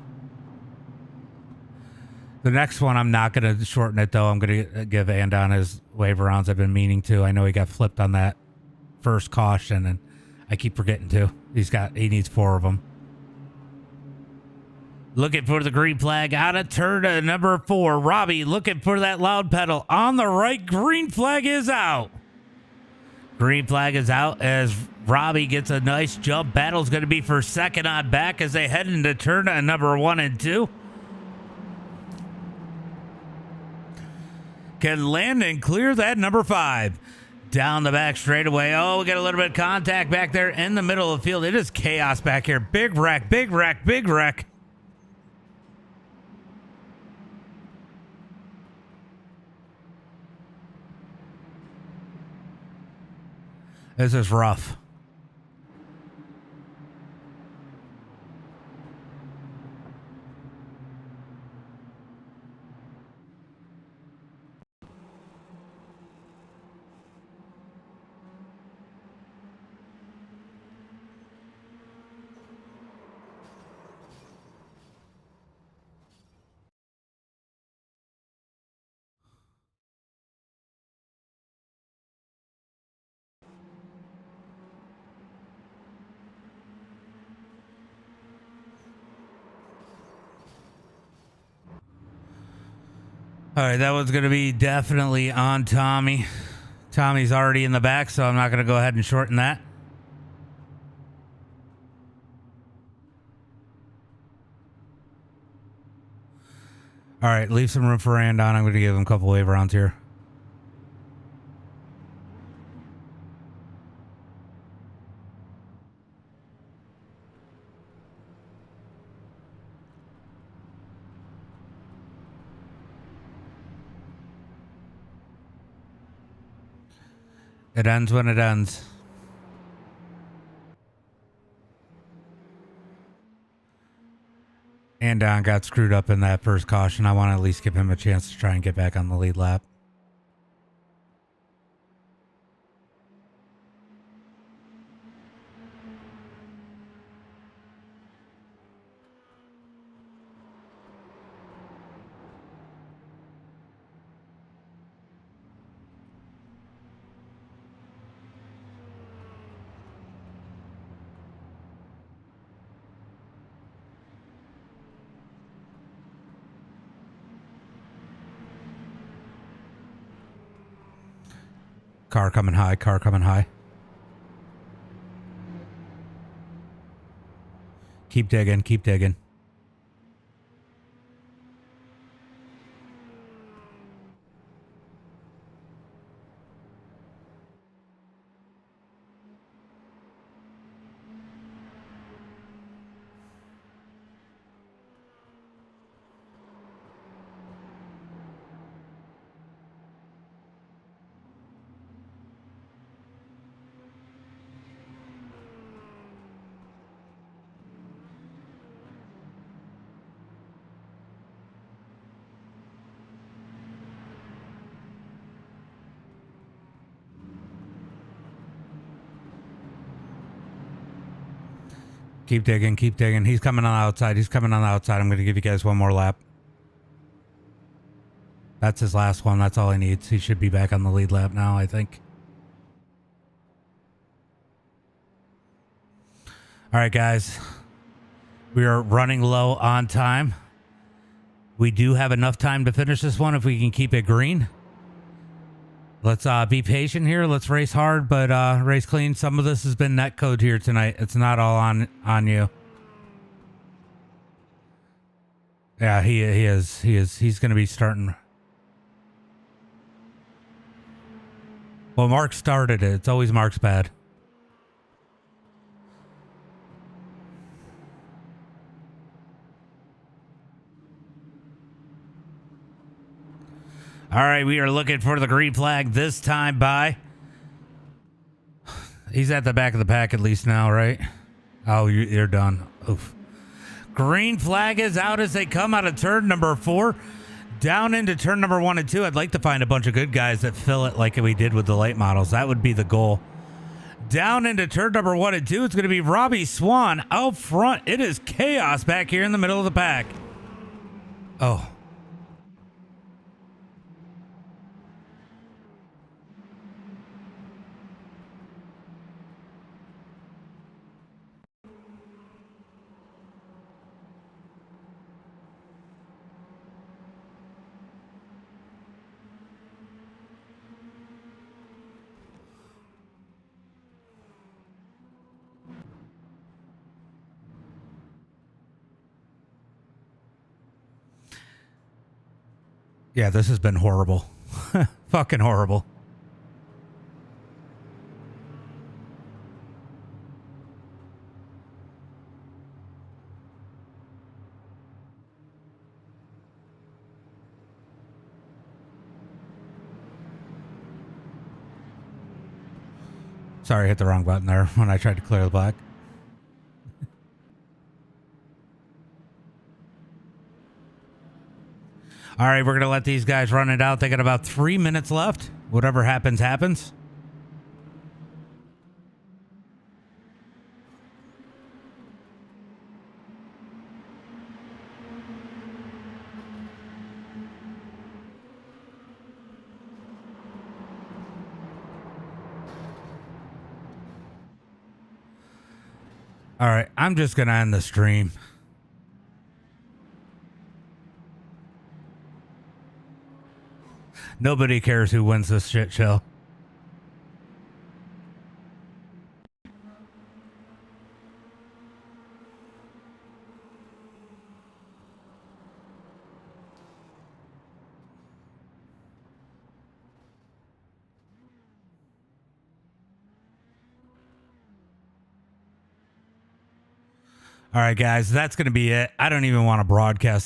Speaker 1: The next one, I'm not going to shorten it, though. I'm going to give Andon his wave arounds. I've been meaning to. I know he got flipped on that first caution, and I keep forgetting to. He needs 4 of them. Looking for the green flag out of turn number 4. Robbie looking for that loud pedal on the right. Green flag is out. Green flag is out as Robbie gets a nice jump. Battle's going to be for second on back as they head into turn number 1 and 2. Can Landon clear that number 5? Down the back straightaway. Oh, we got a little bit of contact back there in the middle of the field. It is chaos back here. Big wreck, big wreck, big wreck. This is rough. All right, that one's going to be definitely on Tommy. Tommy's already in the back, so I'm not going to go ahead and shorten that. All right, leave some room for Andon. I'm going to give him a couple wave rounds here. It ends when it ends. And Don got screwed up in that first caution. I want to at least give him a chance to try and get back on the lead lap. Car coming high, car coming high. Keep digging, keep digging. Keep digging, keep digging. He's coming on the outside. He's coming on the outside. I'm going to give you guys one more lap. That's his last one. That's all he needs. He should be back on the lead lap now, I think. All right, guys. We are running low on time. We do have enough time to finish this one if we can keep it green. Let's be patient here. Let's race hard, but race clean. Some of this has been net code here tonight. It's not all on you. Yeah, he is. He's going to be starting. Well, Mark started it. It's always Mark's bad. All right, we are looking for the green flag this time by. He's at the back of the pack at least now, right? Oh, you're done. Oof. Green flag is out as they come out of turn number 4 down into turn number 1 and 2. I'd like to find a bunch of good guys that fill it like we did with the late models. That would be the goal. Down into turn number 1 and 2, it's going to be Robbie Swan out front. It is chaos back here in the middle of the pack. Oh. Yeah, this has been horrible. Fucking horrible. Sorry, I hit the wrong button there when I tried to clear the black. All right, we're going to let these guys run it out. They got about 3 minutes left. Whatever happens, happens. All right, I'm just going to end the stream. Nobody cares who wins this shit show. All right, guys, that's going to be it. I don't even want to broadcast this.